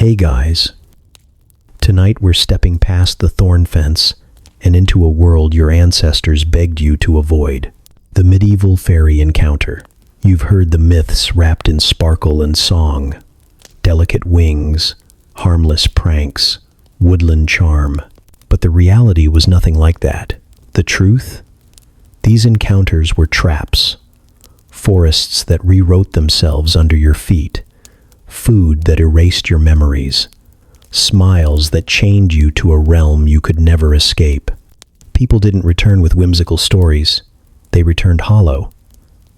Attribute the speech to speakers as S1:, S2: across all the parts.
S1: Hey guys, tonight we're stepping past the thorn fence and into a world your ancestors begged you to avoid. The medieval fairy encounter. You've heard the myths wrapped in sparkle and song, delicate wings, harmless pranks, woodland charm. But the reality was nothing like that. The truth? These encounters were traps, forests that rewrote themselves under your feet, food that erased your memories, smiles that chained you to a realm you could never escape. People didn't return with whimsical stories. They returned hollow,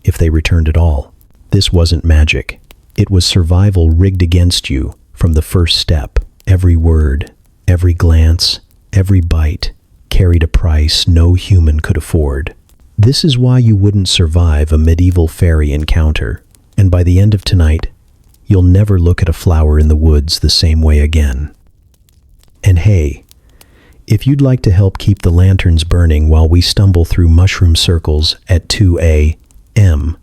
S1: if they returned at all. This wasn't magic. It was survival rigged against you from the first step. Every word, every glance, every bite carried a price no human could afford. This is why you wouldn't survive a medieval fairy encounter, and by the end of tonight, you'll never look at a flower in the woods the same way again. And hey, if you'd like to help keep the lanterns burning while we stumble through mushroom circles at 2 a.m.,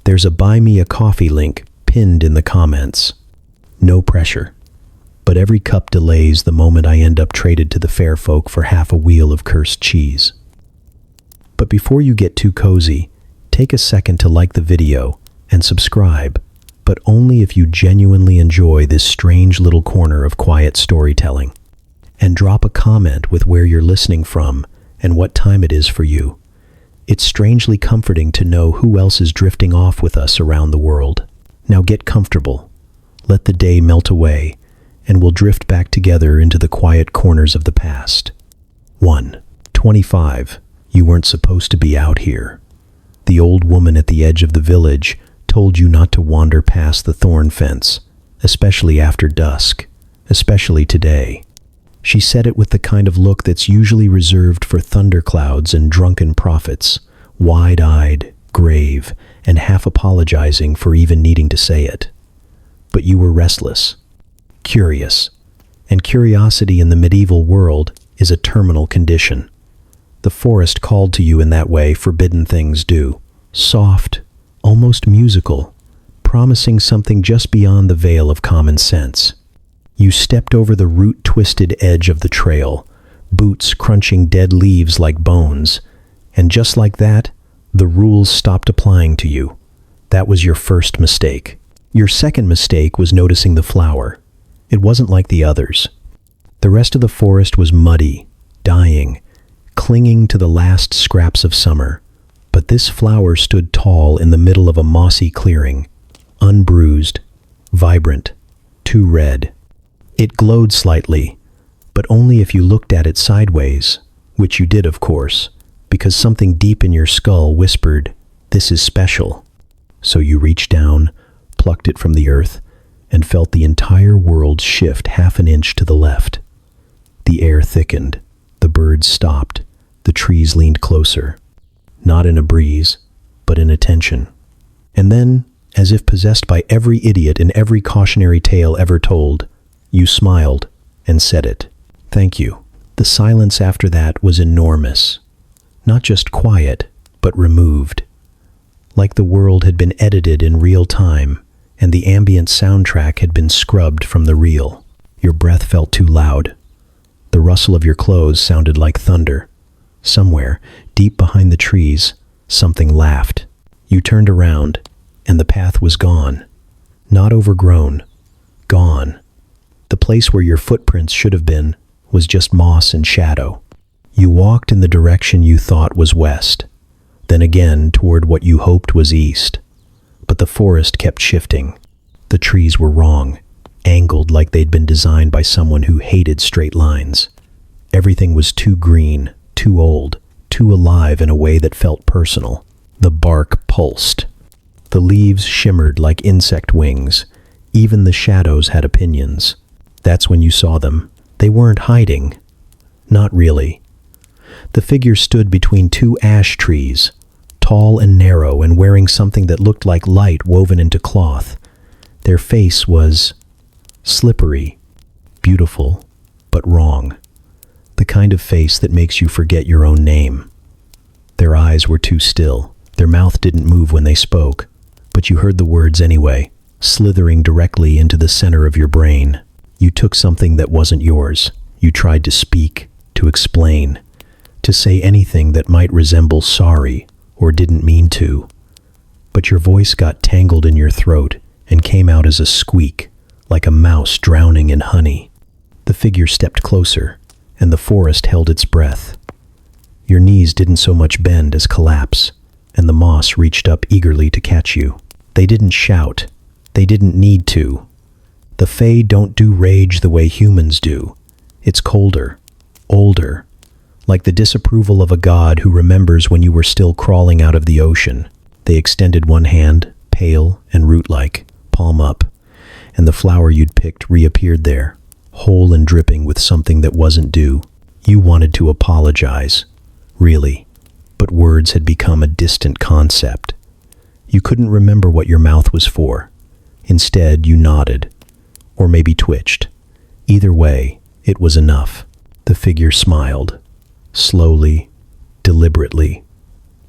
S1: there's a Buy Me a Coffee link pinned in the comments. No pressure, but every cup delays the moment I end up traded to the fair folk for half a wheel of cursed cheese. But before you get too cozy, take a second to like the video and subscribe, but only if you genuinely enjoy this strange little corner of quiet storytelling. And drop a comment with where you're listening from and what time it is for you. It's strangely comforting to know who else is drifting off with us around the world. Now get comfortable, let the day melt away, and we'll drift back together into the quiet corners of the past. 1:25. You weren't supposed to be out here. The old woman at the edge of the village told you not to wander past the thorn fence, especially after dusk, especially today. She said it with the kind of look that's usually reserved for thunderclouds and drunken prophets, wide-eyed, grave, and half apologizing for even needing to say it. But you were restless, curious, and curiosity in the medieval world is a terminal condition. The forest called to you in that way forbidden things do, soft, almost musical, promising something just beyond the veil of common sense. You stepped over the root-twisted edge of the trail, boots crunching dead leaves like bones, and just like that, the rules stopped applying to you. That was your first mistake. Your second mistake was noticing the flower. It wasn't like the others. The rest of the forest was muddy, dying, clinging to the last scraps of summer. But this flower stood tall in the middle of a mossy clearing, unbruised, vibrant, too red. It glowed slightly, but only if you looked at it sideways, which you did, of course, because something deep in your skull whispered, "This is special." So you reached down, plucked it from the earth, and felt the entire world shift half an inch to the left. The air thickened, the birds stopped, the trees leaned closer. Not in a breeze, but in attention. And then, as if possessed by every idiot in every cautionary tale ever told, you smiled and said it. Thank you. The silence after that was enormous. Not just quiet, but removed. Like the world had been edited in real time, and the ambient soundtrack had been scrubbed from the reel. Your breath felt too loud. The rustle of your clothes sounded like thunder. Somewhere, deep behind the trees, something laughed. You turned around, and the path was gone. Not overgrown. Gone. The place where your footprints should have been was just moss and shadow. You walked in the direction you thought was west, then again toward what you hoped was east. But the forest kept shifting. The trees were wrong, angled like they'd been designed by someone who hated straight lines. Everything was too green, too old, too alive in a way that felt personal. The bark pulsed. The leaves shimmered like insect wings. Even the shadows had opinions. That's when you saw them. They weren't hiding. Not really. The figure stood between two ash trees, tall and narrow and wearing something that looked like light woven into cloth. Their face was slippery, beautiful, but wrong. The kind of face that makes you forget your own name. Their eyes were too still. Their mouth didn't move when they spoke, but you heard the words anyway, slithering directly into the center of your brain. You took something that wasn't yours. You tried to speak, to explain, to say anything that might resemble sorry or didn't mean to. But your voice got tangled in your throat and came out as a squeak, like a mouse drowning in honey. The figure stepped closer, and the forest held its breath. Your knees didn't so much bend as collapse, and the moss reached up eagerly to catch you. They didn't shout. They didn't need to. The Fae don't do rage the way humans do. It's colder, older, like the disapproval of a god who remembers when you were still crawling out of the ocean. They extended one hand, pale and root-like, palm up, and the flower you'd picked reappeared there, whole and dripping with something that wasn't due. You wanted to apologize, really, but words had become a distant concept. You couldn't remember what your mouth was for. Instead, you nodded, or maybe twitched. Either way, it was enough. The figure smiled, slowly, deliberately,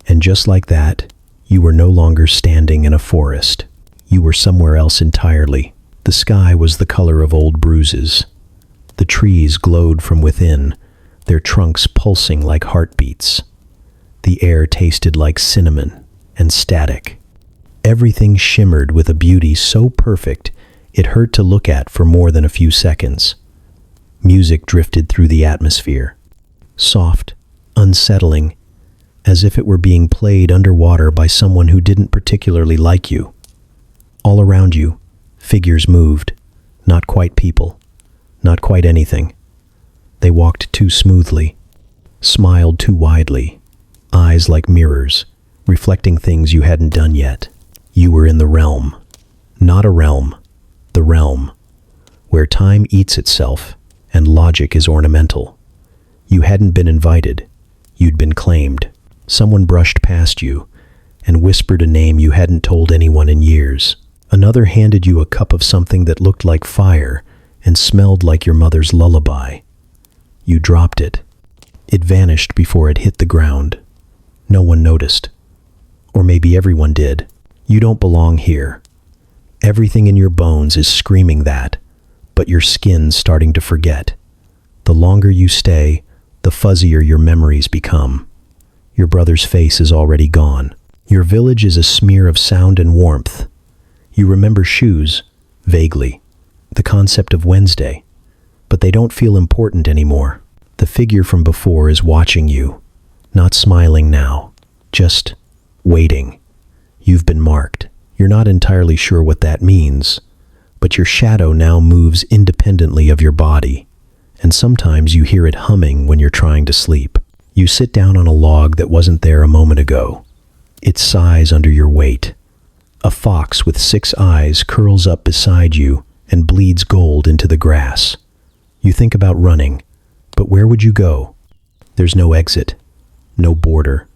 S1: and just like that, you were no longer standing in a forest. You were somewhere else entirely. The sky was the color of old bruises. The trees glowed from within, their trunks pulsing like heartbeats. The air tasted like cinnamon and static. Everything shimmered with a beauty so perfect it hurt to look at for more than a few seconds. Music drifted through the atmosphere, soft, unsettling, as if it were being played underwater by someone who didn't particularly like you. All around you, figures moved, not quite people, not quite anything. They walked too smoothly, smiled too widely, eyes like mirrors, reflecting things you hadn't done yet. You were in the realm, not a realm, the realm, where time eats itself and logic is ornamental. You hadn't been invited, you'd been claimed. Someone brushed past you and whispered a name you hadn't told anyone in years. Another handed you a cup of something that looked like fire and smelled like your mother's lullaby. You dropped it. It vanished before it hit the ground. No one noticed. Or maybe everyone did. You don't belong here. Everything in your bones is screaming that, but your skin's starting to forget. The longer you stay, the fuzzier your memories become. Your brother's face is already gone. Your village is a smear of sound and warmth. You remember shoes, vaguely, the concept of Wednesday, but they don't feel important anymore. The figure from before is watching you, not smiling now, just waiting. You've been marked. You're not entirely sure what that means, but your shadow now moves independently of your body, and sometimes you hear it humming when you're trying to sleep. You sit down on a log that wasn't there a moment ago. It sighs under your weight. A fox with 6 eyes curls up beside you and bleeds gold into the grass. You think about running, but where would you go? There's no exit, no border,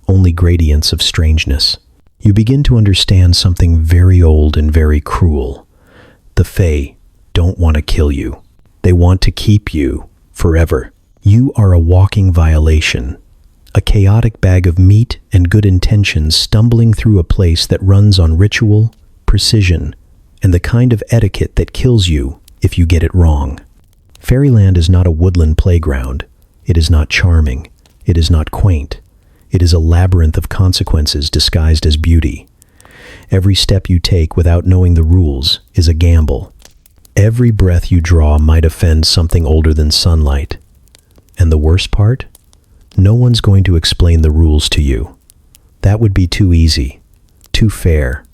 S1: only gradients of strangeness. You begin to understand something very old and very cruel. The Fae don't want to kill you. They want to keep you forever. You are a walking violation, a chaotic bag of meat and good intentions stumbling through a place that runs on ritual, precision, and the kind of etiquette that kills you if you get it wrong. Fairyland is not a woodland playground. It is not charming. It is not quaint. It is a labyrinth of consequences disguised as beauty. Every step you take without knowing the rules is a gamble. Every breath you draw might offend something older than sunlight. And the worst part? No one's going to explain the rules to you. That would be too easy, too fair.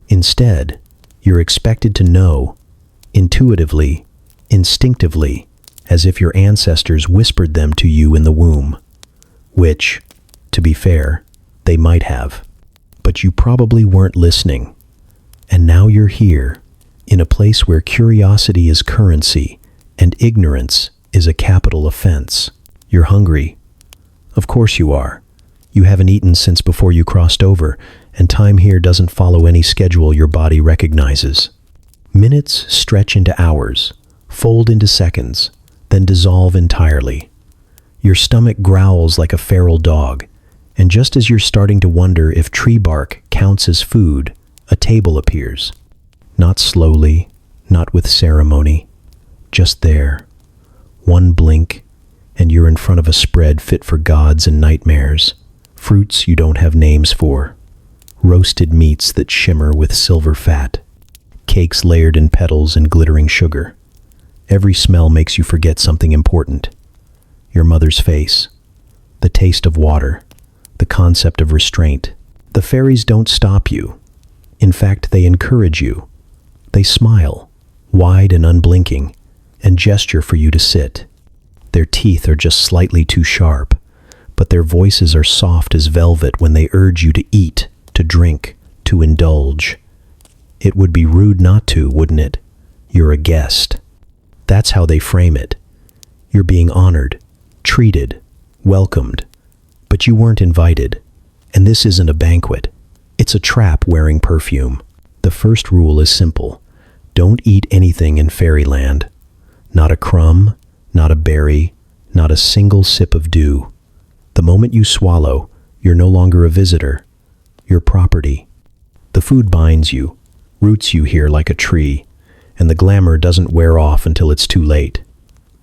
S1: Instead, you're expected to know, intuitively, instinctively, as if your ancestors whispered them to you in the womb. Which, to be fair, they might have. But you probably weren't listening. And now you're here, in a place where curiosity is currency and ignorance is a capital offense. You're hungry. Of course you are. You haven't eaten since before you crossed over, and time here doesn't follow any schedule your body recognizes. Minutes stretch into hours, fold into seconds, then dissolve entirely. Your stomach growls like a feral dog, and just as you're starting to wonder if tree bark counts as food, a table appears. Not slowly, not with ceremony, just there. One blink, and you're in front of a spread fit for gods and nightmares. Fruits you don't have names for. Roasted meats that shimmer with silver fat. Cakes layered in petals and glittering sugar. Every smell makes you forget something important. Your mother's face. The taste of water. The concept of restraint. The fairies don't stop you. In fact, they encourage you. They smile, wide and unblinking, and gesture for you to sit. Their teeth are just slightly too sharp, but their voices are soft as velvet when they urge you to eat, to drink, to indulge. It would be rude not to, wouldn't it? You're a guest. That's how they frame it. You're being honored, treated, welcomed, but you weren't invited. And this isn't a banquet. It's a trap wearing perfume. The first rule is simple. Don't eat anything in fairyland. Not a crumb, not a berry, not a single sip of dew. The moment you swallow, you're no longer a visitor. You're property. The food binds you, roots you here like a tree, and the glamour doesn't wear off until it's too late.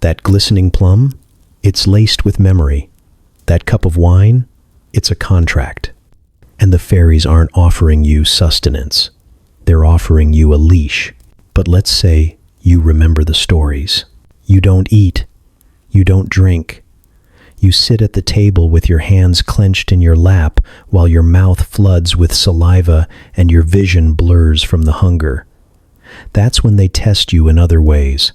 S1: That glistening plum? It's laced with memory. That cup of wine? It's a contract. And the fairies aren't offering you sustenance. They're offering you a leash. But let's say you remember the stories. You don't eat. You don't drink. You sit at the table with your hands clenched in your lap while your mouth floods with saliva and your vision blurs from the hunger. That's when they test you in other ways.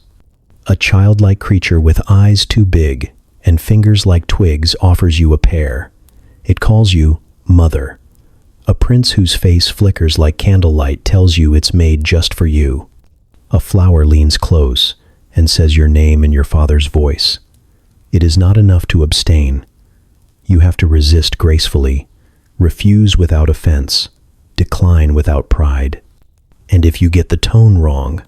S1: A childlike creature with eyes too big and fingers like twigs offers you a pear. It calls you mother. A prince whose face flickers like candlelight tells you it's made just for you. A flower leans close and says your name in your father's voice. It is not enough to abstain. You have to resist gracefully, refuse without offense, decline without pride. And if you get the tone wrong,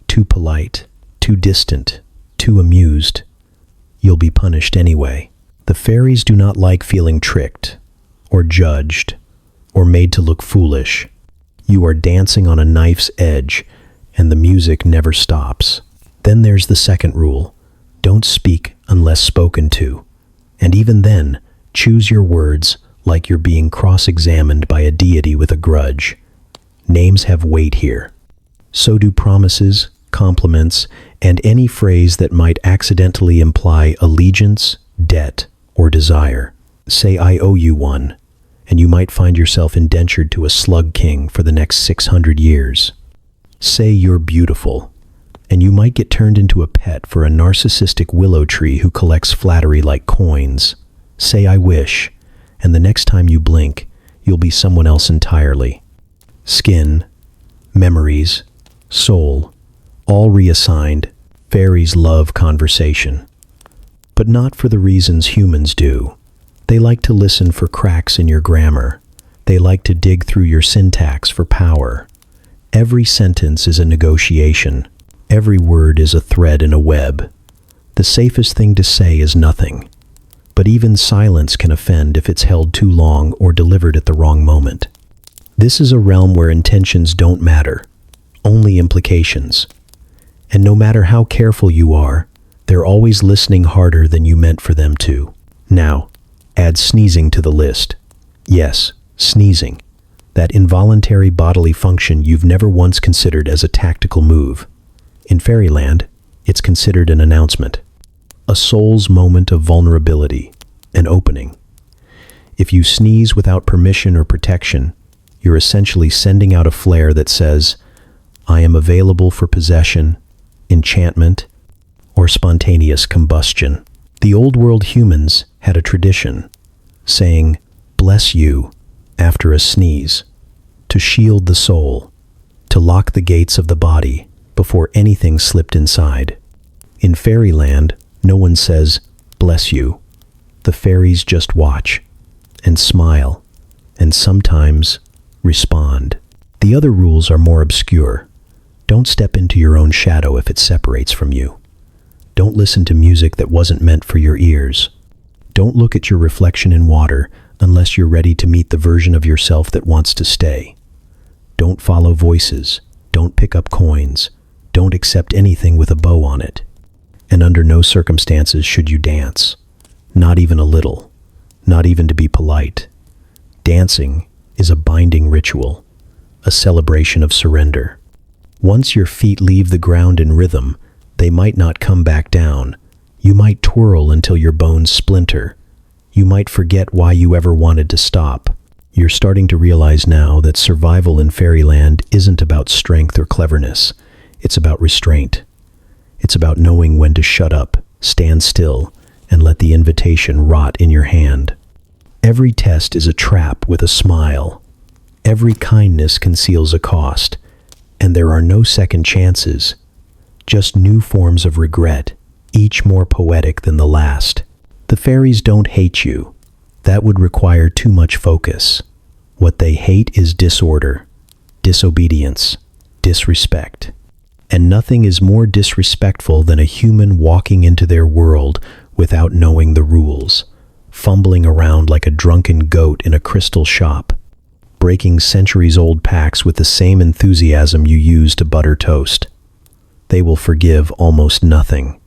S1: too polite, too distant, too amused, you'll be punished anyway. The fairies do not like feeling tricked, or judged, or made to look foolish. You are dancing on a knife's edge, and the music never stops. Then there's the second rule. Don't speak unless spoken to. And even then, choose your words like you're being cross-examined by a deity with a grudge. Names have weight here. So do promises, compliments, and any phrase that might accidentally imply allegiance, debt, or desire. Say, I owe you one, and you might find yourself indentured to a slug king for the next 600 years. Say you're beautiful, and you might get turned into a pet for a narcissistic willow tree who collects flattery like coins. Say I wish, and the next time you blink, you'll be someone else entirely. Skin, memories, soul, all reassigned. Fairies love conversation. But not for the reasons humans do. They like to listen for cracks in your grammar. They like to dig through your syntax for power. Every sentence is a negotiation. Every word is a thread in a web. The safest thing to say is nothing. But even silence can offend if it's held too long or delivered at the wrong moment. This is a realm where intentions don't matter, only implications. And no matter how careful you are, they're always listening harder than you meant for them to. Now, add sneezing to the list. Yes, sneezing. That involuntary bodily function you've never once considered as a tactical move. In fairyland, it's considered an announcement. A soul's moment of vulnerability, an opening. If you sneeze without permission or protection, you're essentially sending out a flare that says, I am available for possession, enchantment, or spontaneous combustion. The old world humans had a tradition, saying, bless you, after a sneeze, to shield the soul, to lock the gates of the body before anything slipped inside. In fairyland, no one says, bless you. The fairies just watch, and smile, and sometimes respond. The other rules are more obscure. Don't step into your own shadow if it separates from you. Don't listen to music that wasn't meant for your ears. Don't look at your reflection in water unless you're ready to meet the version of yourself that wants to stay. Don't follow voices. Don't pick up coins. Don't accept anything with a bow on it. And under no circumstances should you dance. Not even a little. Not even to be polite. Dancing is a binding ritual, a celebration of surrender. Once your feet leave the ground in rhythm, they might not come back down. You might twirl until your bones splinter. You might forget why you ever wanted to stop. You're starting to realize now that survival in fairyland isn't about strength or cleverness. It's about restraint. It's about knowing when to shut up, stand still, and let the invitation rot in your hand. Every test is a trap with a smile. Every kindness conceals a cost, and there are no second chances, just new forms of regret, each more poetic than the last. The fairies don't hate you. That would require too much focus. What they hate is disorder, disobedience, disrespect. And nothing is more disrespectful than a human walking into their world without knowing the rules, fumbling around like a drunken goat in a crystal shop, breaking centuries-old packs with the same enthusiasm you use to butter toast. They will forgive almost nothing,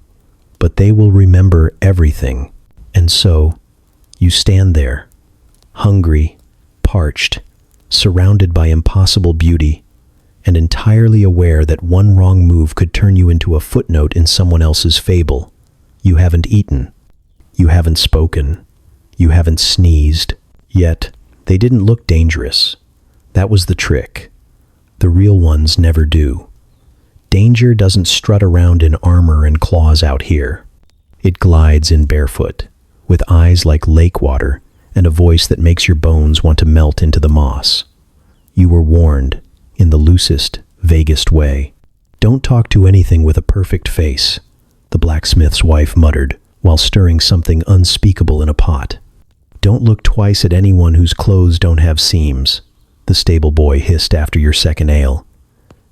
S1: but they will remember everything. And so, you stand there, hungry, parched, surrounded by impossible beauty, and entirely aware that one wrong move could turn you into a footnote in someone else's fable. You haven't eaten. You haven't spoken. You haven't sneezed. Yet, they didn't look dangerous. That was the trick. The real ones never do. Danger doesn't strut around in armor and claws out here. It glides in barefoot, with eyes like lake water and a voice that makes your bones want to melt into the moss. You were warned, in the loosest, vaguest way. Don't talk to anything with a perfect face, the blacksmith's wife muttered, while stirring something unspeakable in a pot. Don't look twice at anyone whose clothes don't have seams, the stable boy hissed after your second ale.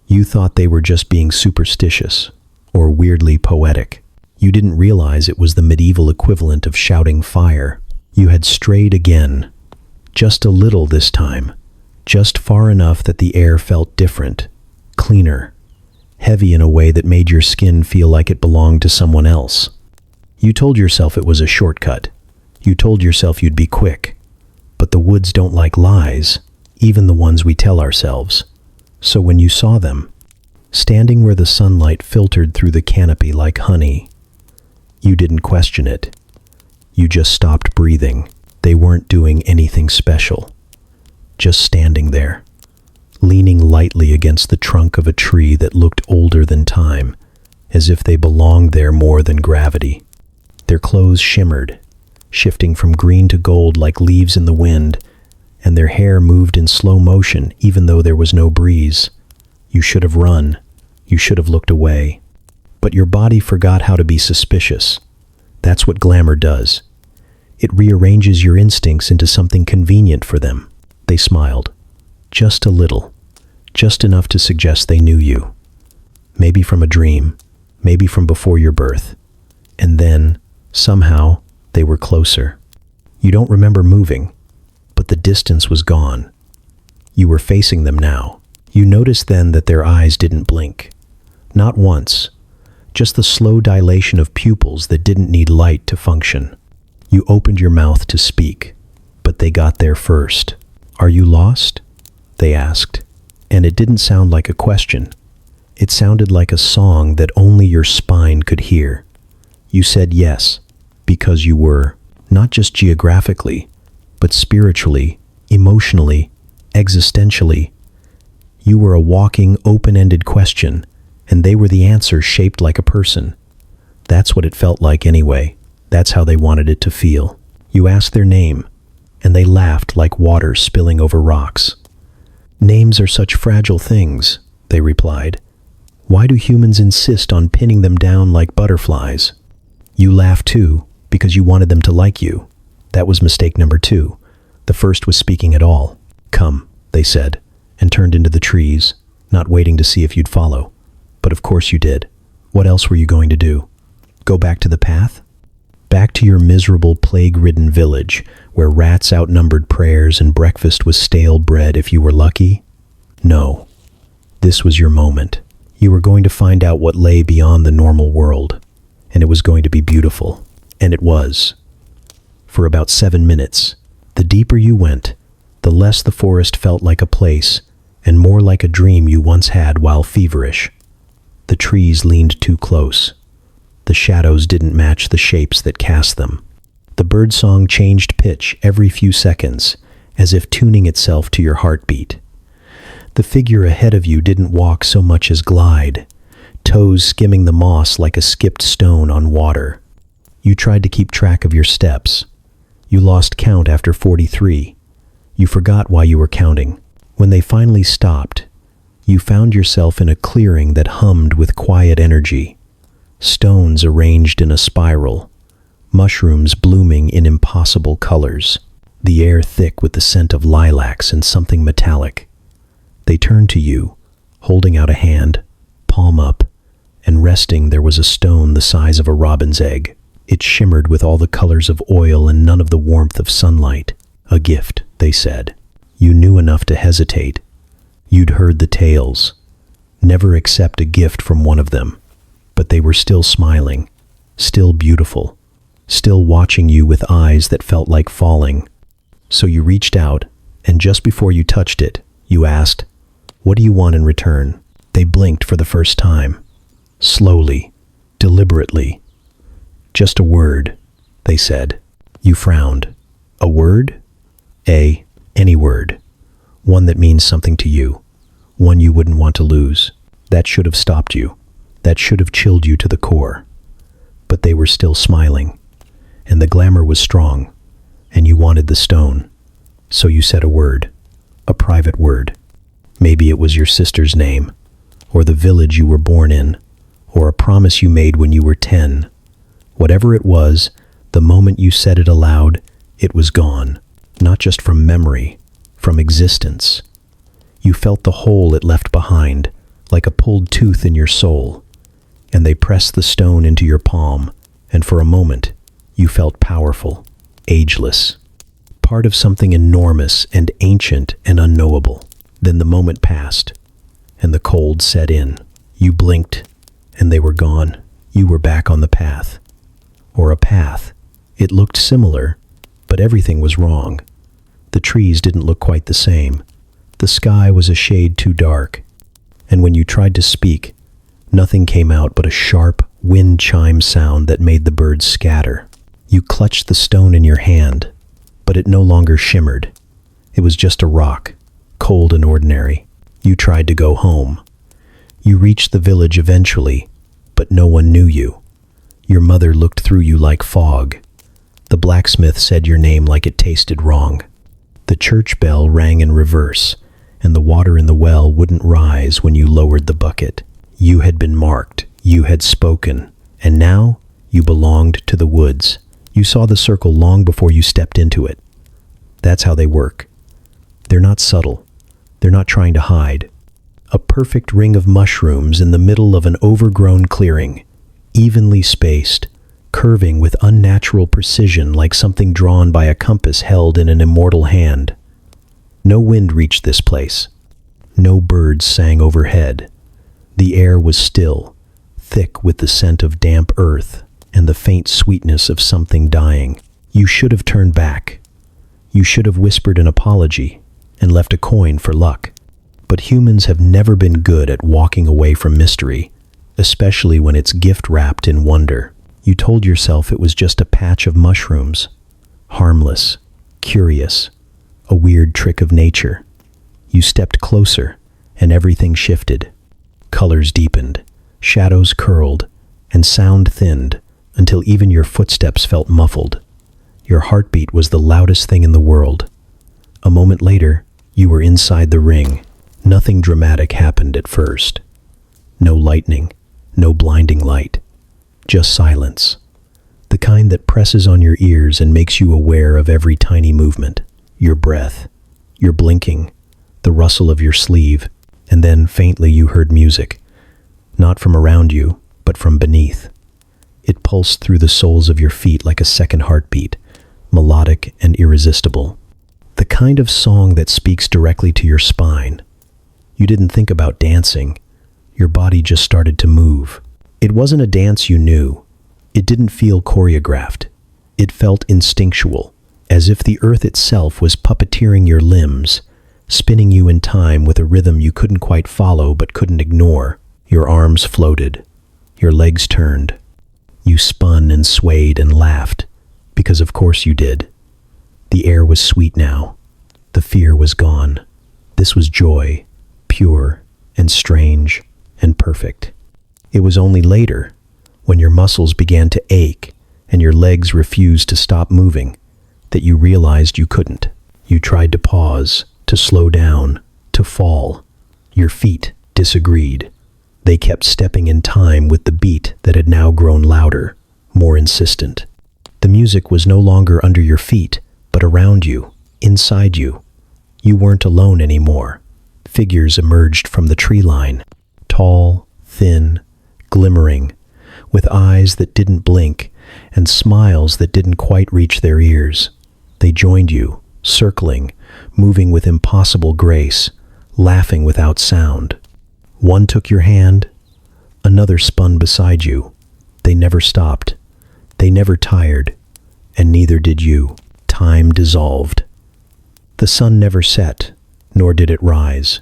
S1: You thought they were just being superstitious, or weirdly poetic. You didn't realize it was the medieval equivalent of shouting fire. You had strayed again. Just a little this time. Just far enough that the air felt different, cleaner, heavy in a way that made your skin feel like it belonged to someone else. You told yourself it was a shortcut. You told yourself you'd be quick. But the woods don't like lies, even the ones we tell ourselves. So when you saw them, standing where the sunlight filtered through the canopy like honey, you didn't question it. You just stopped breathing. They weren't doing anything special. Just standing there, leaning lightly against the trunk of a tree that looked older than time, as if they belonged there more than gravity. Their clothes shimmered, shifting from green to gold like leaves in the wind, and their hair moved in slow motion even though there was no breeze. You should have run. You should have looked away. But your body forgot how to be suspicious. That's what glamour does. It rearranges your instincts into something convenient for them. They smiled. Just a little. Just enough to suggest they knew you. Maybe from a dream. Maybe from before your birth. And then, somehow, they were closer. You don't remember moving, but the distance was gone. You were facing them now. You noticed then that their eyes didn't blink. Not once. Just the slow dilation of pupils that didn't need light to function. You opened your mouth to speak, but they got there first. "Are you lost?" they asked, and it didn't sound like a question. It sounded like a song that only your spine could hear. You said yes, because you were, not just geographically, but spiritually, emotionally, existentially. You were a walking, open-ended question, and they were the answer shaped like a person. That's what it felt like anyway. That's how they wanted it to feel. You asked their name, and they laughed like water spilling over rocks. "Names are such fragile things," they replied. "Why do humans insist on pinning them down like butterflies?" You laughed too, because you wanted them to like you. That was mistake number 2. The first was speaking at all. "Come," they said, and turned into the trees, not waiting to see if you'd follow. But of course you did. What else were you going to do? Go back to the path? Back to your miserable, plague-ridden village, where rats outnumbered prayers and breakfast was stale bread if you were lucky? No. This was your moment. You were going to find out what lay beyond the normal world, and it was going to be beautiful. And it was. For about 7 minutes, the deeper you went, the less the forest felt like a place, and more like a dream you once had while feverish. The trees leaned too close. The shadows didn't match the shapes that cast them. The birdsong changed pitch every few seconds, as if tuning itself to your heartbeat. The figure ahead of you didn't walk so much as glide, toes skimming the moss like a skipped stone on water. You tried to keep track of your steps. You lost count after 43. You forgot why you were counting. When they finally stopped, you found yourself in a clearing that hummed with quiet energy. Stones arranged in a spiral, mushrooms blooming in impossible colors, the air thick with the scent of lilacs and something metallic. They turned to you, holding out a hand, palm up, and resting there was a stone the size of a robin's egg. It shimmered with all the colors of oil and none of the warmth of sunlight. A gift, they said. You knew enough to hesitate. You'd heard the tales. Never accept a gift from one of them. But they were still smiling, still beautiful, still watching you with eyes that felt like falling. So you reached out, and just before you touched it, you asked, "What do you want in return?" They blinked for the first time. Slowly, deliberately. "Just a word," they said. You frowned. "A word?" Any word. One that means something to you. One you wouldn't want to lose. That should have stopped you. That should have chilled you to the core. But they were still smiling. And the glamour was strong. And you wanted the stone. So you said a word. A private word. Maybe it was your sister's name. Or the village you were born in. Or a promise you made when you were 10. Whatever it was, the moment you said it aloud, it was gone. Not just from memory, from existence. You felt the hole it left behind, like a pulled tooth in your soul. And they pressed the stone into your palm, and for a moment, you felt powerful, ageless. Part of something enormous and ancient and unknowable. Then the moment passed, and the cold set in. You blinked, and they were gone. You were back on the path. Or a path. It looked similar, but everything was wrong. The trees didn't look quite the same. The sky was a shade too dark. And when you tried to speak, nothing came out but a sharp wind chime sound that made the birds scatter. You clutched the stone in your hand, but it no longer shimmered. It was just a rock, cold and ordinary. You tried to go home. You reached the village eventually, but no one knew you. Your mother looked through you like fog. The blacksmith said your name like it tasted wrong. The church bell rang in reverse, and the water in the well wouldn't rise when you lowered the bucket. You had been marked, you had spoken, and now you belonged to the woods. You saw the circle long before you stepped into it. That's how they work. They're not subtle. They're not trying to hide. A perfect ring of mushrooms in the middle of an overgrown clearing, evenly spaced, curving with unnatural precision like something drawn by a compass held in an immortal hand. No wind reached this place. No birds sang overhead. The air was still, thick with the scent of damp earth and the faint sweetness of something dying. You should have turned back. You should have whispered an apology and left a coin for luck. But humans have never been good at walking away from mystery, especially when it's gift-wrapped in wonder. You told yourself it was just a patch of mushrooms, harmless, curious, a weird trick of nature. You stepped closer, and everything shifted. Colors deepened, shadows curled, and sound thinned until even your footsteps felt muffled. Your heartbeat was the loudest thing in the world. A moment later, you were inside the ring. Nothing dramatic happened at first. No lightning, no blinding light. Just silence. The kind that presses on your ears and makes you aware of every tiny movement. Your breath, your blinking, the rustle of your sleeve, and then faintly you heard music. Not from around you, but from beneath. It pulsed through the soles of your feet like a second heartbeat, melodic and irresistible. The kind of song that speaks directly to your spine. You didn't think about dancing. Your body just started to move. It wasn't a dance you knew. It didn't feel choreographed. It felt instinctual, as if the earth itself was puppeteering your limbs, spinning you in time with a rhythm you couldn't quite follow but couldn't ignore. Your arms floated. Your legs turned. You spun and swayed and laughed, because of course you did. The air was sweet now. The fear was gone. This was joy, pure and strange and perfect. It was only later, when your muscles began to ache and your legs refused to stop moving, that you realized you couldn't. You tried to pause, to slow down, to fall. Your feet disagreed. They kept stepping in time with the beat that had now grown louder, more insistent. The music was no longer under your feet, but around you, inside you. You weren't alone anymore. Figures emerged from the tree line, tall, thin, glimmering, with eyes that didn't blink and smiles that didn't quite reach their ears. They joined you, circling, moving with impossible grace, laughing without sound. One took your hand, another spun beside you. They never stopped. They never tired, and neither did you. Time dissolved. The sun never set, nor did it rise.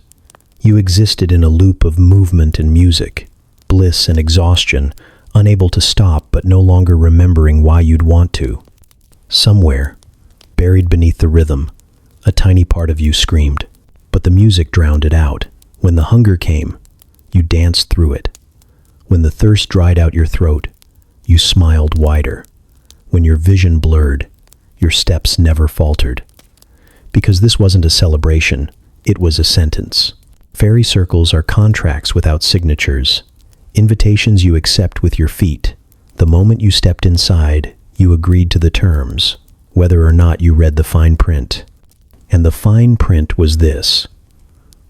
S1: You existed in a loop of movement and music, bliss and exhaustion, unable to stop but no longer remembering why you'd want to. Somewhere, buried beneath the rhythm, a tiny part of you screamed, but the music drowned it out. When the hunger came, you danced through it. When the thirst dried out your throat, you smiled wider. When your vision blurred, your steps never faltered. Because this wasn't a celebration, it was a sentence. Fairy circles are contracts without signatures, invitations you accept with your feet. The moment you stepped inside, you agreed to the terms, whether or not you read the fine print. And the fine print was this: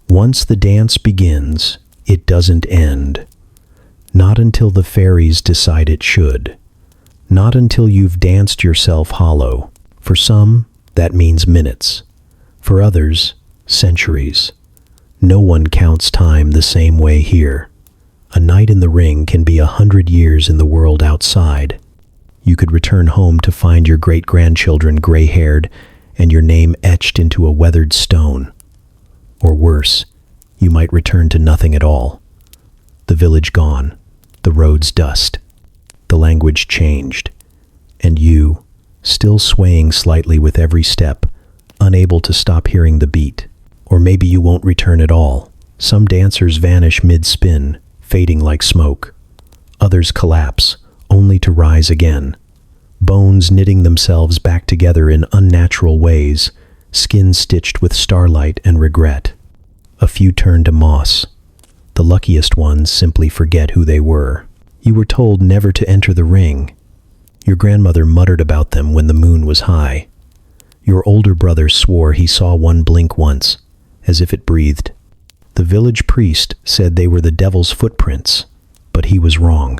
S1: once the dance begins, it doesn't end. Not until the fairies decide it should. Not until you've danced yourself hollow. For some, that means minutes. For others, centuries. No one counts time the same way here. A night in the ring can be 100 years in the world outside. You could return home to find your great-grandchildren gray-haired and your name etched into a weathered stone. Or worse, you might return to nothing at all. The village gone, the roads dust. The language changed, and you, still swaying slightly with every step, unable to stop hearing the beat. Or maybe you won't return at all. Some dancers vanish mid-spin, fading like smoke. Others collapse, only to rise again. Bones knitting themselves back together in unnatural ways, skin stitched with starlight and regret. A few turn to moss. The luckiest ones simply forget who they were. You were told never to enter the ring. Your grandmother muttered about them when the moon was high. Your older brother swore he saw one blink once, as if it breathed. The village priest said they were the devil's footprints, but he was wrong.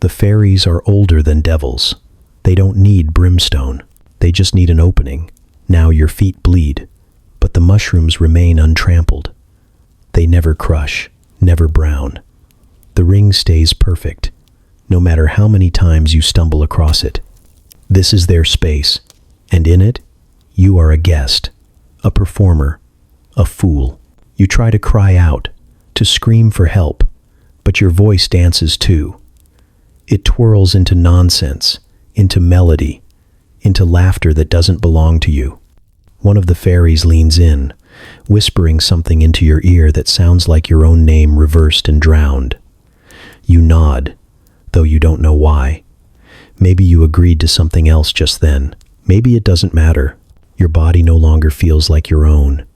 S1: The fairies are older than devils. They don't need brimstone. They just need an opening. Now your feet bleed, but the mushrooms remain untrampled. They never crush, never brown. The ring stays perfect, no matter how many times you stumble across it. This is their space, and in it, you are a guest, a performer, a fool. You try to cry out, to scream for help, but your voice dances too. It twirls into nonsense, into melody, into laughter that doesn't belong to you. One of the fairies leans in, whispering something into your ear that sounds like your own name reversed and drowned. You nod, though you don't know why. Maybe you agreed to something else just then. Maybe it doesn't matter. Your body no longer feels like your own.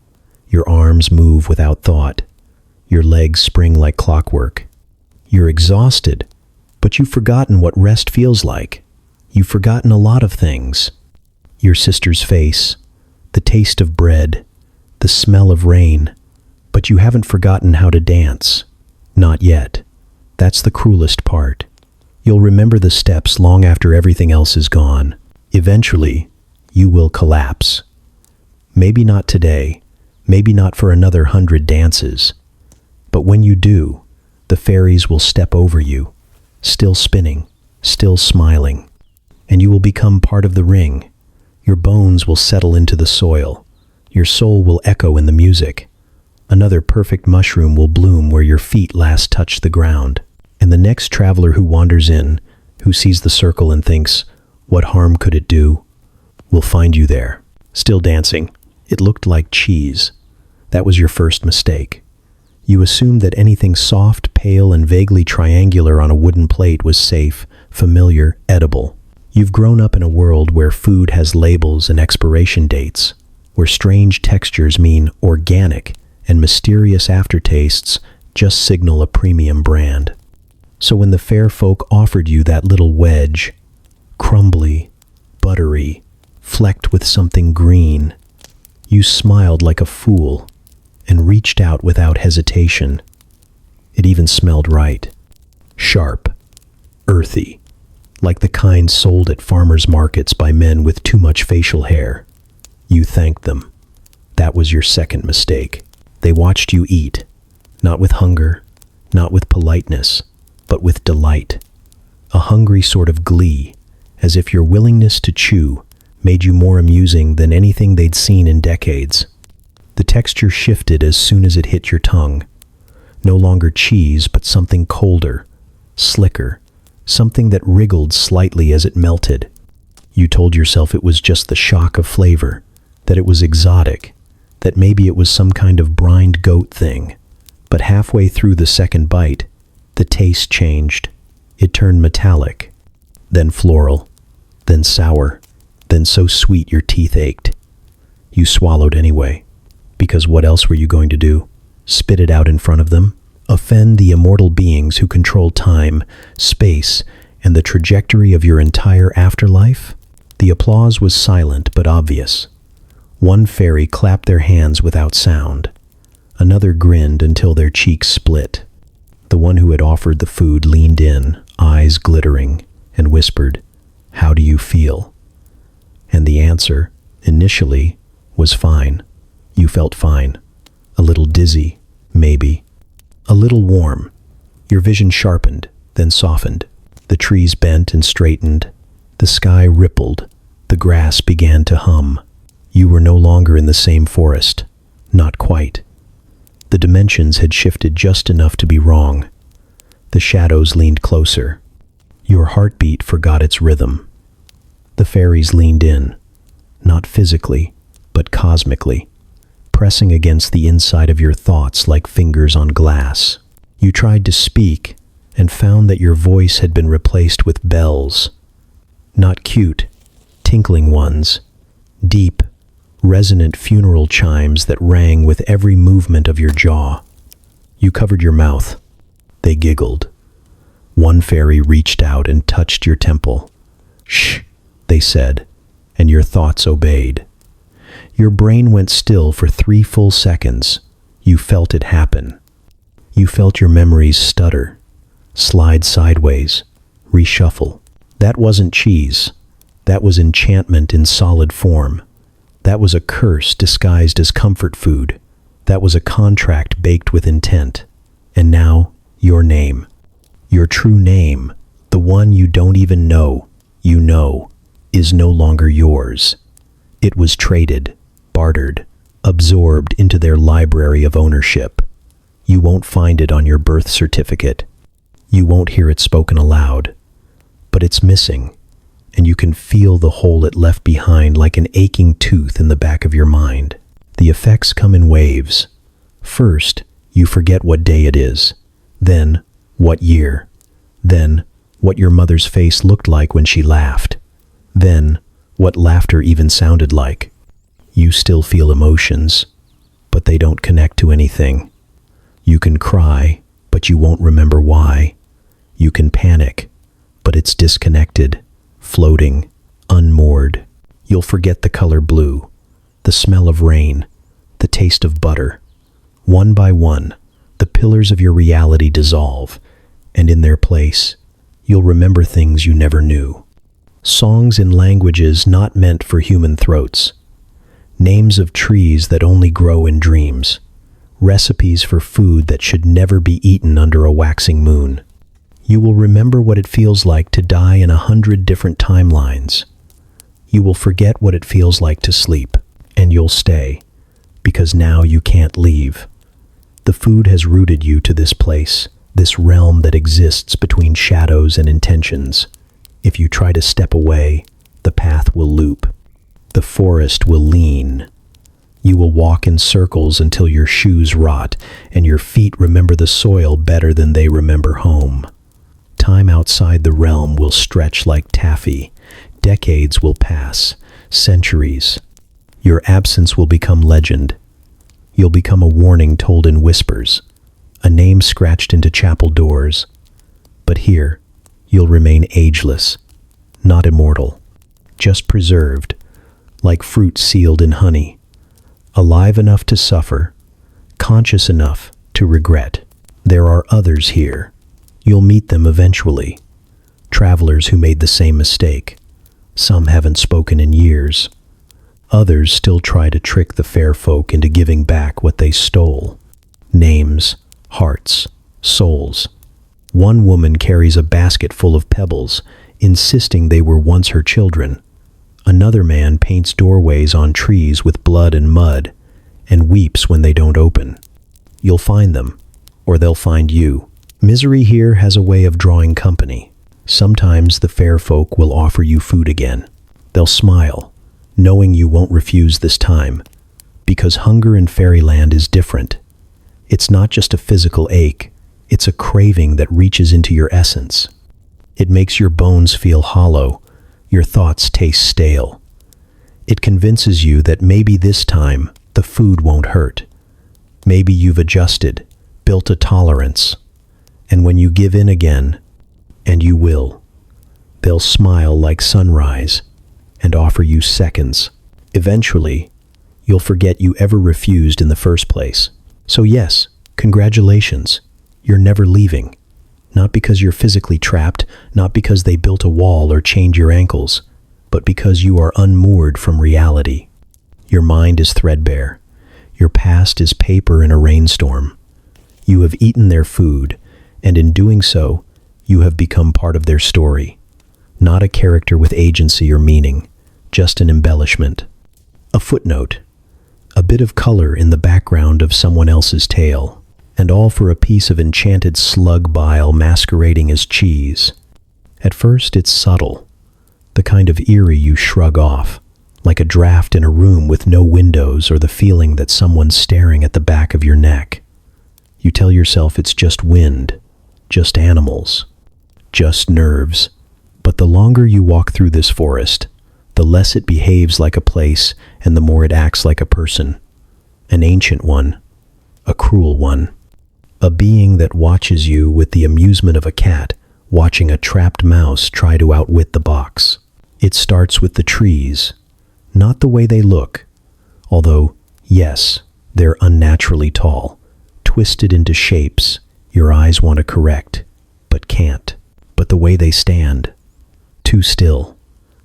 S1: Your arms move without thought. Your legs spring like clockwork. You're exhausted, but you've forgotten what rest feels like. You've forgotten a lot of things. Your sister's face, the taste of bread, the smell of rain, but you haven't forgotten how to dance. Not yet. That's the cruelest part. You'll remember the steps long after everything else is gone. Eventually, you will collapse. Maybe not today, maybe not for another 100 dances. But when you do, the fairies will step over you, still spinning, still smiling, and you will become part of the ring. Your bones will settle into the soil. Your soul will echo in the music. Another perfect mushroom will bloom where your feet last touched the ground. And the next traveler who wanders in, who sees the circle and thinks, "What harm could it do?" will find you there, still dancing. It looked like cheese. That was your first mistake. You assumed that anything soft, pale, and vaguely triangular on a wooden plate was safe, familiar, edible. You've grown up in a world where food has labels and expiration dates, where strange textures mean organic and mysterious aftertastes just signal a premium brand. So when the fair folk offered you that little wedge, crumbly, buttery, flecked with something green, you smiled like a fool and reached out without hesitation. It even smelled right. Sharp, earthy, like the kind sold at farmers' markets by men with too much facial hair. You thanked them. That was your second mistake. They watched you eat, not with hunger, not with politeness, but with delight. A hungry sort of glee, as if your willingness to chew made you more amusing than anything they'd seen in decades. The texture shifted as soon as it hit your tongue. No longer cheese, but something colder, slicker, something that wriggled slightly as it melted. You told yourself it was just the shock of flavor, that it was exotic, that maybe it was some kind of brined goat thing. But halfway through the second bite, the taste changed. It turned metallic, then floral, then sour, then so sweet your teeth ached. You swallowed anyway, because what else were you going to do? Spit it out in front of them? Offend the immortal beings who control time, space, and the trajectory of your entire afterlife? The applause was silent but obvious. One fairy clapped their hands without sound. Another grinned until their cheeks split. The one who had offered the food leaned in, eyes glittering, and whispered, "How do you feel?" And the answer, initially, was fine. You felt fine. A little dizzy, maybe. A little warm. Your vision sharpened, then softened. The trees bent and straightened. The sky rippled. The grass began to hum. You were no longer in the same forest. Not quite. The dimensions had shifted just enough to be wrong. The shadows leaned closer. Your heartbeat forgot its rhythm. The fairies leaned in, not physically, but cosmically, pressing against the inside of your thoughts like fingers on glass. You tried to speak and found that your voice had been replaced with bells. Not cute, tinkling ones, deep, resonant funeral chimes that rang with every movement of your jaw. You covered your mouth. They giggled. One fairy reached out and touched your temple. "Shh," they said, and your thoughts obeyed. Your brain went still for 3 full seconds. You felt it happen. You felt your memories stutter, slide sideways, reshuffle. That wasn't cheese. That was enchantment in solid form. That was a curse disguised as comfort food. That was a contract baked with intent. And now, your name. Your true name, the one you don't even know, you know, is no longer yours. It was traded, bartered, absorbed into their library of ownership. You won't find it on your birth certificate. You won't hear it spoken aloud. But it's missing, and you can feel the hole it left behind like an aching tooth in the back of your mind. The effects come in waves. First, you forget what day it is. Then, what year. Then, what your mother's face looked like when she laughed. Then, what laughter even sounded like. You still feel emotions, but they don't connect to anything. You can cry, but you won't remember why. You can panic, but it's disconnected, floating, unmoored. You'll forget the color blue, the smell of rain, the taste of butter. One by one, the pillars of your reality dissolve, and in their place, you'll remember things you never knew. Songs in languages not meant for human throats. Names of trees that only grow in dreams. recipes for food that should never be eaten under a waxing moon. You will remember what it feels like to die in 100 different timelines. You will forget what it feels like to sleep, and you'll stay, because now you can't leave. The food has rooted you to this place, this realm that exists between shadows and intentions. If you try to step away, the path will loop. The forest will lean. You will walk in circles until your shoes rot and your feet remember the soil better than they remember home. Time outside the realm will stretch like taffy. Decades will pass, centuries. Your absence will become legend. You'll become a warning told in whispers, a name scratched into chapel doors. But here, you'll remain ageless, not immortal, just preserved, like fruit sealed in honey, alive enough to suffer, conscious enough to regret. There are others here. You'll meet them eventually. Travelers who made the same mistake. Some haven't spoken in years. Others still try to trick the fair folk into giving back what they stole. Names, hearts, souls. One woman carries a basket full of pebbles, insisting they were once her children. Another man paints doorways on trees with blood and mud, and weeps when they don't open. You'll find them, or they'll find you. Misery here has a way of drawing company. Sometimes the fair folk will offer you food again. They'll smile, knowing you won't refuse this time, because hunger in fairyland is different. It's not just a physical ache, it's a craving that reaches into your essence. It makes your bones feel hollow, your thoughts taste stale. It convinces you that maybe this time the food won't hurt. Maybe you've adjusted, built a tolerance, and when you give in again, and you will, they'll smile like sunrise and offer you seconds. Eventually, you'll forget you ever refused in the first place. So yes, congratulations, you're never leaving. Not because you're physically trapped, not because they built a wall or chained your ankles, but because you are unmoored from reality. Your mind is threadbare. Your past is paper in a rainstorm. You have eaten their food, and in doing so, you have become part of their story. Not a character with agency or meaning, just an embellishment. A footnote, a bit of color in the background of someone else's tale, and all for a piece of enchanted slug bile masquerading as cheese. At first, it's subtle, the kind of eerie you shrug off, like a draft in a room with no windows or the feeling that someone's staring at the back of your neck. You tell yourself it's just wind, just animals, just nerves. But the longer you walk through this forest, the less it behaves like a place and the more it acts like a person. An ancient one, a cruel one. A being that watches you with the amusement of a cat watching a trapped mouse try to outwit the box. It starts with the trees, not the way they look, although, yes, they're unnaturally tall, twisted into shapes your eyes want to correct, but can't. But the way they stand, too still.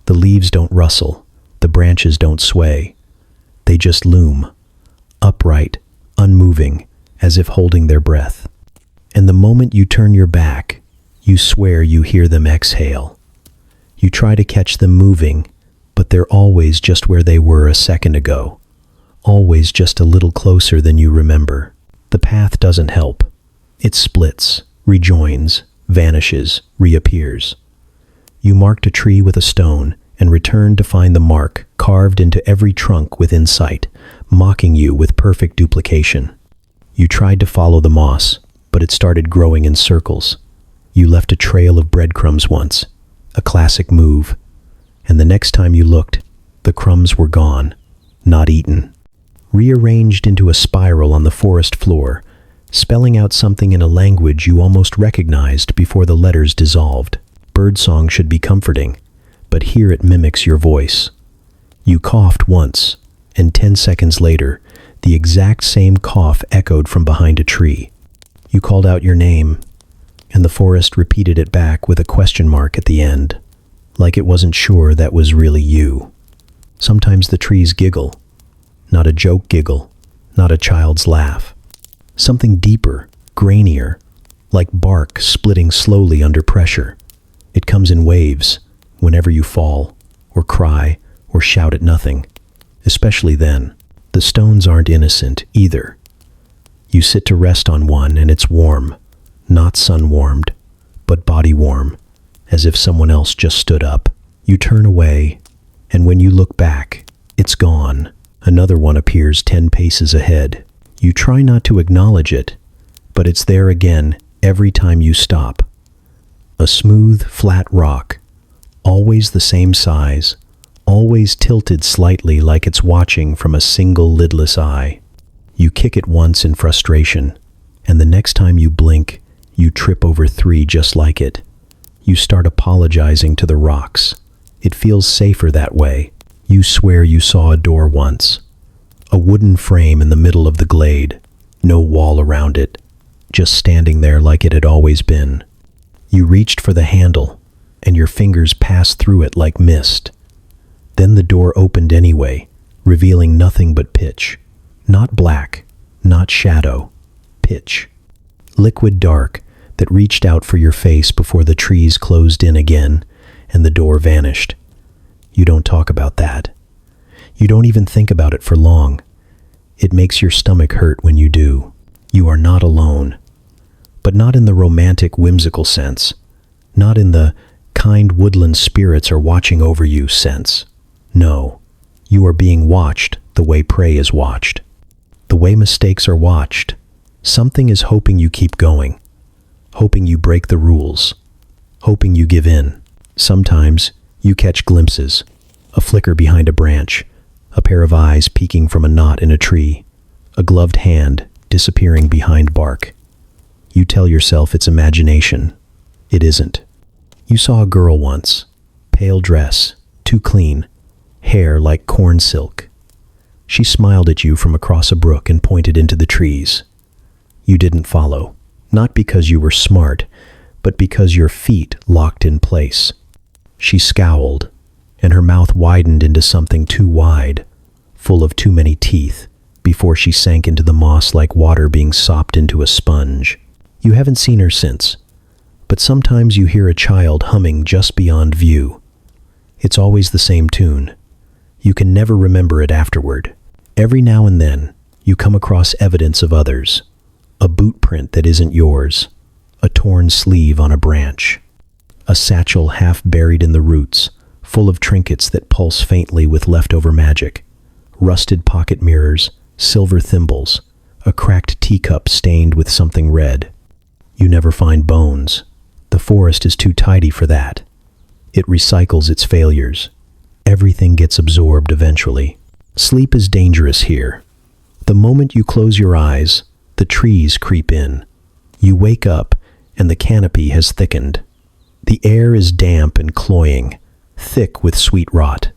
S1: The leaves don't rustle, the branches don't sway. They just loom, upright, unmoving, as if holding their breath. And the moment you turn your back, you swear you hear them exhale. You try to catch them moving, but they're always just where they were a second ago, always just a little closer than you remember. The path doesn't help. It splits, rejoins, vanishes, reappears. You marked a tree with a stone and returned to find the mark carved into every trunk within sight, mocking you with perfect duplication. You tried to follow the moss, but it started growing in circles. You left a trail of breadcrumbs once, a classic move, and the next time you looked, the crumbs were gone, not eaten. Rearranged into a spiral on the forest floor, spelling out something in a language you almost recognized before the letters dissolved. Birdsong should be comforting, but here it mimics your voice. You coughed once, and 10 seconds later, the exact same cough echoed from behind a tree. You called out your name, and the forest repeated it back with a question mark at the end, like it wasn't sure that was really you. Sometimes the trees giggle, not a joke giggle, not a child's laugh. Something deeper, grainier, like bark splitting slowly under pressure. It comes in waves, whenever you fall, or cry, or shout at nothing. Especially then. The stones aren't innocent, either. You sit to rest on one and it's warm, not sun-warmed, but body-warm, as if someone else just stood up. You turn away, and when you look back, it's gone. Another one appears 10 paces ahead. You try not to acknowledge it, but it's there again every time you stop. A smooth, flat rock, always the same size, always tilted slightly like it's watching from a single lidless eye. You kick it once in frustration, and the next time you blink, you trip over 3 just like it. You start apologizing to the rocks. It feels safer that way. You swear you saw a door once. A wooden frame in the middle of the glade, no wall around it, just standing there like it had always been. You reached for the handle, and your fingers passed through it like mist. Then the door opened anyway, revealing nothing but pitch. Not black, not shadow, pitch. Liquid dark that reached out for your face before the trees closed in again and the door vanished. You don't talk about that. You don't even think about it for long. It makes your stomach hurt when you do. You are not alone. But not in the romantic, whimsical sense. Not in the kind woodland spirits are watching over you sense. No, you are being watched the way prey is watched. The way mistakes are watched. Something is hoping you keep going. Hoping you break the rules. Hoping you give in. Sometimes you catch glimpses. A flicker behind a branch. A pair of eyes peeking from a knot in a tree. A gloved hand disappearing behind bark. You tell yourself it's imagination. It isn't. You saw a girl once. Pale dress. Too clean. Hair like corn silk. She smiled at you from across a brook and pointed into the trees. You didn't follow, not because you were smart, but because your feet locked in place. She scowled, and her mouth widened into something too wide, full of too many teeth, before she sank into the moss like water being sopped into a sponge. You haven't seen her since, but sometimes you hear a child humming just beyond view. It's always the same tune. You can never remember it afterward. Every now and then, you come across evidence of others. A boot print that isn't yours. A torn sleeve on a branch. A satchel half buried in the roots, full of trinkets that pulse faintly with leftover magic. Rusted pocket mirrors, silver thimbles, a cracked teacup stained with something red. You never find bones. The forest is too tidy for that. It recycles its failures. Everything gets absorbed eventually. Sleep is dangerous here. The moment you close your eyes, the trees creep in. You wake up, and the canopy has thickened. The air is damp and cloying, thick with sweet rot.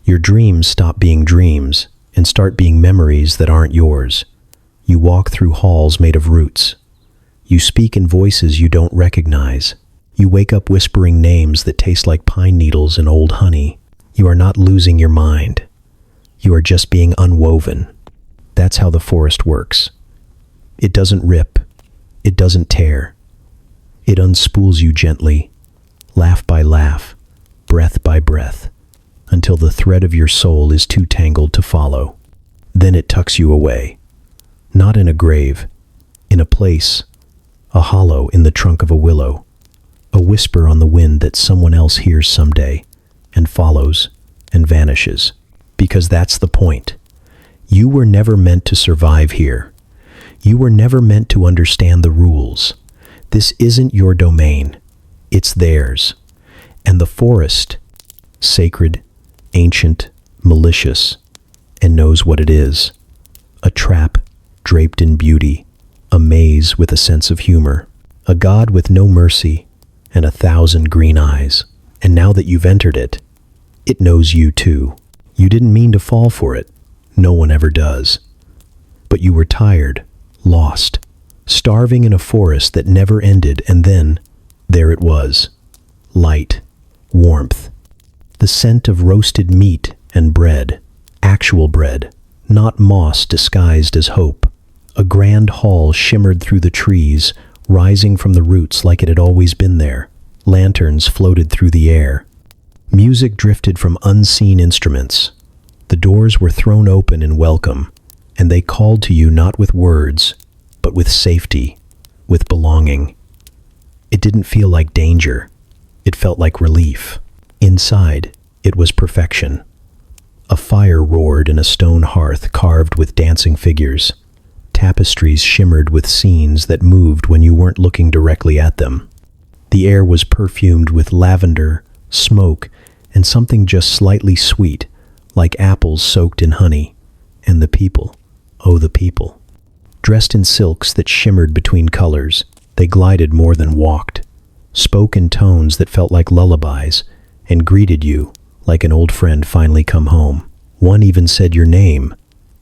S1: Your dreams stop being dreams and start being memories that aren't yours. You walk through halls made of roots. You speak in voices you don't recognize. You wake up whispering names that taste like pine needles and old honey. You are not losing your mind. You are just being unwoven. That's how the forest works. It doesn't rip. It doesn't tear. It unspools you gently, laugh by laugh, breath by breath, until the thread of your soul is too tangled to follow. Then it tucks you away. Not in a grave, in a place, a hollow in the trunk of a willow, a whisper on the wind that someone else hears someday, and follows, and vanishes. Because that's the point. You were never meant to survive here. You were never meant to understand the rules. This isn't your domain. It's theirs. And the forest, sacred, ancient, malicious, and knows what it is. A trap draped in beauty, a maze with a sense of humor, a god with no mercy, and 1,000 green eyes. And now that you've entered it, it knows you too. You didn't mean to fall for it. No one ever does. But you were tired, lost, starving in a forest that never ended, and then, there it was. Light, warmth, the scent of roasted meat and bread, actual bread, not moss disguised as hope. A grand hall shimmered through the trees, rising from the roots like it had always been there. Lanterns floated through the air. Music drifted from unseen instruments. The doors were thrown open in welcome, and they called to you not with words, but with safety, with belonging. It didn't feel like danger. It felt like relief. Inside, it was perfection. A fire roared in a stone hearth carved with dancing figures. Tapestries shimmered with scenes that moved when you weren't looking directly at them. The air was perfumed with lavender, smoke, and something just slightly sweet, like apples soaked in honey. And the people, oh the people. Dressed in silks that shimmered between colors, they glided more than walked, spoke in tones that felt like lullabies, and greeted you like an old friend finally come home. One even said your name,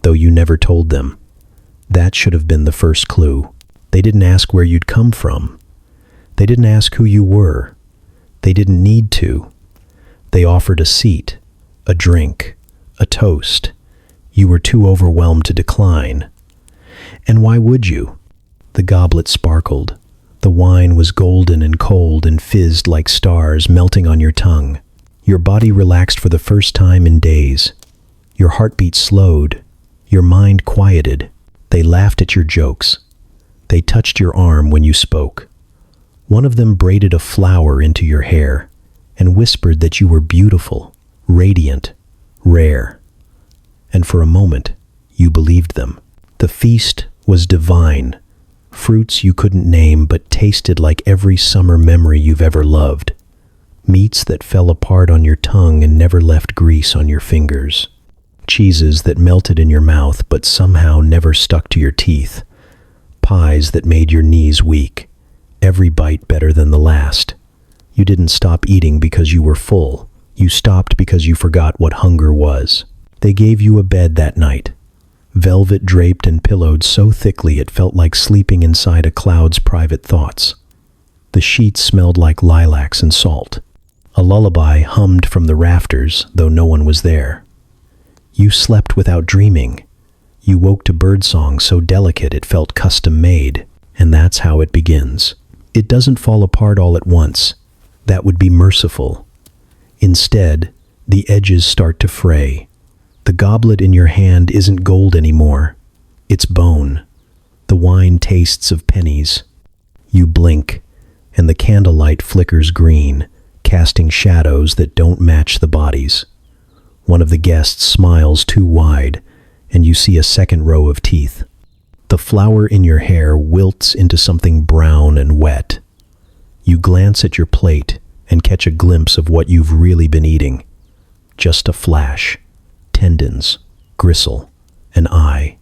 S1: though you never told them. That should have been the first clue. They didn't ask where you'd come from. They didn't ask who you were. They didn't need to. They offered a seat, a drink, a toast. You were too overwhelmed to decline. And why would you? The goblet sparkled. The wine was golden and cold and fizzed like stars melting on your tongue. Your body relaxed for the first time in days. Your heartbeat slowed. Your mind quieted. They laughed at your jokes. They touched your arm when you spoke. One of them braided a flower into your hair and whispered that you were beautiful, radiant, rare. And for a moment, you believed them. The feast was divine. Fruits you couldn't name but tasted like every summer memory you've ever loved. Meats that fell apart on your tongue and never left grease on your fingers. Cheeses that melted in your mouth but somehow never stuck to your teeth. Pies that made your knees weak. Every bite better than the last. You didn't stop eating because you were full. You stopped because you forgot what hunger was. They gave you a bed that night. Velvet draped and pillowed so thickly it felt like sleeping inside a cloud's private thoughts. The sheets smelled like lilacs and salt. A lullaby hummed from the rafters, though no one was there. You slept without dreaming. You woke to birdsong so delicate it felt custom-made, and that's how it begins. It doesn't fall apart all at once. That would be merciful. Instead, the edges start to fray. The goblet in your hand isn't gold anymore. It's bone. The wine tastes of pennies. You blink, and the candlelight flickers green, casting shadows that don't match the bodies. One of the guests smiles too wide, and you see a second row of teeth. The flower in your hair wilts into something brown and wet. You glance at your plate and catch a glimpse of what you've really been eating. Just a flash. Tendons, gristle, an eye.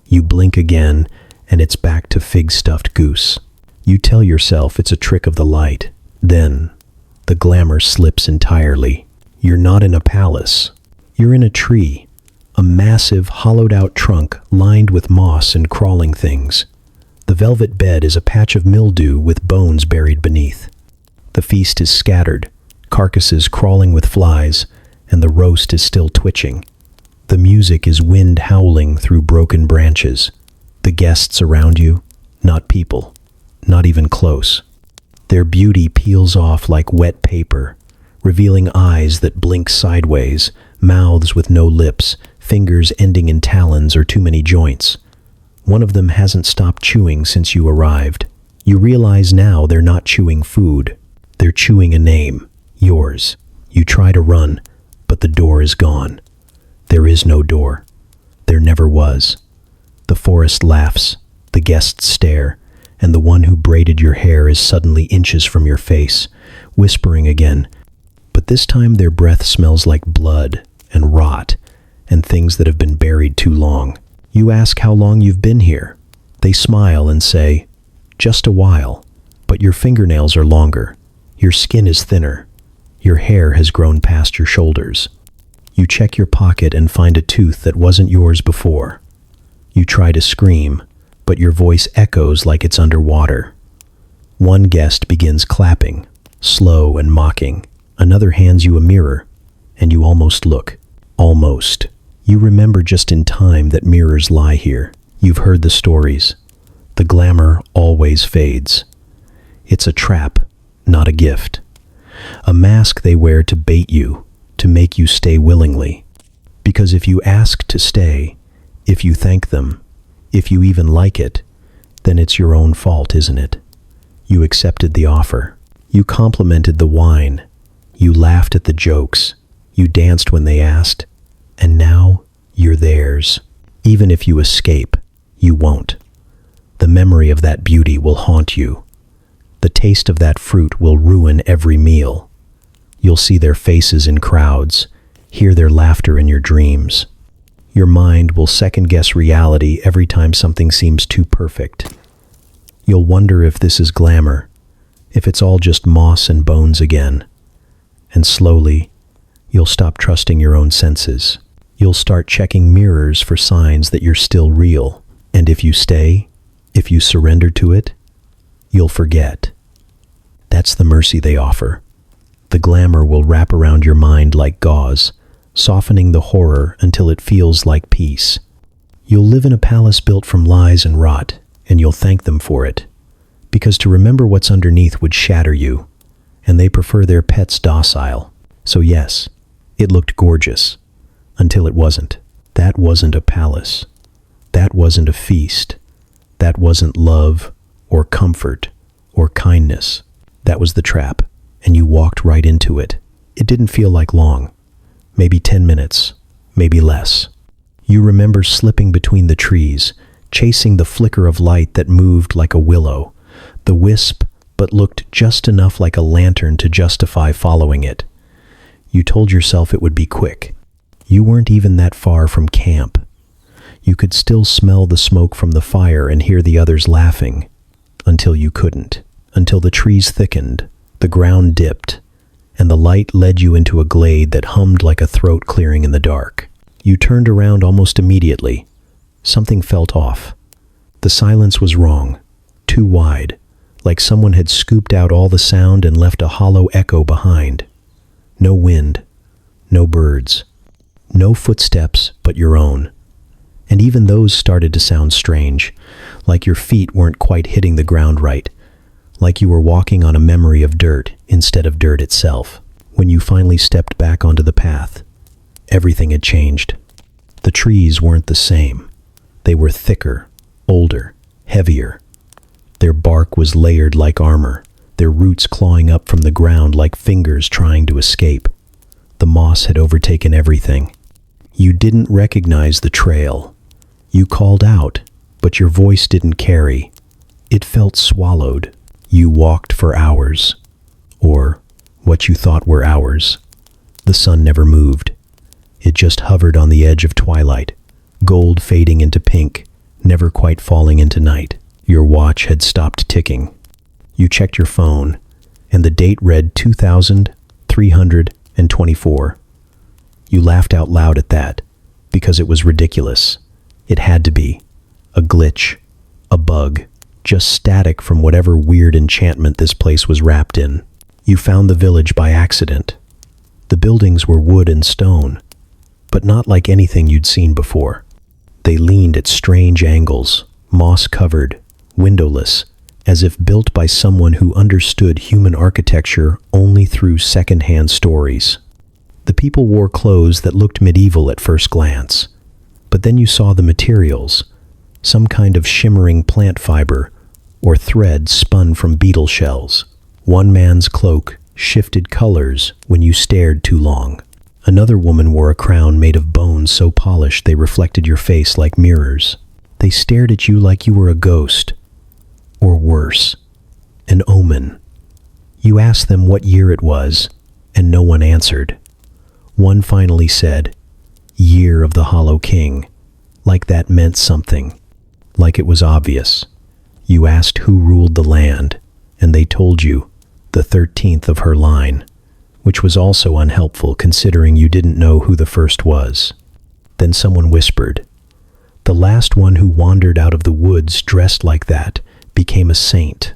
S1: You blink again, and it's back to fig-stuffed goose. You tell yourself it's a trick of the light. Then, the glamour slips entirely. You're not in a palace. You're in a tree, a massive, hollowed-out trunk lined with moss and crawling things. The velvet bed is a patch of mildew with bones buried beneath. The feast is scattered, carcasses crawling with flies, and the roast is still twitching. The music is wind howling through broken branches. The guests around you, not people, not even close. Their beauty peels off like wet paper, revealing eyes that blink sideways, mouths with no lips, fingers ending in talons or too many joints. One of them hasn't stopped chewing since you arrived. You realize now they're not chewing food. They're chewing a name, yours. You try to run, but the door is gone. There is no door. There never was. The forest laughs, the guests stare, and the one who braided your hair is suddenly inches from your face, whispering again. But this time their breath smells like blood and rot and things that have been buried too long. You ask how long you've been here. They smile and say, just a while, but your fingernails are longer. Your skin is thinner. Your hair has grown past your shoulders. You check your pocket and find a tooth that wasn't yours before. You try to scream, but your voice echoes like it's underwater. One guest begins clapping, slow and mocking. Another hands you a mirror, and you almost look. Almost. You remember just in time that mirrors lie here. You've heard the stories. The glamour always fades. It's a trap, not a gift. A mask they wear to bait you, to make you stay willingly. Because if you ask to stay, if you thank them, if you even like it, then it's your own fault, isn't it? You accepted the offer. You complimented the wine. You laughed at the jokes. You danced when they asked. And now you're theirs. Even if you escape, you won't. The memory of that beauty will haunt you. The taste of that fruit will ruin every meal. You'll see their faces in crowds, hear their laughter in your dreams. Your mind will second-guess reality every time something seems too perfect. You'll wonder if this is glamour, if it's all just moss and bones again. And slowly, you'll stop trusting your own senses. You'll start checking mirrors for signs that you're still real. And if you stay, if you surrender to it, you'll forget. That's the mercy they offer. The glamour will wrap around your mind like gauze, softening the horror until it feels like peace. You'll live in a palace built from lies and rot, and you'll thank them for it. Because to remember what's underneath would shatter you, and they prefer their pets docile. So yes, it looked gorgeous, until it wasn't. That wasn't a palace. That wasn't a feast. That wasn't love, or comfort, or kindness. That was the trap, and you walked right into it. It didn't feel like long. Maybe 10 minutes, maybe less. You remember slipping between the trees, chasing the flicker of light that moved like a willow, the wisp but looked just enough like a lantern to justify following it. You told yourself it would be quick. You weren't even that far from camp. You could still smell the smoke from the fire and hear the others laughing, until you couldn't, until the trees thickened, the ground dipped, and the light led you into a glade that hummed like a throat clearing in the dark. You turned around almost immediately. Something felt off. The silence was wrong, too wide, like someone had scooped out all the sound and left a hollow echo behind. No wind, no birds, no footsteps but your own. And even those started to sound strange, like your feet weren't quite hitting the ground right, like you were walking on a memory of dirt instead of dirt itself. When you finally stepped back onto the path, everything had changed. The trees weren't the same. They were thicker, older, heavier. Their bark was layered like armor, their roots clawing up from the ground like fingers trying to escape. The moss had overtaken everything. You didn't recognize the trail. You called out, but your voice didn't carry. It felt swallowed. You walked for hours, or what you thought were hours. The sun never moved. It just hovered on the edge of twilight, gold fading into pink, never quite falling into night. Your watch had stopped ticking. You checked your phone, and the date read 2324. You laughed out loud at that, because it was ridiculous. It had to be. A glitch, a bug, just static from whatever weird enchantment this place was wrapped in. You found the village by accident. The buildings were wood and stone, but not like anything you'd seen before. They leaned at strange angles, moss-covered, windowless, as if built by someone who understood human architecture only through second-hand stories. The people wore clothes that looked medieval at first glance, but then you saw the materials, some kind of shimmering plant fiber or thread spun from beetle shells. One man's cloak shifted colors when you stared too long. Another woman wore a crown made of bones so polished they reflected your face like mirrors. They stared at you like you were a ghost, or worse, an omen. You asked them what year it was, and no one answered. One finally said, "Year of the Hollow King," like that meant something, like it was obvious. You asked who ruled the land, and they told you, the 13th of her line, which was also unhelpful considering you didn't know who the first was. Then someone whispered, "The last one who wandered out of the woods dressed like that became a saint."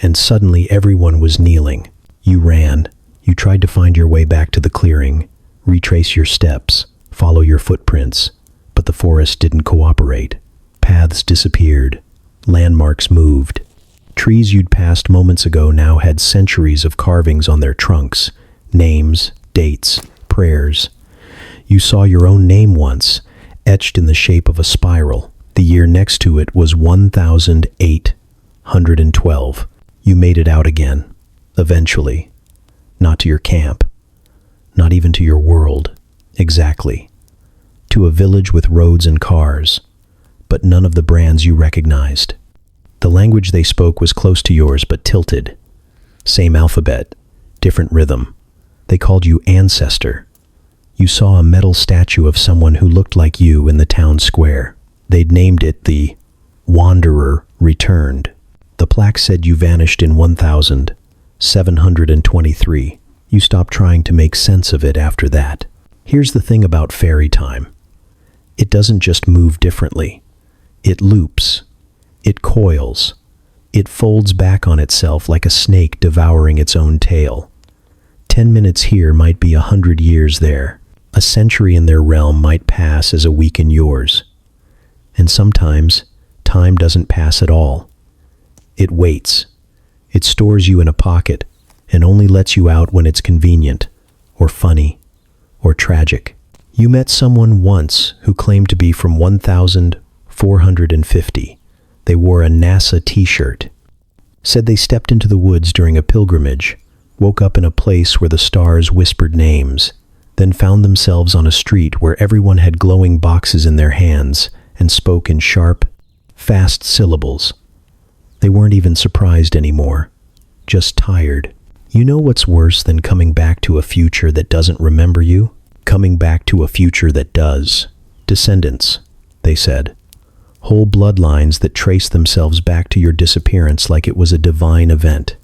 S1: And suddenly everyone was kneeling. You ran. You tried to find your way back to the clearing, retrace your steps, follow your footprints, but the forest didn't cooperate. paths disappeared. Landmarks moved. Trees you'd passed moments ago now had centuries of carvings on their trunks. Names, dates, prayers. You saw your own name once, etched in the shape of a spiral. The year next to it was 1812. You made it out again, eventually. Not to your camp. Not even to your world. Exactly. To a village with roads and cars, but none of the brands you recognized. The language they spoke was close to yours, but tilted. Same alphabet, different rhythm. They called you Ancestor. You saw a metal statue of someone who looked like you in the town square. They'd named it the Wanderer Returned. The plaque said you vanished in 1723. You stopped trying to make sense of it after that. Here's the thing about fairy time. It doesn't just move differently. It loops. It coils. It folds back on itself like a snake devouring its own tail. 10 minutes here might be 100 years there. A century in their realm might pass as a week in yours. And sometimes, time doesn't pass at all. It waits. It stores you in a pocket and only lets you out when it's convenient, or funny, or tragic. You met someone once who claimed to be from 1450. They wore a NASA t-shirt. Said they stepped into the woods during a pilgrimage, woke up in a place where the stars whispered names, then found themselves on a street where everyone had glowing boxes in their hands and spoke in sharp, fast syllables. They weren't even surprised anymore, just tired. You know what's worse than coming back to a future that doesn't remember you? Coming back to a future that does. Descendants, they said. Whole bloodlines that trace themselves back to your disappearance like it was a divine event.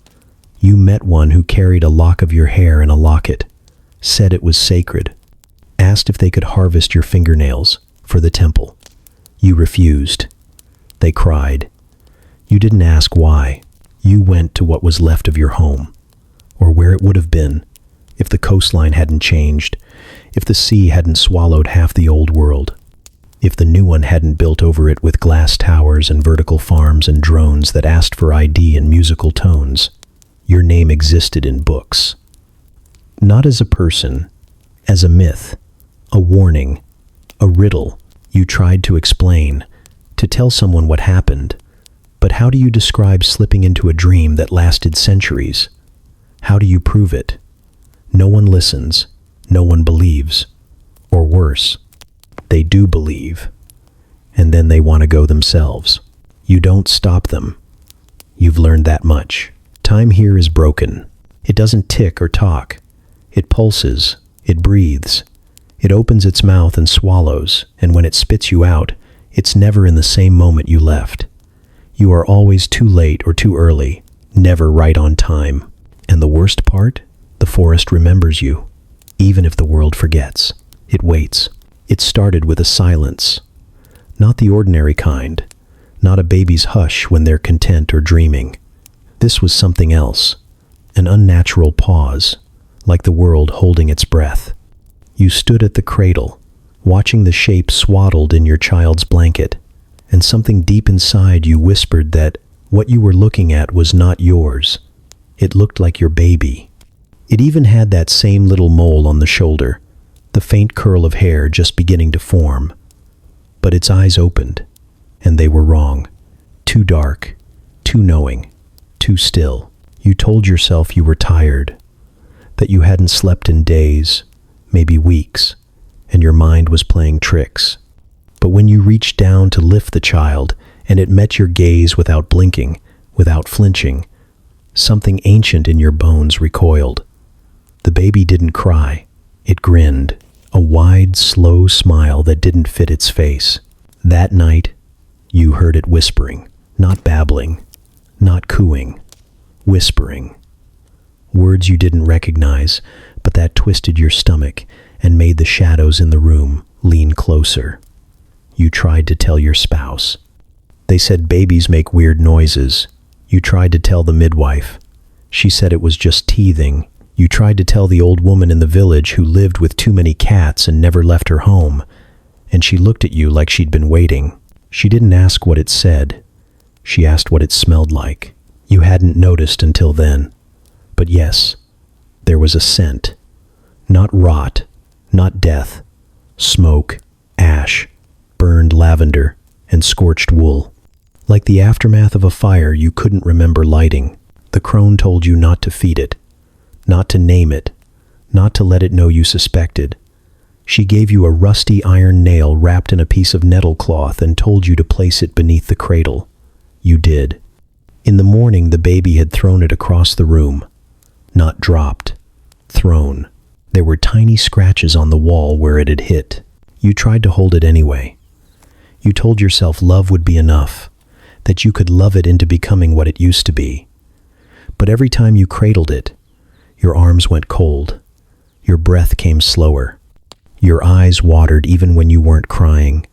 S1: You met one who carried a lock of your hair in a locket, said it was sacred, asked if they could harvest your fingernails for the temple. You refused. They cried. You didn't ask why. You went to what was left of your home, or where it would have been if the coastline hadn't changed, if the sea hadn't swallowed half the old world, if the new one hadn't built over it with glass towers and vertical farms and drones that asked for ID in musical tones. Your name existed in books. Not as a person, as a myth, a warning, a riddle you tried to explain, to tell someone what happened. But how do you describe slipping into a dream that lasted centuries? How do you prove it? No one listens, no one believes. Or worse, they do believe, and then they want to go themselves. You don't stop them. You've learned that much. Time here is broken. It doesn't tick or talk. It pulses, it breathes. It opens its mouth and swallows, and when it spits you out, it's never in the same moment you left. You are always too late or too early, never right on time. And the worst part? The forest remembers you, even if the world forgets. It waits. It started with a silence. Not the ordinary kind. Not a baby's hush when they're content or dreaming. This was something else. An unnatural pause, like the world holding its breath. You stood at the cradle, watching the shape swaddled in your child's blanket, and something deep inside you whispered that what you were looking at was not yours. It looked like your baby. It even had that same little mole on the shoulder, the faint curl of hair just beginning to form. But its eyes opened, and they were wrong. Too dark, too knowing, too still. You told yourself you were tired, that you hadn't slept in days, maybe weeks, and your mind was playing tricks. But when you reached down to lift the child, and it met your gaze without blinking, without flinching, something ancient in your bones recoiled. The baby didn't cry. It grinned, a wide, slow smile that didn't fit its face. That night, you heard it whispering, not babbling, not cooing, whispering. Words you didn't recognize, but that twisted your stomach and made the shadows in the room lean closer. You tried to tell your spouse. They said babies make weird noises. You tried to tell the midwife. She said it was just teething. You tried to tell the old woman in the village who lived with too many cats and never left her home, and she looked at you like she'd been waiting. She didn't ask what it said. She asked what it smelled like. You hadn't noticed until then. But yes, there was a scent. Not rot, not death. Smoke, ash, burned lavender, and scorched wool. Like the aftermath of a fire you couldn't remember lighting. The crone told you not to feed it, not to name it, not to let it know you suspected. She gave you a rusty iron nail wrapped in a piece of nettle cloth and told you to place it beneath the cradle. You did. In the morning, the baby had thrown it across the room. Not dropped. Thrown. There were tiny scratches on the wall where it had hit. You tried to hold it anyway. You told yourself love would be enough, that you could love it into becoming what it used to be. But every time you cradled it, your arms went cold. Your breath came slower. Your eyes watered even when you weren't crying.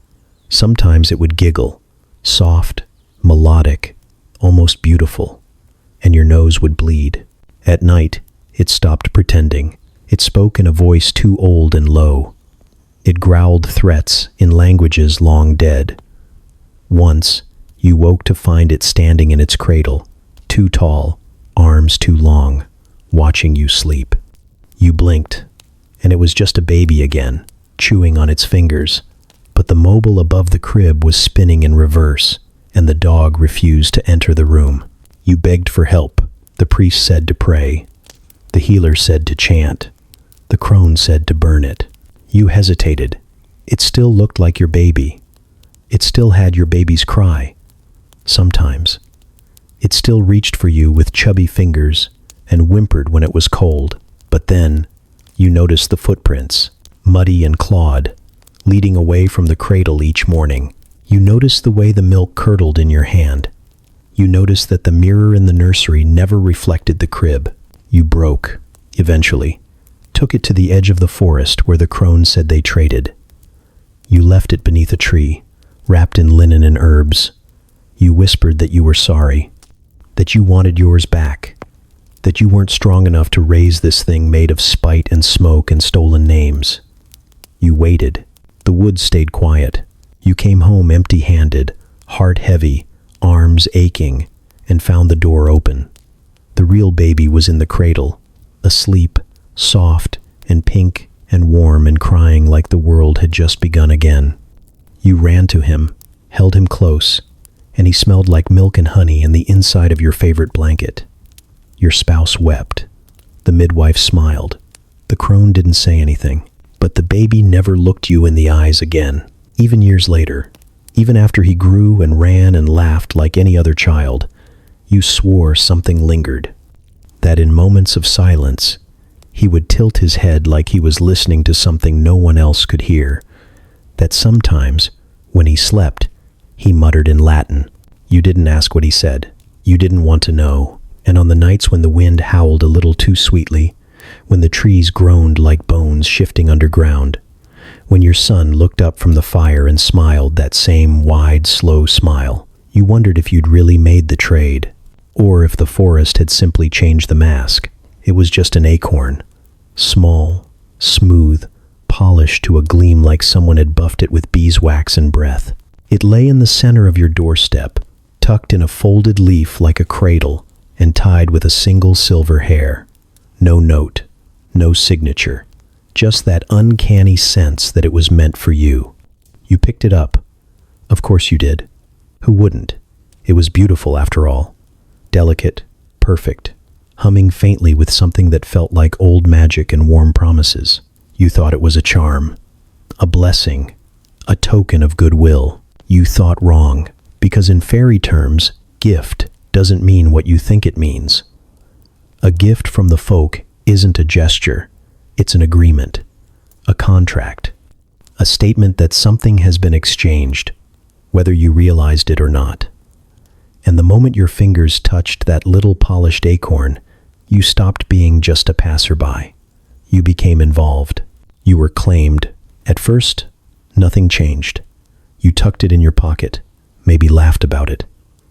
S1: Sometimes it would giggle, soft, melodic, almost beautiful, and your nose would bleed. At night, it stopped pretending. It spoke in a voice too old and low. It growled threats in languages long dead. Once, you woke to find it standing in its cradle, too tall, arms too long, watching you sleep. You blinked, and it was just a baby again, chewing on its fingers. But the mobile above the crib was spinning in reverse, and the dog refused to enter the room. You begged for help. The priest said to pray. The healer said to chant. The crone said to burn it. You hesitated. It still looked like your baby. It still had your baby's cry. Sometimes. It still reached for you with chubby fingers and whimpered when it was cold. But then, you noticed the footprints, muddy and clawed, leading away from the cradle each morning. You noticed the way the milk curdled in your hand. You noticed that the mirror in the nursery never reflected the crib. You broke, eventually, took it to the edge of the forest where the crone said they traded. You left it beneath a tree, wrapped in linen and herbs. You whispered that you were sorry, that you wanted yours back, that you weren't strong enough to raise this thing made of spite and smoke and stolen names. You waited. The woods stayed quiet. You came home empty-handed, heart heavy, arms aching, and found the door open. The real baby was in the cradle, asleep, soft and pink and warm and crying like the world had just begun again. You ran to him, held him close, and he smelled like milk and honey and the inside of your favorite blanket. Your spouse wept. The midwife smiled. The crone didn't say anything, but the baby never looked you in the eyes again. Even years later, even after he grew and ran and laughed like any other child, you swore something lingered. That in moments of silence, he would tilt his head like he was listening to something no one else could hear. That sometimes, when he slept, he muttered in Latin. You didn't ask what he said. You didn't want to know. And on the nights when the wind howled a little too sweetly, when the trees groaned like bones shifting underground, when your son looked up from the fire and smiled that same wide, slow smile, you wondered if you'd really made the trade, or if the forest had simply changed the mask. It was just an acorn, small, smooth, polished to a gleam like someone had buffed it with beeswax and breath. It lay in the center of your doorstep, tucked in a folded leaf like a cradle, and tied with a single silver hair. No note, no signature, just that uncanny sense that it was meant for you. You picked it up. Of course you did. Who wouldn't? It was beautiful after all. Delicate, perfect, humming faintly with something that felt like old magic and warm promises. You thought it was a charm, a blessing, a token of goodwill. You thought wrong, because in fairy terms, gift doesn't mean what you think it means. A gift from the folk isn't a gesture, it's an agreement, a contract, a statement that something has been exchanged, whether you realized it or not. And the moment your fingers touched that little polished acorn, you stopped being just a passerby. You became involved. You were claimed. At first, nothing changed. You tucked it in your pocket, maybe laughed about it.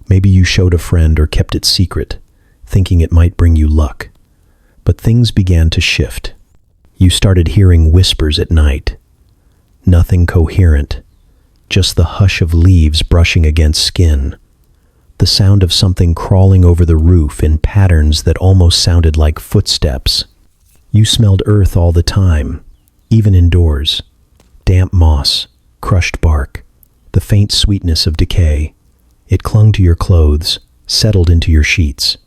S1: Maybe you showed a friend or kept it secret, thinking it might bring you luck. But things began to shift. You started hearing whispers at night. Nothing coherent, just the hush of leaves brushing against skin, the sound of something crawling over the roof in patterns that almost sounded like footsteps. You smelled earth all the time, even indoors. Damp moss, crushed bark, the faint sweetness of decay. It clung to your clothes, settled into your sheets.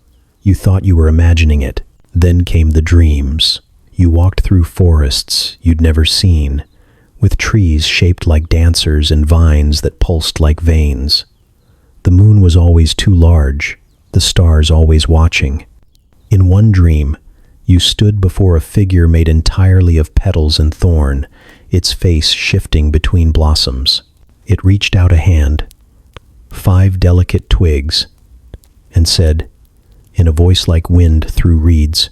S1: You thought you were imagining it. Then came the dreams. You walked through forests you'd never seen, with trees shaped like dancers and vines that pulsed like veins. The moon was always too large, the stars always watching. In one dream, you stood before a figure made entirely of petals and thorn, its face shifting between blossoms. It reached out a hand, 5 delicate twigs, and said, in a voice like wind through reeds,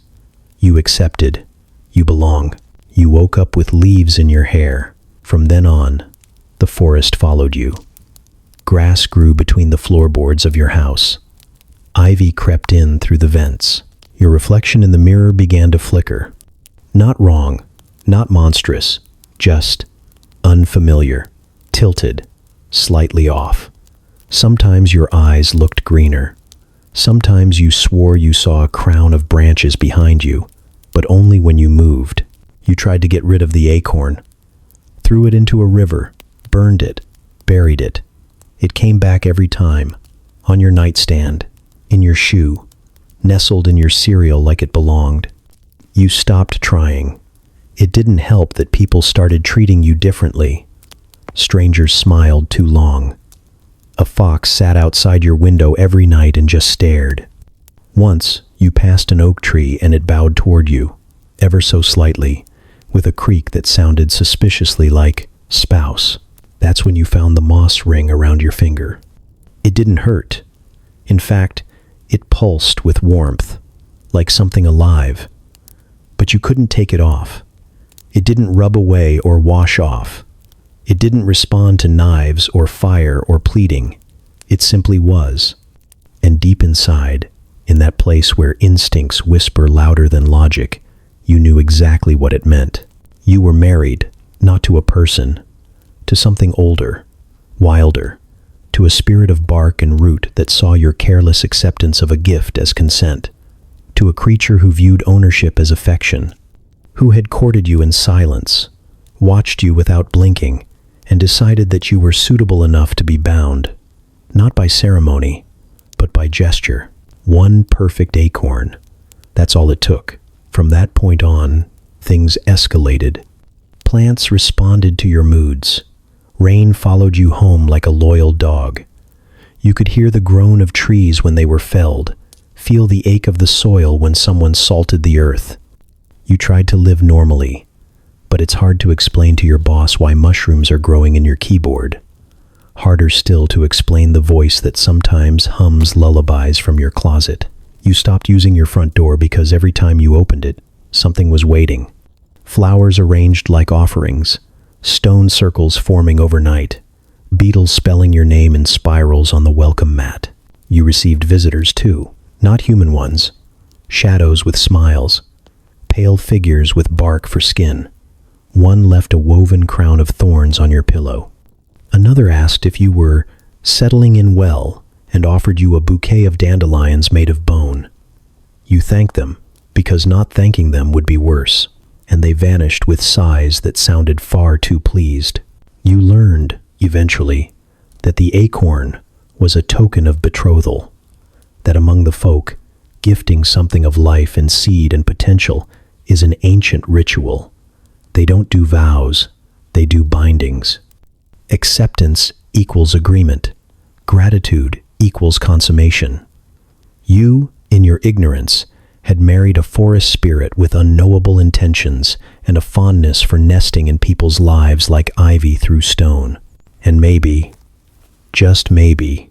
S1: "You accepted. You belong." You woke up with leaves in your hair. From then on, the forest followed you. Grass grew between the floorboards of your house. Ivy crept in through the vents. Your reflection in the mirror began to flicker. Not wrong, not monstrous, just unfamiliar, tilted, slightly off. Sometimes your eyes looked greener. Sometimes you swore you saw a crown of branches behind you, but only when you moved. You tried to get rid of the acorn, threw it into a river, burned it, buried it. It came back every time, on your nightstand, in your shoe, nestled in your cereal like it belonged. You stopped trying. It didn't help that people started treating you differently. Strangers smiled too long. A fox sat outside your window every night and just stared. Once, you passed an oak tree and it bowed toward you, ever so slightly, with a creak that sounded suspiciously like spouse. That's when you found the moss ring around your finger. It didn't hurt. In fact, it pulsed with warmth, like something alive. But you couldn't take it off. It didn't rub away or wash off. It didn't respond to knives or fire or pleading. It simply was. And deep inside, in that place where instincts whisper louder than logic, you knew exactly what it meant. You were married, not to a person, to something older, wilder, to a spirit of bark and root that saw your careless acceptance of a gift as consent, to a creature who viewed ownership as affection, who had courted you in silence, watched you without blinking, and decided that you were suitable enough to be bound, not by ceremony, but by gesture. One perfect acorn. That's all it took. From that point on, things escalated. Plants responded to your moods. Rain followed you home like a loyal dog. You could hear the groan of trees when they were felled, feel the ache of the soil when someone salted the earth. You tried to live normally, but it's hard to explain to your boss why mushrooms are growing in your keyboard. Harder still to explain the voice that sometimes hums lullabies from your closet. You stopped using your front door because every time you opened it, something was waiting. Flowers arranged like offerings, stone circles forming overnight, beetles spelling your name in spirals on the welcome mat. You received visitors too, not human ones. Shadows with smiles, pale figures with bark for skin. One left a woven crown of thorns on your pillow. Another asked if you were settling in well and offered you a bouquet of dandelions made of bone. You thanked them, because not thanking them would be worse, and they vanished with sighs that sounded far too pleased. You learned, eventually, that the acorn was a token of betrothal, that among the folk, gifting something of life and seed and potential is an ancient ritual. They don't do vows, they do bindings. Acceptance equals agreement. Gratitude equals consummation. You, in your ignorance, had married a forest spirit with unknowable intentions and a fondness for nesting in people's lives like ivy through stone. And maybe, just maybe,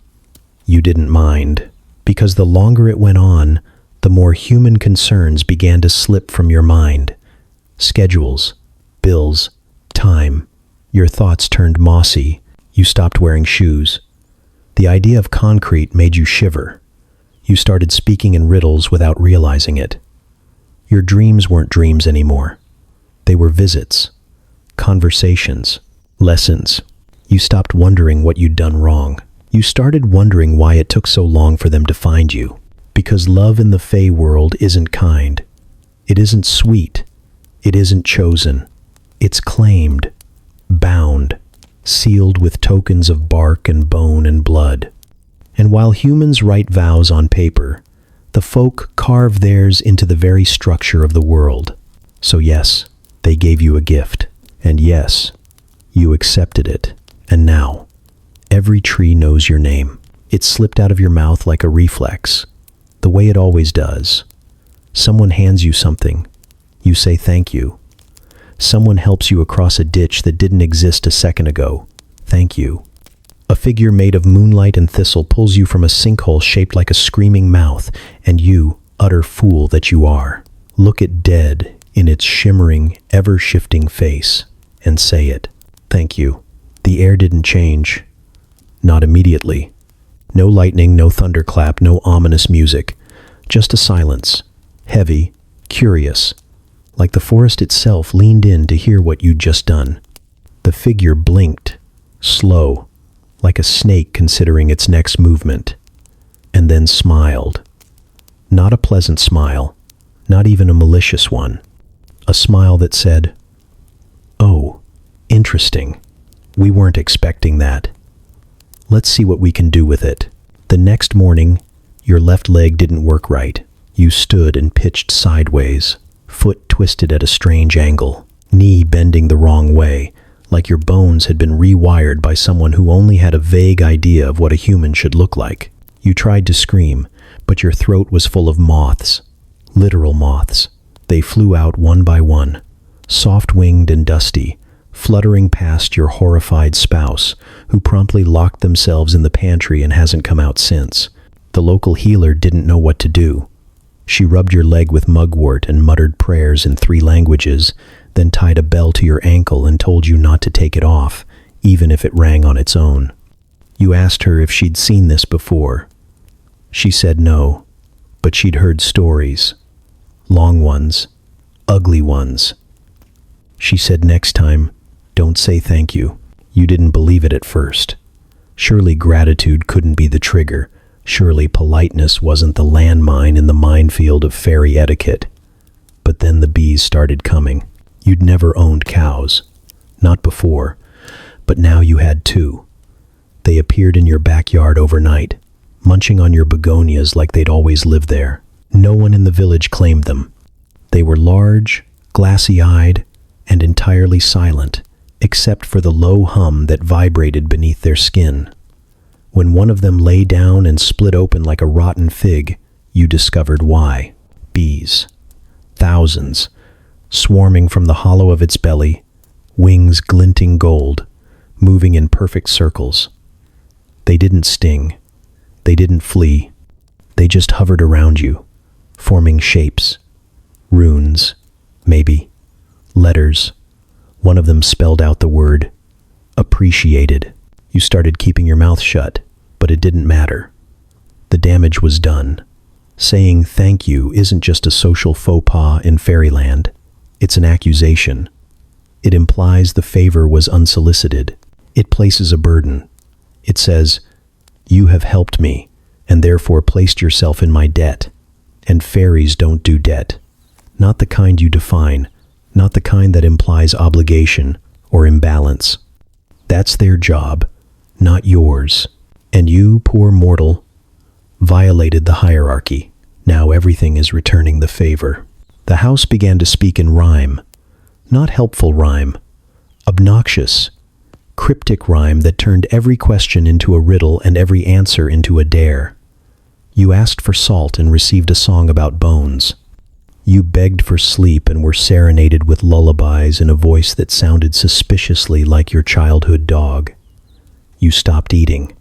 S1: you didn't mind, because the longer it went on, the more human concerns began to slip from your mind. Schedules, bills, time. Your thoughts turned mossy. You stopped wearing shoes. The idea of concrete made you shiver. You started speaking in riddles without realizing it. Your dreams weren't dreams anymore. They were visits, conversations, lessons. You stopped wondering what you'd done wrong. You started wondering why it took so long for them to find you. Because love in the Fey world isn't kind. It isn't sweet. It isn't chosen. It's claimed, bound, sealed with tokens of bark and bone and blood. And while humans write vows on paper, the folk carve theirs into the very structure of the world. So yes, they gave you a gift. And yes, you accepted it. And now, every tree knows your name. It slipped out of your mouth like a reflex, the way it always does. Someone hands you something. You say thank you. Someone helps you across a ditch that didn't exist a second ago. Thank you. A figure made of moonlight and thistle pulls you from a sinkhole shaped like a screaming mouth, and you, utter fool that you are, look it dead in its shimmering, ever-shifting face and say it. Thank you. The air didn't change. Not immediately. No lightning, no thunderclap, no ominous music. Just a silence. Heavy, curious, like the forest itself leaned in to hear what you'd just done. The figure blinked, slow, like a snake considering its next movement, and then smiled. Not a pleasant smile, not even a malicious one. A smile that said, "Oh, interesting. We weren't expecting that. Let's see what we can do with it." The next morning, your left leg didn't work right. You stood and pitched sideways, foot twisted at a strange angle, knee bending the wrong way, like your bones had been rewired by someone who only had a vague idea of what a human should look like. You tried to scream, but your throat was full of moths, literal moths. They flew out one by one, soft-winged and dusty, fluttering past your horrified spouse, who promptly locked themselves in the pantry and hasn't come out since. The local healer didn't know what to do. She rubbed your leg with mugwort and muttered prayers in 3 languages, then tied a bell to your ankle and told you not to take it off, even if it rang on its own. You asked her if she'd seen this before. She said no, but she'd heard stories. Long ones, ugly ones. She said next time, don't say thank you. You didn't believe it at first. Surely gratitude couldn't be the trigger. Surely politeness wasn't the landmine in the minefield of fairy etiquette. But then the bees started coming. You'd never owned cows. Not before. But now you had 2. They appeared in your backyard overnight, munching on your begonias like they'd always lived there. No one in the village claimed them. They were large, glassy-eyed, and entirely silent, except for the low hum that vibrated beneath their skin. When one of them lay down and split open like a rotten fig, you discovered why. Bees. Thousands, swarming from the hollow of its belly, wings glinting gold, moving in perfect circles. They didn't sting. They didn't flee. They just hovered around you, forming shapes. Runes, maybe. Letters. One of them spelled out the word appreciated. You started keeping your mouth shut, but it didn't matter. The damage was done. Saying thank you isn't just a social faux pas in fairyland. It's an accusation. It implies the favor was unsolicited. It places a burden. It says, you have helped me, and therefore placed yourself in my debt. And fairies don't do debt. Not the kind you define, not the kind that implies obligation or imbalance. That's their job, not yours. And you, poor mortal, violated the hierarchy. Now everything is returning the favor. The house began to speak in rhyme, not helpful rhyme, obnoxious, cryptic rhyme that turned every question into a riddle and every answer into a dare. You asked for salt and received a song about bones. You begged for sleep and were serenaded with lullabies in a voice that sounded suspiciously like your childhood dog. You stopped eating.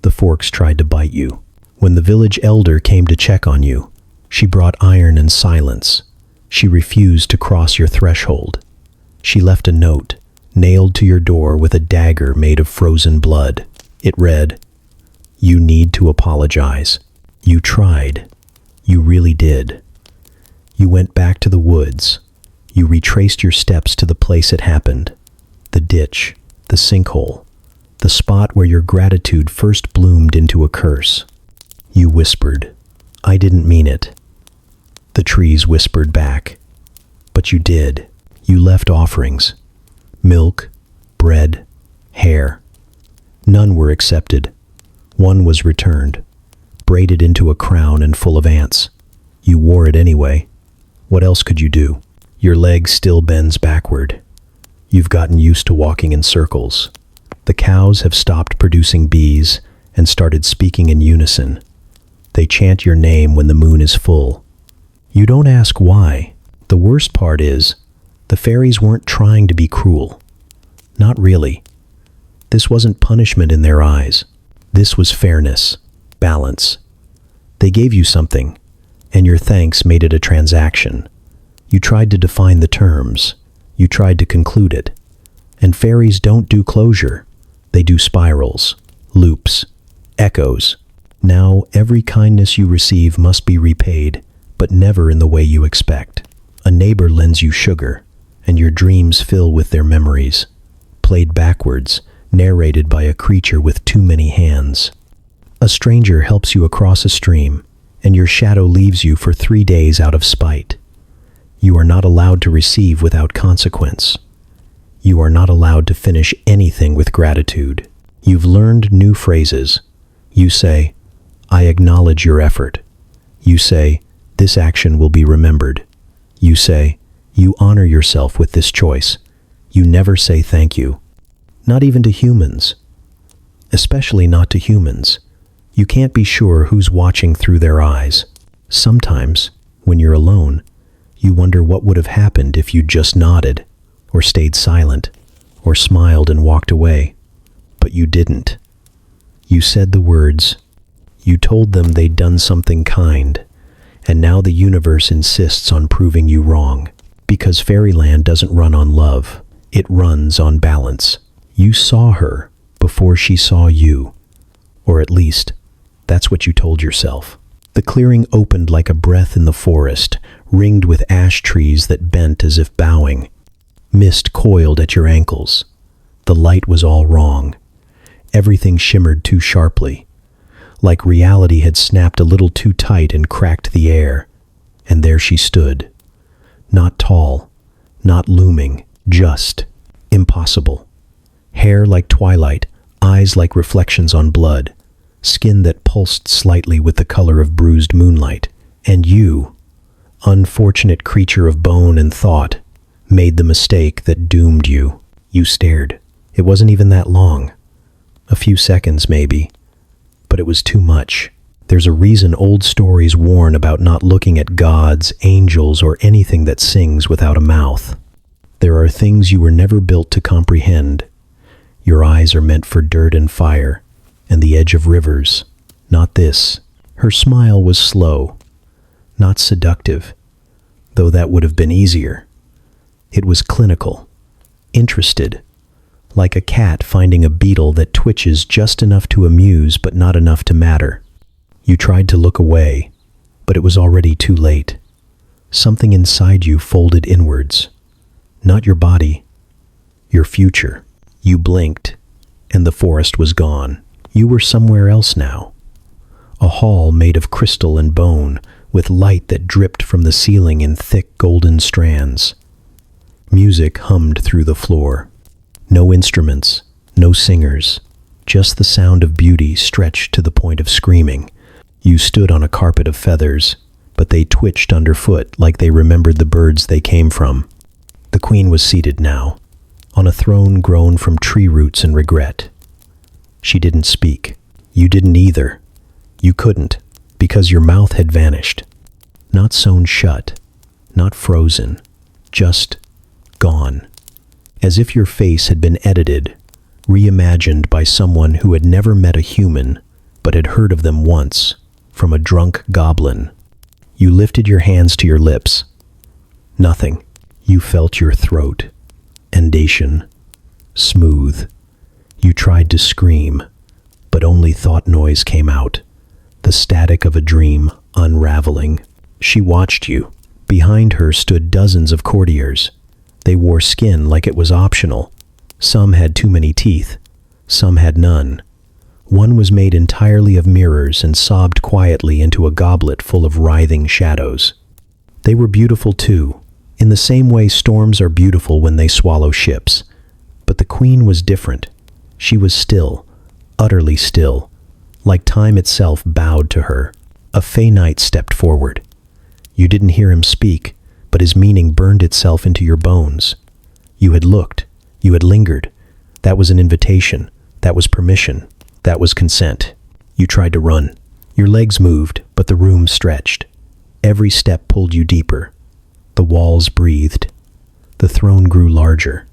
S1: The forks tried to bite you. When the village elder came to check on you, she brought iron and silence. She refused to cross your threshold. She left a note, nailed to your door with a dagger made of frozen blood. It read, "You need to apologize. You tried. You really did." You went back to the woods. You retraced your steps to the place it happened. The ditch, the sinkhole, the spot where your gratitude first bloomed into a curse. You whispered, "I didn't mean it." The trees whispered back, "But you did. You left offerings. Milk, bread, hair. None were accepted. One was returned, braided into a crown and full of ants. You wore it anyway. What else could you do? Your leg still bends backward. You've gotten used to walking in circles. The cows have stopped producing bees and started speaking in unison. They chant your name when the moon is full. You don't ask why. The worst part is, the fairies weren't trying to be cruel. Not really. This wasn't punishment in their eyes. This was fairness, balance. They gave you something, and your thanks made it a transaction. You tried to define the terms. You tried to conclude it. And fairies don't do closure. They do spirals, loops, echoes. Now every kindness you receive must be repaid, but never in the way you expect. A neighbor lends you sugar, and your dreams fill with their memories, played backwards, narrated by a creature with too many hands. A stranger helps you across a stream, and your shadow leaves you for 3 days out of spite. You are not allowed to receive without consequence. You are not allowed to finish anything with gratitude. You've learned new phrases. You say, "I acknowledge your effort." You say, "This action will be remembered." You say, "You honor yourself with this choice." You never say thank you. Not even to humans. Especially not to humans. You can't be sure who's watching through their eyes. Sometimes, when you're alone, you wonder what would have happened if you just nodded, or stayed silent, or smiled and walked away. But you didn't. You said the words. You told them they'd done something kind, and now the universe insists on proving you wrong. Because fairyland doesn't run on love. It runs on balance. You saw her before she saw you. Or at least, that's what you told yourself. The clearing opened like a breath in the forest, ringed with ash trees that bent as if bowing. Mist coiled at your ankles. The light was all wrong. Everything shimmered too sharply, like reality had snapped a little too tight and cracked the air. And there she stood. Not tall, not looming, just impossible. Hair like twilight, eyes like reflections on blood, skin that pulsed slightly with the color of bruised moonlight. And you, unfortunate creature of bone and thought, made the mistake that doomed you. You stared. It wasn't even that long. A few seconds, maybe. But it was too much. There's a reason old stories warn about not looking at gods, angels, or anything that sings without a mouth. There are things you were never built to comprehend. Your eyes are meant for dirt and fire, and the edge of rivers. Not this. Her smile was slow, not seductive, though that would have been easier. It was clinical, interested, like a cat finding a beetle that twitches just enough to amuse but not enough to matter. You tried to look away, but it was already too late. Something inside you folded inwards. Not your body, your future. You blinked, and the forest was gone. You were somewhere else now. A hall made of crystal and bone, with light that dripped from the ceiling in thick golden strands. Music hummed through the floor. No instruments, no singers, just the sound of beauty stretched to the point of screaming. You stood on a carpet of feathers, but they twitched underfoot like they remembered the birds they came from. The queen was seated now, on a throne grown from tree roots and regret. She didn't speak. You didn't either. You couldn't, because your mouth had vanished. Not sewn shut, not frozen, just gone. As if your face had been edited, reimagined by someone who had never met a human, but had heard of them once, from a drunk goblin. You lifted your hands to your lips. Nothing. You felt your throat. Endation. Smooth. You tried to scream, but only thought noise came out. The static of a dream unraveling. She watched you. Behind her stood dozens of courtiers. They wore skin like it was optional. Some had too many teeth. Some had none. One was made entirely of mirrors and sobbed quietly into a goblet full of writhing shadows. They were beautiful too, in the same way storms are beautiful when they swallow ships. But the queen was different. She was still, utterly still, like time itself bowed to her. A fey knight stepped forward. You didn't hear him speak, but his meaning burned itself into your bones. You had looked, you had lingered. That was an invitation, that was permission, that was consent. You tried to run. Your legs moved, but the room stretched. Every step pulled you deeper. The walls breathed. The throne grew larger.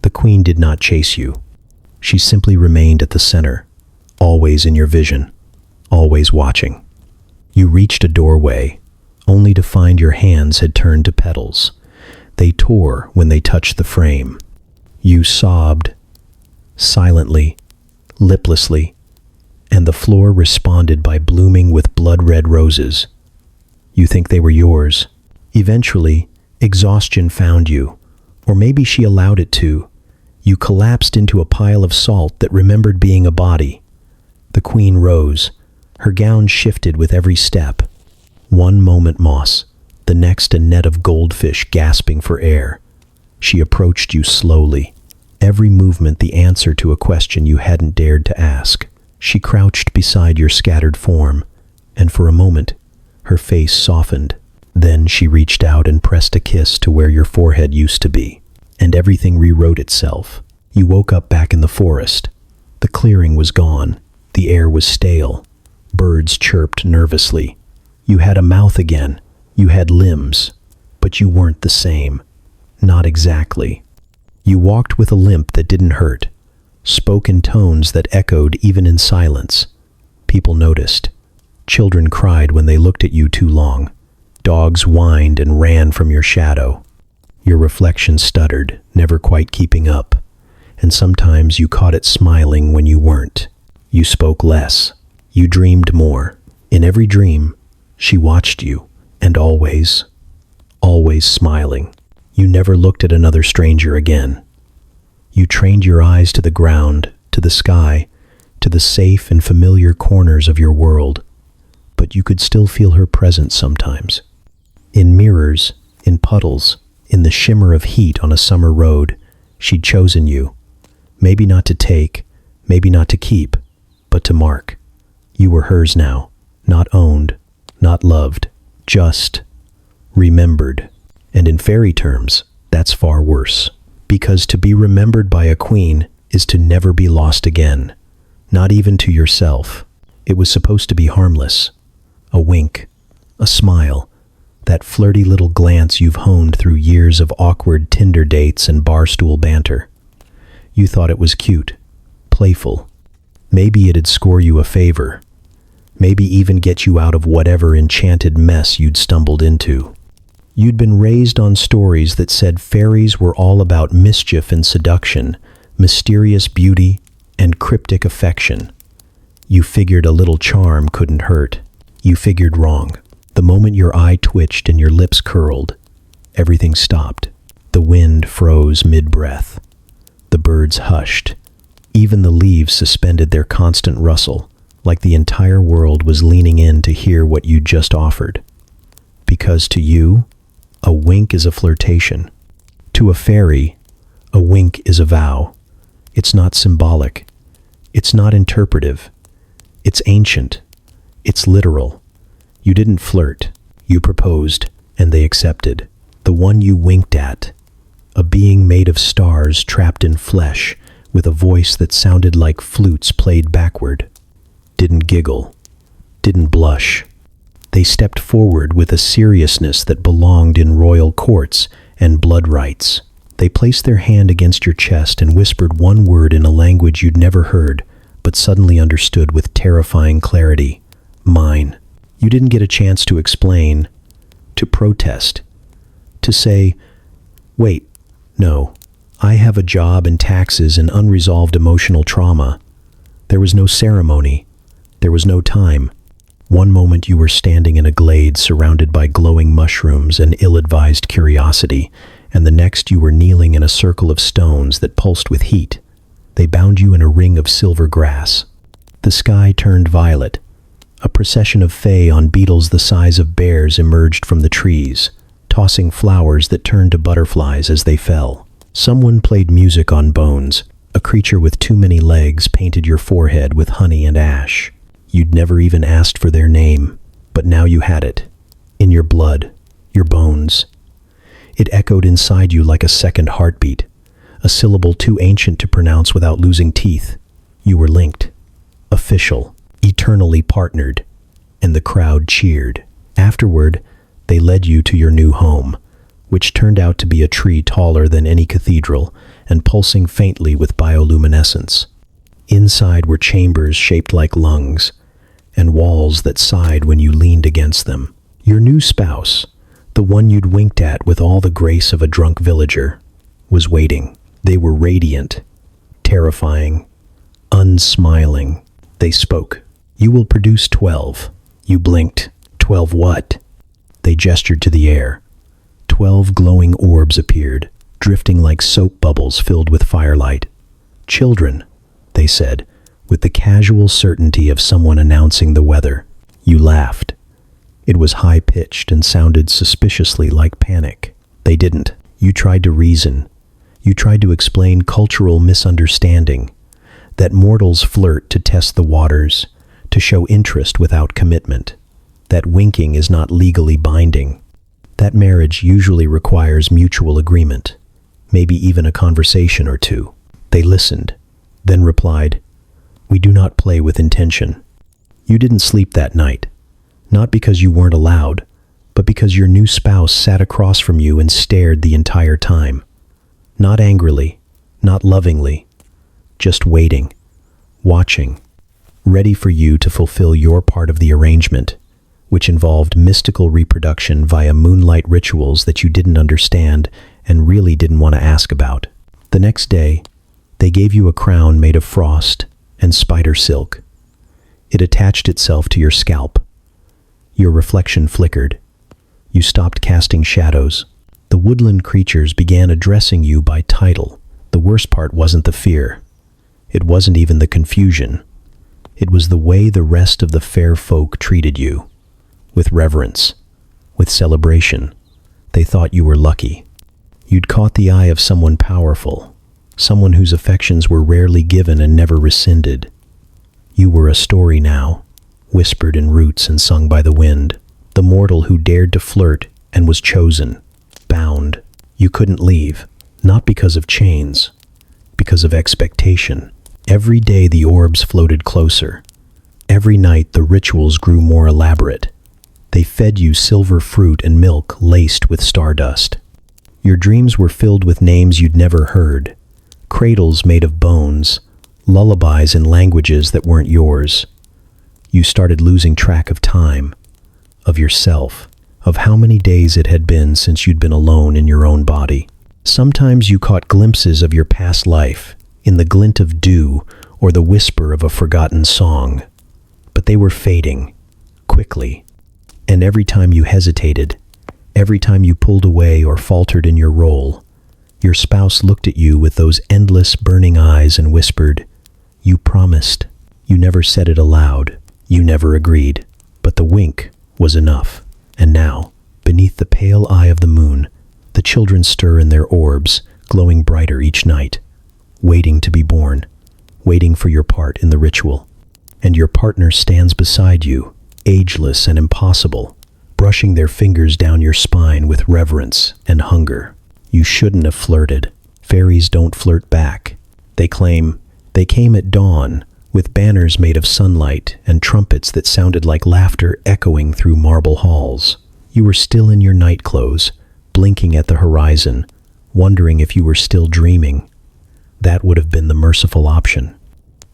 S1: The queen did not chase you. She simply remained at the center, always in your vision, always watching. You reached a doorway, only to find your hands had turned to petals. They tore when they touched the frame. You sobbed, silently, liplessly, and the floor responded by blooming with blood-red roses. You think they were yours. Eventually, exhaustion found you, or maybe she allowed it to. You collapsed into a pile of salt that remembered being a body. The queen rose. Her gown shifted with every step. One moment moss, the next a net of goldfish gasping for air. She approached you slowly, every movement the answer to a question you hadn't dared to ask. She crouched beside your scattered form, and for a moment, her face softened. Then she reached out and pressed a kiss to where your forehead used to be, and everything rewrote itself. You woke up back in the forest. The clearing was gone. The air was stale. Birds chirped nervously. You had a mouth again. You had limbs. But you weren't the same. Not exactly. You walked with a limp that didn't hurt. Spoke in tones that echoed even in silence. People noticed. Children cried when they looked at you too long. Dogs whined and ran from your shadow. Your reflection stuttered, never quite keeping up. And sometimes you caught it smiling when you weren't. You spoke less. You dreamed more. In every dream, she watched you, and always, always smiling. You never looked at another stranger again. You trained your eyes to the ground, to the sky, to the safe and familiar corners of your world. But you could still feel her presence sometimes. In mirrors, in puddles, in the shimmer of heat on a summer road, she'd chosen you. Maybe not to take, maybe not to keep, but to mark. You were hers now, not owned, not loved, just remembered. And in fairy terms, that's far worse. Because to be remembered by a queen is to never be lost again, not even to yourself. It was supposed to be harmless. A wink, a smile, that flirty little glance you've honed through years of awkward Tinder dates and barstool banter. You thought it was cute, playful. Maybe it'd score you a favor. Maybe even get you out of whatever enchanted mess you'd stumbled into. You'd been raised on stories that said fairies were all about mischief and seduction, mysterious beauty, and cryptic affection. You figured a little charm couldn't hurt. You figured wrong. The moment your eye twitched and your lips curled, everything stopped. The wind froze mid-breath. The birds hushed. Even the leaves suspended their constant rustle, like the entire world was leaning in to hear what you'd just offered. Because to you, a wink is a flirtation. To a fairy, a wink is a vow. It's not symbolic. It's not interpretive. It's ancient. It's literal. You didn't flirt. You proposed, and they accepted. The one you winked at, a being made of stars trapped in flesh, with a voice that sounded like flutes played backward, didn't giggle, didn't blush. They stepped forward with a seriousness that belonged in royal courts and blood rights. They placed their hand against your chest and whispered one word in a language you'd never heard, but suddenly understood with terrifying clarity. Mine. You didn't get a chance to explain, to protest, to say, wait, no, I have a job and taxes and unresolved emotional trauma. There was no ceremony. There was no time. One moment you were standing in a glade surrounded by glowing mushrooms and ill-advised curiosity, and the next you were kneeling in a circle of stones that pulsed with heat. They bound you in a ring of silver grass. The sky turned violet. A procession of fae on beetles the size of bears emerged from the trees, tossing flowers that turned to butterflies as they fell. Someone played music on bones. A creature with too many legs painted your forehead with honey and ash. You'd never even asked for their name, but now you had it. In your blood, your bones. It echoed inside you like a second heartbeat, a syllable too ancient to pronounce without losing teeth. You were linked. Official. Eternally partnered. And the crowd cheered. Afterward, they led you to your new home, which turned out to be a tree taller than any cathedral and pulsing faintly with bioluminescence. Inside were chambers shaped like lungs, and walls that sighed when you leaned against them. Your new spouse, the one you'd winked at with all the grace of a drunk villager, was waiting. They were radiant, terrifying, unsmiling. They spoke. "You will produce 12. You blinked. 12 what? They gestured to the air. 12 glowing orbs appeared, drifting like soap bubbles filled with firelight. "Children," they said, with the casual certainty of someone announcing the weather. You laughed. It was high-pitched and sounded suspiciously like panic. They didn't. You tried to reason. You tried to explain cultural misunderstanding, that mortals flirt to test the waters, to show interest without commitment, that winking is not legally binding, that marriage usually requires mutual agreement, maybe even a conversation or two. They listened, then replied, "We do not play with intention." You didn't sleep that night, not because you weren't allowed, but because your new spouse sat across from you and stared the entire time. Not angrily, not lovingly, just waiting, watching, ready for you to fulfill your part of the arrangement, which involved mystical reproduction via moonlight rituals that you didn't understand and really didn't want to ask about. The next day, they gave you a crown made of frost and spider silk. It attached itself to your scalp. Your reflection flickered. You stopped casting shadows. The woodland creatures began addressing you by title. The worst part wasn't the fear. It wasn't even the confusion. It was the way the rest of the fair folk treated you. With reverence, with celebration. They thought you were lucky. You'd caught the eye of someone powerful, someone whose affections were rarely given and never rescinded. You were a story now, whispered in roots and sung by the wind. The mortal who dared to flirt and was chosen, bound. You couldn't leave, not because of chains, because of expectation. Every day the orbs floated closer. Every night the rituals grew more elaborate. They fed you silver fruit and milk laced with stardust. Your dreams were filled with names you'd never heard, cradles made of bones, lullabies in languages that weren't yours. You started losing track of time, of yourself, of how many days it had been since you'd been alone in your own body. Sometimes you caught glimpses of your past life, in the glint of dew or the whisper of a forgotten song. But they were fading, quickly. And every time you hesitated, every time you pulled away or faltered in your role, your spouse looked at you with those endless burning eyes and whispered, "You promised." You never said it aloud. You never agreed. But the wink was enough. And now, beneath the pale eye of the moon, the children stir in their orbs, glowing brighter each night, waiting to be born, waiting for your part in the ritual. And your partner stands beside you, ageless and impossible, brushing their fingers down your spine with reverence and hunger. You shouldn't have flirted. Fairies don't flirt back. They claim they came at dawn, with banners made of sunlight and trumpets that sounded like laughter echoing through marble halls. You were still in your night clothes, blinking at the horizon, wondering if you were still dreaming. That would have been the merciful option.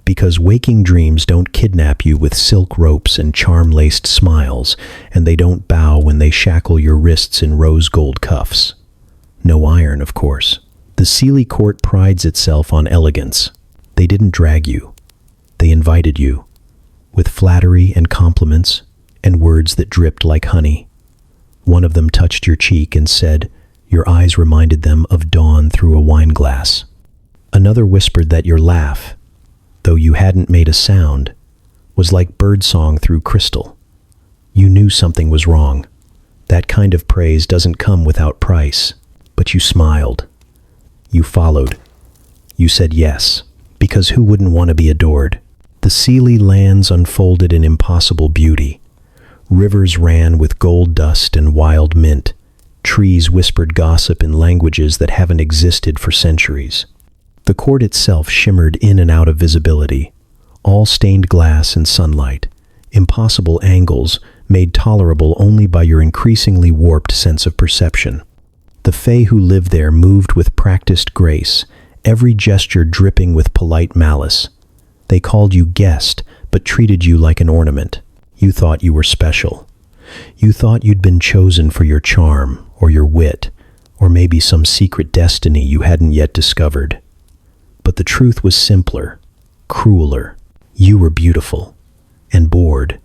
S1: Because waking dreams don't kidnap you with silk ropes and charm-laced smiles, and they don't bow when they shackle your wrists in rose-gold cuffs. No iron, of course. The Sealy court prides itself on elegance. They didn't drag you. They invited you, with flattery and compliments, and words that dripped like honey. One of them touched your cheek and said your eyes reminded them of dawn through a wine glass. Another whispered that your laugh, though you hadn't made a sound, was like birdsong through crystal. You knew something was wrong. That kind of praise doesn't come without price. But you smiled. You followed. You said yes, because who wouldn't want to be adored? The Sealy lands unfolded in impossible beauty. Rivers ran with gold dust and wild mint. Trees whispered gossip in languages that haven't existed for centuries. The court itself shimmered in and out of visibility, all stained glass and sunlight, impossible angles made tolerable only by your increasingly warped sense of perception. The Fae who lived there moved with practiced grace, every gesture dripping with polite malice. They called you guest, but treated you like an ornament. You thought you were special. You thought you'd been chosen for your charm, or your wit, or maybe some secret destiny you hadn't yet discovered. But the truth was simpler, crueler. You were beautiful, and bored,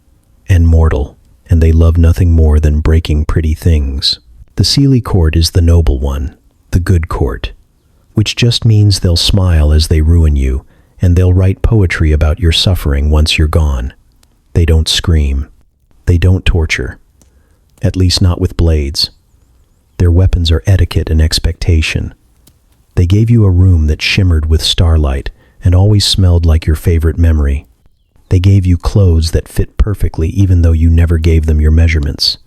S1: and mortal, and they loved nothing more than breaking pretty things. The Sealy court is the noble one, the good court, which just means they'll smile as they ruin you, and they'll write poetry about your suffering once you're gone. They don't scream. They don't torture. At least not with blades. Their weapons are etiquette and expectation. They gave you a room that shimmered with starlight and always smelled like your favorite memory. They gave you clothes that fit perfectly even though you never gave them your measurements.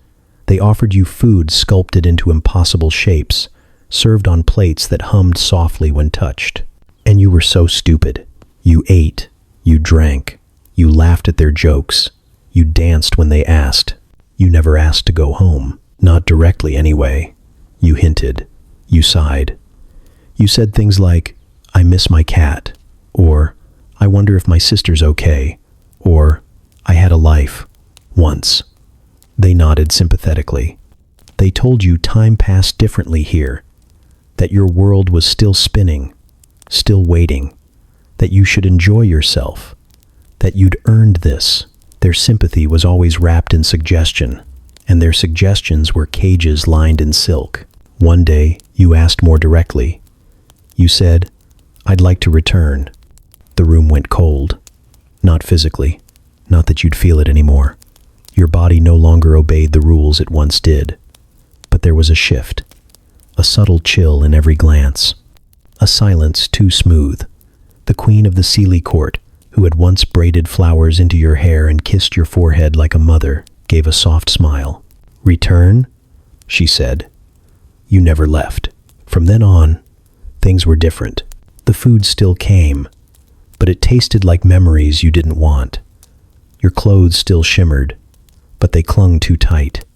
S1: They offered you food sculpted into impossible shapes, served on plates that hummed softly when touched. And you were so stupid. You ate, you drank, you laughed at their jokes, you danced when they asked. You never asked to go home, not directly anyway. You hinted, you sighed. You said things like, "I miss my cat," or "I wonder if my sister's okay," or "I had a life, once." They nodded sympathetically. They told you time passed differently here, that your world was still spinning, still waiting, that you should enjoy yourself, that you'd earned this. Their sympathy was always wrapped in suggestion, and their suggestions were cages lined in silk. One day, you asked more directly. You said, "I'd like to return." The room went cold. Not physically, not that you'd feel it anymore. Your body no longer obeyed the rules it once did. But there was a shift, a subtle chill in every glance, a silence too smooth. The queen of the Sealy court, who had once braided flowers into your hair and kissed your forehead like a mother, gave a soft smile. "Return?" she said. You never left. From then on, things were different. The food still came, but it tasted like memories you didn't want. Your clothes still shimmered, but they clung too tight.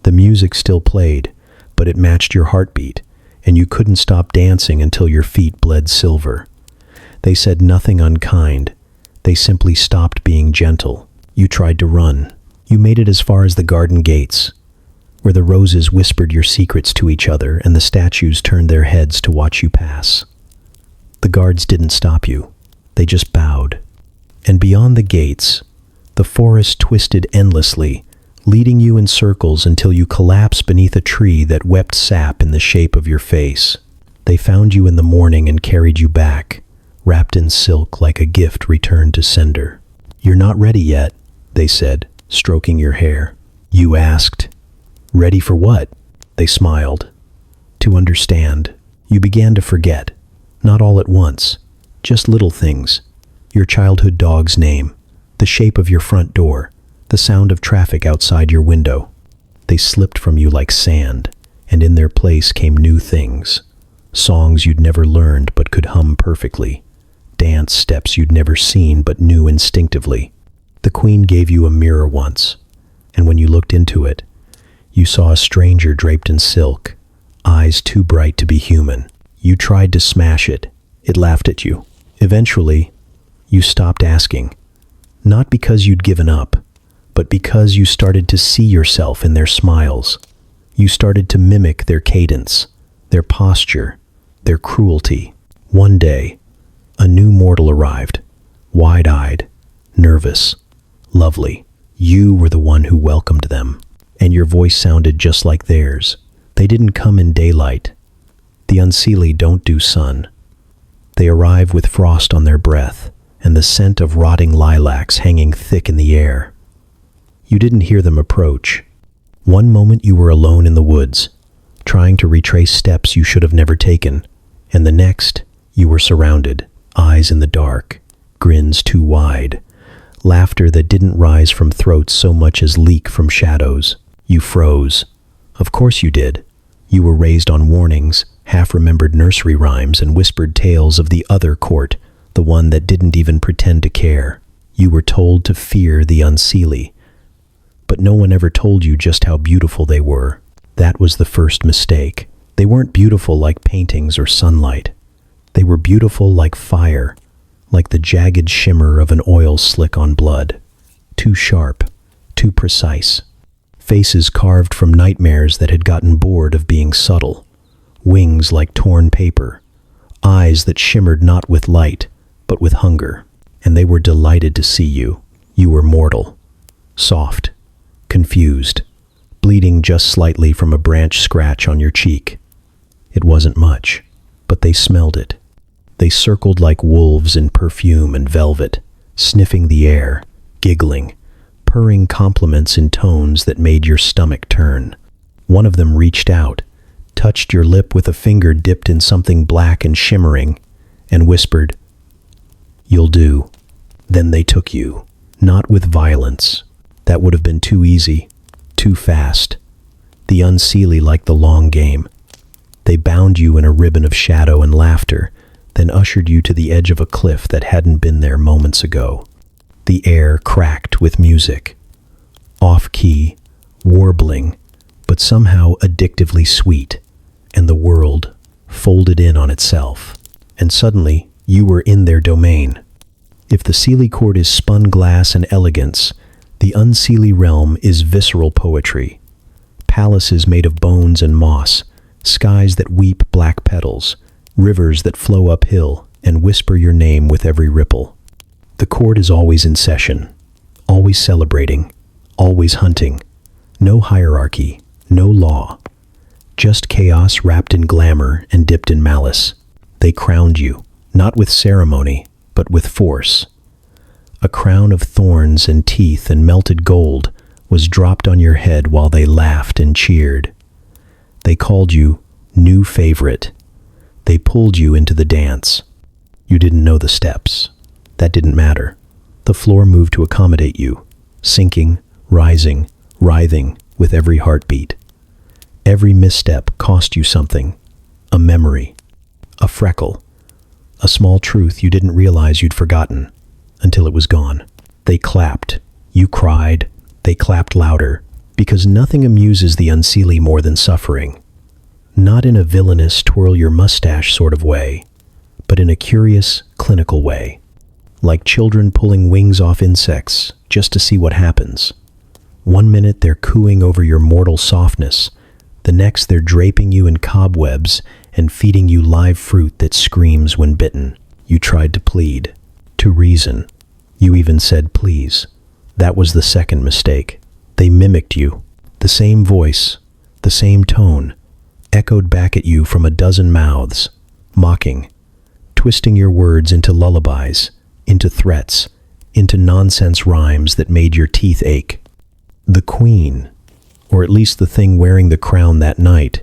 S1: The music still played, but it matched your heartbeat, and you couldn't stop dancing until your feet bled silver. They said nothing unkind. They simply stopped being gentle. You tried to run. You made it as far as the garden gates, where the roses whispered your secrets to each other and the statues turned their heads to watch you pass. The guards didn't stop you. They just bowed. And beyond the gates, the forest twisted endlessly, leading you in circles until you collapsed beneath a tree that wept sap in the shape of your face. They found you in the morning and carried you back, wrapped in silk like a gift returned to sender. "You're not ready yet," they said, stroking your hair. You asked, "Ready for what?" They smiled. "To understand." You began to forget, not all at once, just little things. Your childhood dog's name, the shape of your front door, the sound of traffic outside your window. They slipped from you like sand, and in their place came new things. Songs you'd never learned but could hum perfectly. Dance steps you'd never seen but knew instinctively. The queen gave you a mirror once, and when you looked into it, you saw a stranger draped in silk, eyes too bright to be human. You tried to smash it. It laughed at you. Eventually, you stopped asking. Not because you'd given up, but because you started to see yourself in their smiles. You started to mimic their cadence, their posture, their cruelty. One day, a new mortal arrived, wide-eyed, nervous, lovely. You were the one who welcomed them, and your voice sounded just like theirs. They didn't come in daylight. The Unseelie don't do sun. They arrive with frost on their breath and the scent of rotting lilacs hanging thick in the air. You didn't hear them approach. One moment you were alone in the woods, trying to retrace steps you should have never taken, and the next you were surrounded, eyes in the dark, grins too wide, laughter that didn't rise from throats so much as leak from shadows. You froze. Of course you did. You were raised on warnings, half-remembered nursery rhymes, and whispered tales of the other court, the one that didn't even pretend to care. You were told to fear the unseelie, but no one ever told you just how beautiful they were. That was the first mistake. They weren't beautiful like paintings or sunlight. They were beautiful like fire, like the jagged shimmer of an oil slick on blood. Too sharp, too precise. Faces carved from nightmares that had gotten bored of being subtle. Wings like torn paper. Eyes that shimmered not with light, but with hunger. And they were delighted to see you. You were mortal. Soft. Confused. Bleeding just slightly from a branch scratch on your cheek. It wasn't much, but they smelled it. They circled like wolves in perfume and velvet, sniffing the air, giggling, purring compliments in tones that made your stomach turn. One of them reached out, touched your lip with a finger dipped in something black and shimmering, and whispered, "You'll do." Then they took you, not with violence. That would have been too easy, too fast. The unseelie like the long game. They bound you in a ribbon of shadow and laughter, then ushered you to the edge of a cliff that hadn't been there moments ago. The air cracked with music. Off-key, warbling, but somehow addictively sweet, and the world folded in on itself. And suddenly, you were in their domain. If the Seelie court is spun glass and elegance, the unseelie realm is visceral poetry. Palaces made of bones and moss, skies that weep black petals, rivers that flow uphill and whisper your name with every ripple. The court is always in session, always celebrating, always hunting. No hierarchy, no law. Just chaos wrapped in glamour and dipped in malice. They crowned you, not with ceremony, but with force. A crown of thorns and teeth and melted gold was dropped on your head while they laughed and cheered. They called you new favorite. They pulled you into the dance. You didn't know the steps. That didn't matter. The floor moved to accommodate you, sinking, rising, writhing with every heartbeat. Every misstep cost you something. A memory, a freckle, a small truth you didn't realize you'd forgotten until it was gone. They clapped. You cried. They clapped louder, because nothing amuses the unseelie more than suffering. Not in a villainous twirl-your-mustache sort of way, but in a curious, clinical way. Like children pulling wings off insects just to see what happens. One minute they're cooing over your mortal softness, the next they're draping you in cobwebs and feeding you live fruit that screams when bitten. You tried to plead, to reason. You even said please. That was the second mistake. They mimicked you. The same voice, the same tone, echoed back at you from a dozen mouths, mocking, twisting your words into lullabies, into threats, into nonsense rhymes that made your teeth ache. The queen, or at least the thing wearing the crown that night,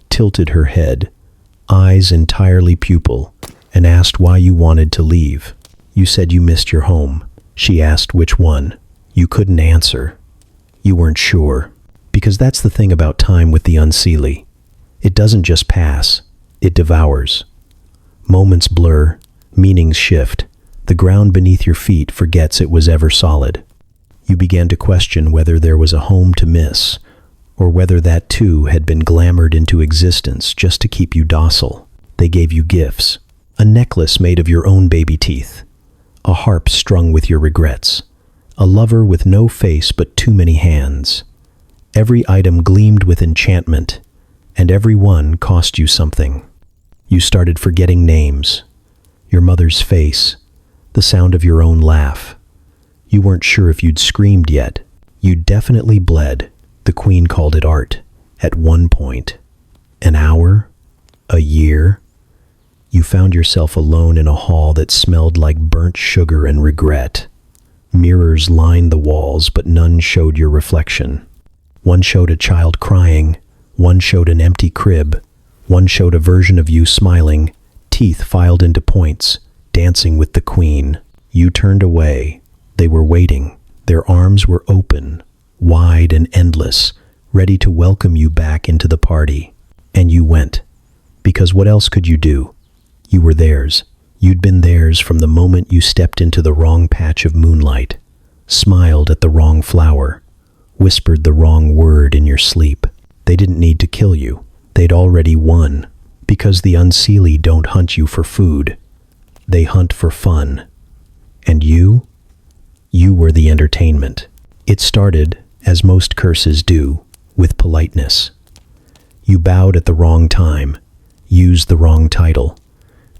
S1: tilted her head, eyes entirely pupil, and asked why you wanted to leave. You said you missed your home. She asked which one. You couldn't answer. You weren't sure. Because that's the thing about time with the unseelie. It doesn't just pass, it devours. Moments blur, meanings shift. The ground beneath your feet forgets it was ever solid. You began to question whether there was a home to miss, or whether that too had been glamored into existence just to keep you docile. They gave you gifts, a necklace made of your own baby teeth, a harp strung with your regrets, a lover with no face but too many hands. Every item gleamed with enchantment, and every one cost you something. You started forgetting names, your mother's face, the sound of your own laugh. You weren't sure if you'd screamed yet. You'd definitely bled. The queen called it art, at one point. An hour? A year? You found yourself alone in a hall that smelled like burnt sugar and regret. Mirrors lined the walls, but none showed your reflection. One showed a child crying, one showed an empty crib, one showed a version of you smiling, teeth filed into points, dancing with the queen. You turned away. They were waiting. Their arms were open, wide and endless, ready to welcome you back into the party. And you went. Because what else could you do? You were theirs. You'd been theirs from the moment you stepped into the wrong patch of moonlight, smiled at the wrong flower, whispered the wrong word in your sleep. They didn't need to kill you. They'd already won. Because the unseelie don't hunt you for food. They hunt for fun. And you? You were the entertainment. It started, as most curses do, with politeness. You bowed at the wrong time, used the wrong title,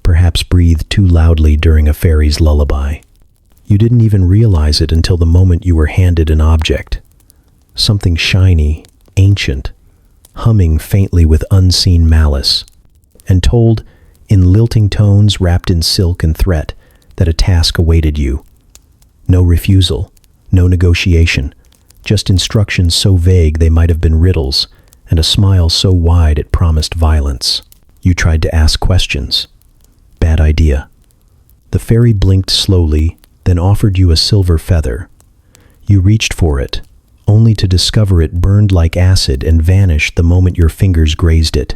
S1: perhaps breathed too loudly during a fairy's lullaby. You didn't even realize it until the moment you were handed an object. Something shiny, ancient, humming faintly with unseen malice, and told, in lilting tones wrapped in silk and threat, that a task awaited you. No refusal, no negotiation, just instructions so vague they might have been riddles, and a smile so wide it promised violence. You tried to ask questions. Bad idea. The fairy blinked slowly, then offered you a silver feather. You reached for it, only to discover it burned like acid and vanished the moment your fingers grazed it.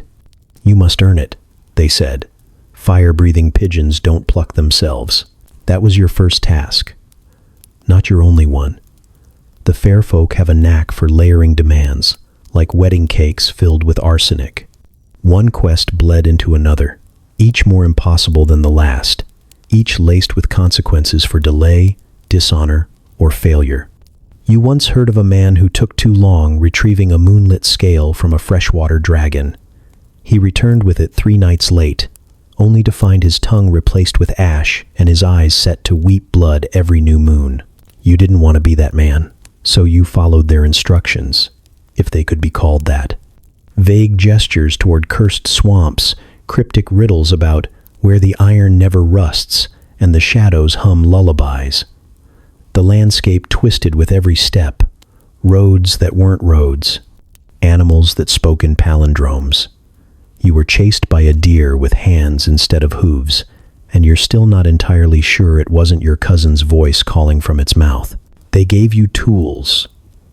S1: You must earn it, they said. Fire-breathing pigeons don't pluck themselves. That was your first task. Not your only one. The fair folk have a knack for layering demands, like wedding cakes filled with arsenic. One quest bled into another, each more impossible than the last, each laced with consequences for delay, dishonor, or failure. You once heard of a man who took too long retrieving a moonlit scale from a freshwater dragon. He returned with it 3 nights late, only to find his tongue replaced with ash and his eyes set to weep blood every new moon. You didn't want to be that man, so you followed their instructions, if they could be called that. Vague gestures toward cursed swamps, cryptic riddles about where the iron never rusts and the shadows hum lullabies. The landscape twisted with every step, roads that weren't roads, animals that spoke in palindromes. You were chased by a deer with hands instead of hooves, and you're still not entirely sure it wasn't your cousin's voice calling from its mouth. They gave you tools,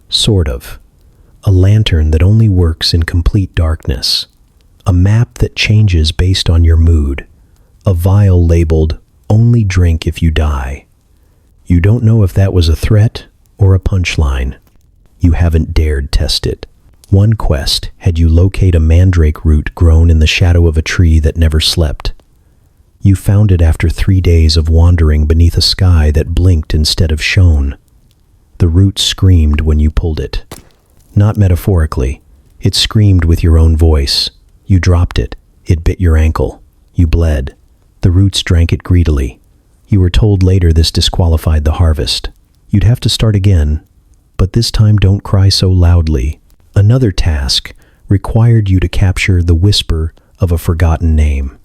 S1: sort of. A lantern that only works in complete darkness. A map that changes based on your mood. A vial labeled, "Only drink if you die." You don't know if that was a threat or a punchline. You haven't dared test it. One quest had you locate a mandrake root grown in the shadow of a tree that never slept. You found it after 3 days of wandering beneath a sky that blinked instead of shone. The root screamed when you pulled it. Not metaphorically. It screamed with your own voice. You dropped it. It bit your ankle. You bled. The roots drank it greedily. You were told later this disqualified the harvest. You'd have to start again, but this time don't cry so loudly. Another task required you to capture the whisper of a forgotten name.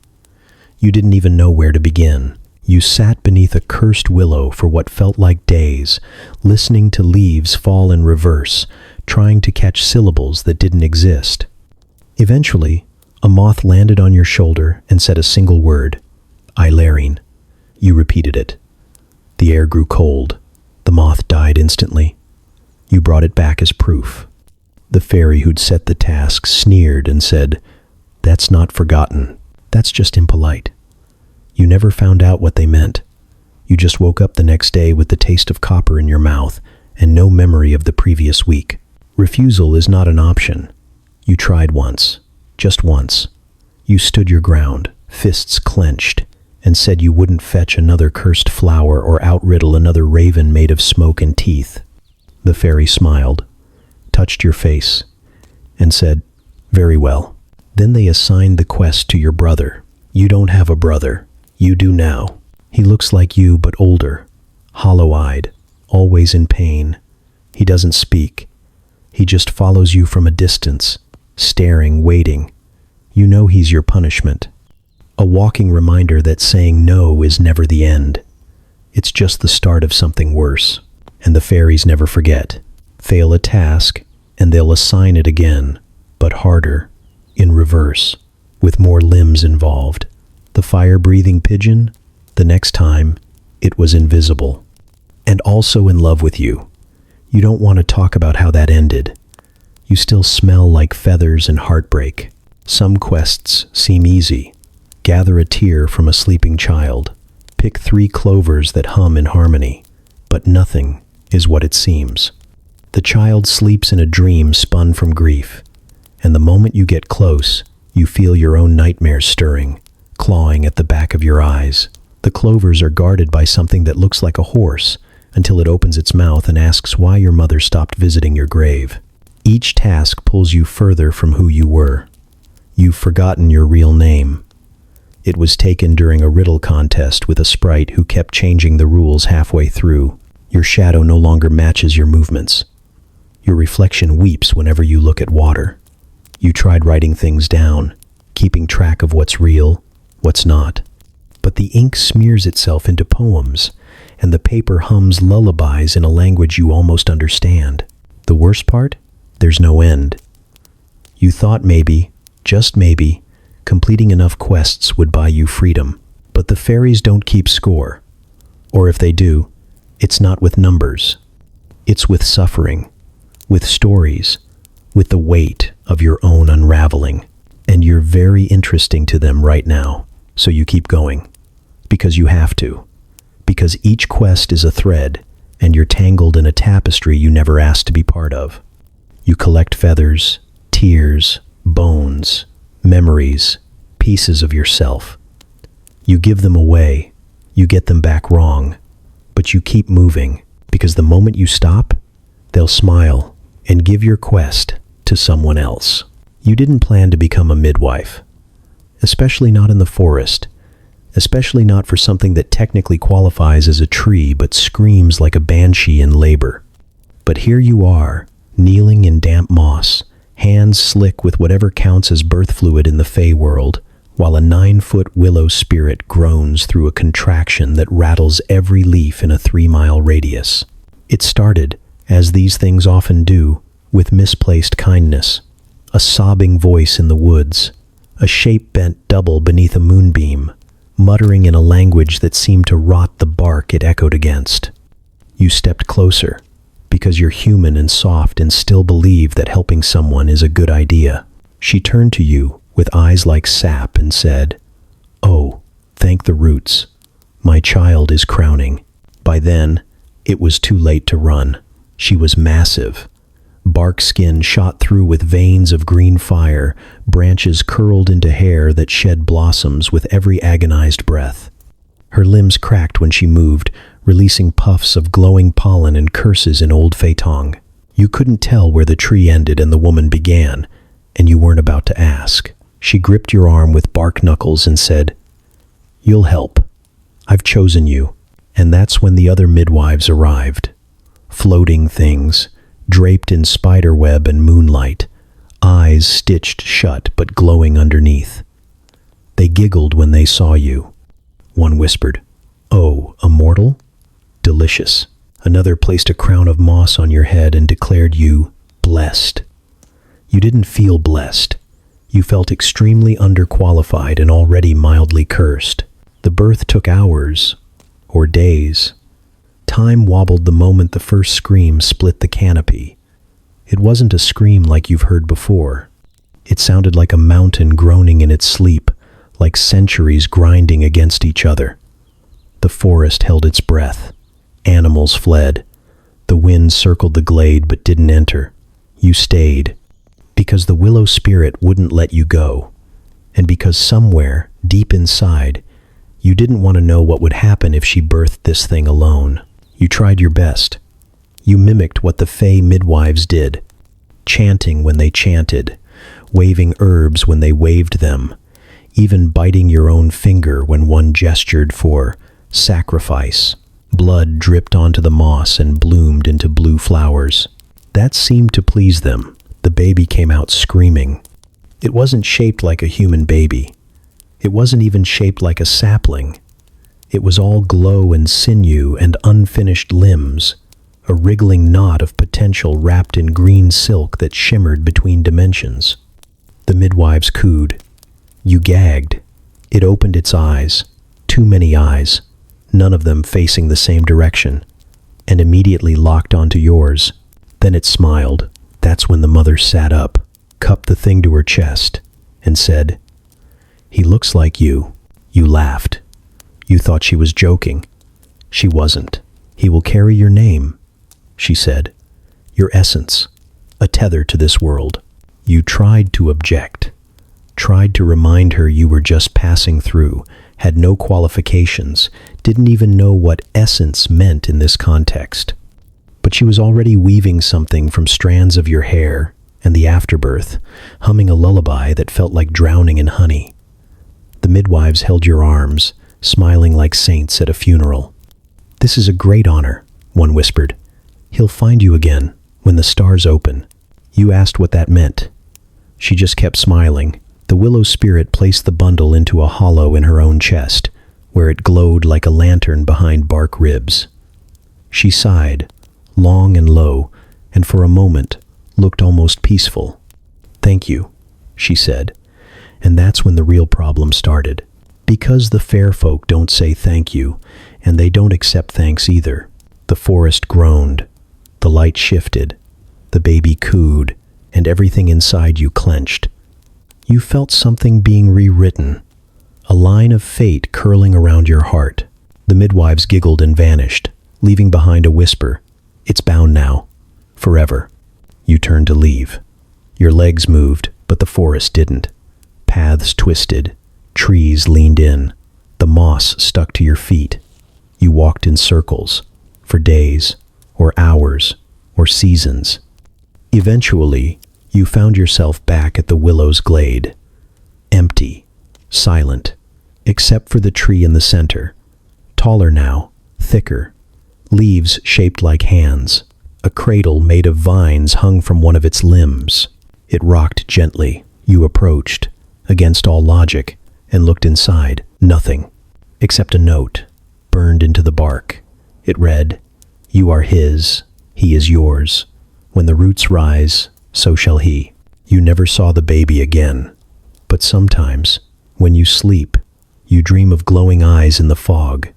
S1: You didn't even know where to begin. You sat beneath a cursed willow for what felt like days, listening to leaves fall in reverse, trying to catch syllables that didn't exist. Eventually, a moth landed on your shoulder and said a single word, "Eyeliding." You repeated it. The air grew cold. The moth died instantly. You brought it back as proof. The fairy who'd set the task sneered and said, "That's not forgotten. That's just impolite." You never found out what they meant. You just woke up the next day with the taste of copper in your mouth and no memory of the previous week. Refusal is not an option. You tried once, just once. You stood your ground, fists clenched, and said you wouldn't fetch another cursed flower or outriddle another raven made of smoke and teeth. The fairy smiled, touched your face, and said, "Very well." Then they assigned the quest to your brother. You don't have a brother. You do now. He looks like you, but older, hollow-eyed, always in pain. He doesn't speak. He just follows you from a distance, staring, waiting. You know he's your punishment. A walking reminder that saying no is never the end. It's just the start of something worse. And the fairies never forget. Fail a task, and they'll assign it again, but harder, in reverse, with more limbs involved. The fire-breathing pigeon, the next time, it was invisible. And also in love with you. You don't want to talk about how that ended. You still smell like feathers and heartbreak. Some quests seem easy. Gather a tear from a sleeping child. Pick 3 clovers that hum in harmony. But nothing is what it seems. The child sleeps in a dream spun from grief. And the moment you get close, you feel your own nightmares stirring, clawing at the back of your eyes. The clovers are guarded by something that looks like a horse, until it opens its mouth and asks why your mother stopped visiting your grave. Each task pulls you further from who you were. You've forgotten your real name. It was taken during a riddle contest with a sprite who kept changing the rules halfway through. Your shadow no longer matches your movements. Your reflection weeps whenever you look at water. You tried writing things down, keeping track of what's real, what's not. But the ink smears itself into poems, and the paper hums lullabies in a language you almost understand. The worst part? There's no end. You thought maybe, just maybe, completing enough quests would buy you freedom. But the fairies don't keep score. Or if they do, it's not with numbers. It's with suffering, with stories, with the weight of your own unraveling. And you're very interesting to them right now, so you keep going. Because you have to. Because each quest is a thread, and you're tangled in a tapestry you never asked to be part of. You collect feathers, tears, bones, memories, pieces of yourself. You give them away, you get them back wrong, but you keep moving, because the moment you stop, they'll smile and give your quest to someone else. You didn't plan to become a midwife, especially not in the forest. Especially not for something that technically qualifies as a tree but screams like a banshee in labor. But here you are, kneeling in damp moss, hands slick with whatever counts as birth fluid in the Fey world, while a 9-foot willow spirit groans through a contraction that rattles every leaf in a 3-mile radius. It started, as these things often do, with misplaced kindness. A sobbing voice in the woods, a shape bent double beneath a moonbeam, muttering in a language that seemed to rot the bark it echoed against. You stepped closer, because you're human and soft and still believe that helping someone is a good idea. She turned to you with eyes like sap and said, "Oh, thank the roots. My child is crowning." By then, it was too late to run. She was massive. Bark skin shot through with veins of green fire, branches curled into hair that shed blossoms with every agonized breath. Her limbs cracked when she moved, releasing puffs of glowing pollen and curses in Old Feitong. You couldn't tell where the tree ended and the woman began, and you weren't about to ask. She gripped your arm with bark knuckles and said, "You'll help. I've chosen you." And that's when the other midwives arrived. Floating things, draped in spiderweb and moonlight, eyes stitched shut but glowing underneath. They giggled when they saw you. One whispered, "Oh, a mortal? Delicious." Another placed a crown of moss on your head and declared you blessed. You didn't feel blessed. You felt extremely underqualified and already mildly cursed. The birth took hours, or days. Time wobbled the moment the first scream split the canopy. It wasn't a scream like you've heard before. It sounded like a mountain groaning in its sleep, like centuries grinding against each other. The forest held its breath. Animals fled. The wind circled the glade but didn't enter. You stayed, because the willow spirit wouldn't let you go, and because somewhere, deep inside, you didn't want to know what would happen if she birthed this thing alone. You tried your best. You mimicked what the Fey midwives did, chanting when they chanted, waving herbs when they waved them, even biting your own finger when one gestured for sacrifice. Blood dripped onto the moss and bloomed into blue flowers. That seemed to please them. The baby came out screaming. It wasn't shaped like a human baby. It wasn't even shaped like a sapling. It was all glow and sinew and unfinished limbs, a wriggling knot of potential wrapped in green silk that shimmered between dimensions. The midwives cooed. You gagged. It opened its eyes, too many eyes, none of them facing the same direction, and immediately locked onto yours. Then it smiled. That's when the mother sat up, cupped the thing to her chest, and said, "He looks like you." You laughed. You thought she was joking. She wasn't. "He will carry your name," she said. "Your essence, a tether to this world." You tried to object, tried to remind her you were just passing through, had no qualifications, didn't even know what essence meant in this context. But she was already weaving something from strands of your hair and the afterbirth, humming a lullaby that felt like drowning in honey. The midwives held your arms, smiling like saints at a funeral. "This is a great honor," one whispered. "He'll find you again when the stars open." You asked what that meant. She just kept smiling. The willow spirit placed the bundle into a hollow in her own chest, where it glowed like a lantern behind bark ribs. She sighed, long and low, and for a moment looked almost peaceful. "Thank you," she said, and that's when the real problem started. Because the fair folk don't say thank you, and they don't accept thanks either. The forest groaned, the light shifted, the baby cooed, and everything inside you clenched. You felt something being rewritten, a line of fate curling around your heart. The midwives giggled and vanished, leaving behind a whisper, "It's bound now, forever." You turned to leave. Your legs moved, but the forest didn't. Paths twisted, trees leaned in, the moss stuck to your feet. You walked in circles, for days, or hours, or seasons. Eventually, you found yourself back at the willow's glade, empty, silent, except for the tree in the center, taller now, thicker, leaves shaped like hands. A cradle made of vines hung from one of its limbs. It rocked gently. You approached, against all logic, and looked inside. Nothing, except a note, burned into the bark. It read, "You are his, he is yours. When the roots rise, so shall he." You never saw the baby again. But sometimes, when you sleep, you dream of glowing eyes in the fog,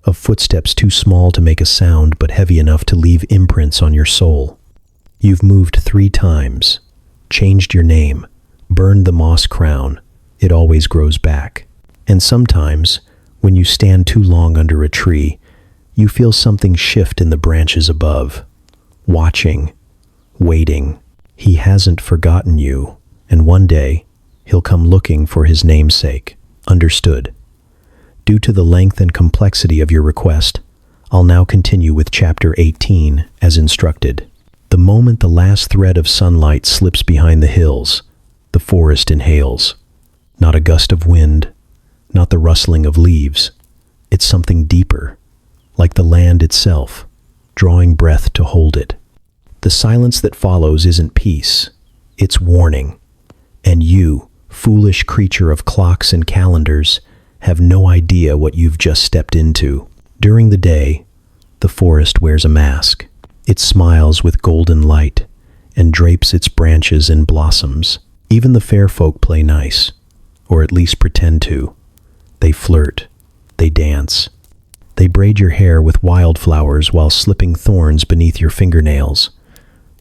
S1: of footsteps too small to make a sound but heavy enough to leave imprints on your soul. You've moved 3 times, changed your name, burned the moss crown. It always grows back. And sometimes, when you stand too long under a tree, you feel something shift in the branches above. Watching, waiting. He hasn't forgotten you, and one day, he'll come looking for his namesake. Understood. Due to the length and complexity of your request, I'll now continue with Chapter 18, as instructed. The moment the last thread of sunlight slips behind the hills, the forest inhales. Not a gust of wind, not the rustling of leaves. It's something deeper, like the land itself, drawing breath to hold it. The silence that follows isn't peace, it's warning. And you, foolish creature of clocks and calendars, have no idea what you've just stepped into. During the day, the forest wears a mask. It smiles with golden light and drapes its branches in blossoms. Even the fair folk play nice, or at least pretend to. They flirt, they dance. They braid your hair with wildflowers while slipping thorns beneath your fingernails.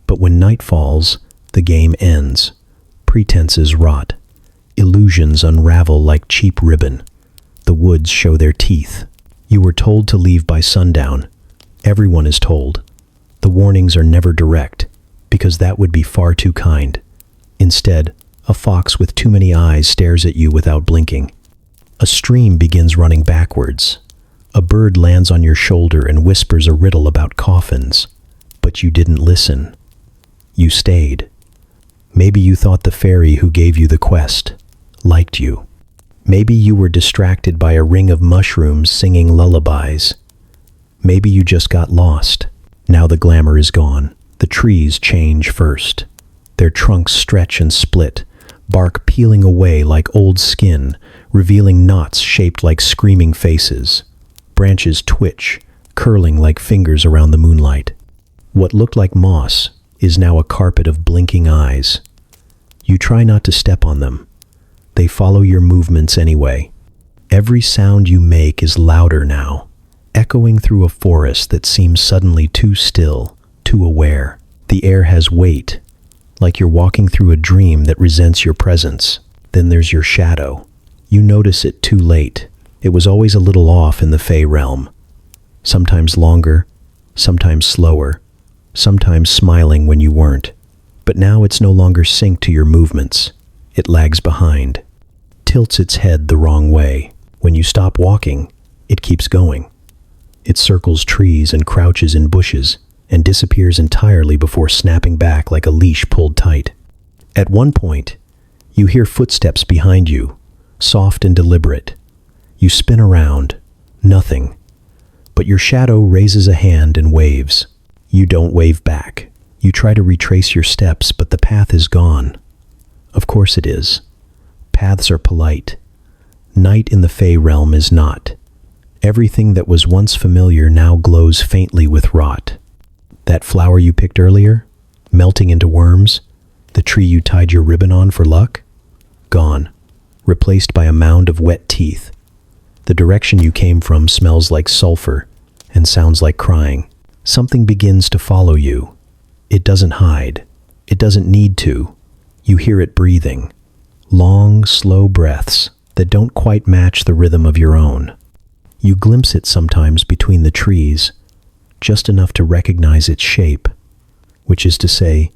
S1: But when night falls, the game ends. Pretenses rot. Illusions unravel like cheap ribbon. The woods show their teeth. You were told to leave by sundown. Everyone is told. The warnings are never direct, because that would be far too kind. Instead, a fox with too many eyes stares at you without blinking. A stream begins running backwards. A bird lands on your shoulder and whispers a riddle about coffins. But you didn't listen. You stayed. Maybe you thought the fairy who gave you the quest liked you. Maybe you were distracted by a ring of mushrooms singing lullabies. Maybe you just got lost. Now the glamour is gone. The trees change first. Their trunks stretch and split, bark peeling away like old skin, revealing knots shaped like screaming faces. Branches twitch, curling like fingers around the moonlight. What looked like moss is now a carpet of blinking eyes. You try not to step on them. They follow your movements anyway. Every sound you make is louder now, echoing through a forest that seems suddenly too still, too aware. The air has weight, like you're walking through a dream that resents your presence. Then there's your shadow. You notice it too late. It was always a little off in the Fey realm. Sometimes longer, sometimes slower, sometimes smiling when you weren't. But now it's no longer synced to your movements. It lags behind, tilts its head the wrong way. When you stop walking, it keeps going. It circles trees and crouches in bushes and disappears entirely before snapping back like a leash pulled tight. At one point, you hear footsteps behind you, soft and deliberate. You spin around, nothing. But your shadow raises a hand and waves. You don't wave back. You try to retrace your steps, but the path is gone. Of course it is. Paths are polite. Night in the Fey realm is not. Everything that was once familiar now glows faintly with rot. That flower you picked earlier, melting into worms, the tree you tied your ribbon on for luck, gone, replaced by a mound of wet teeth. The direction you came from smells like sulfur and sounds like crying. Something begins to follow you. It doesn't hide. It doesn't need to. You hear it breathing. Long, slow breaths that don't quite match the rhythm of your own. You glimpse it sometimes between the trees, just enough to recognize its shape, which is to say,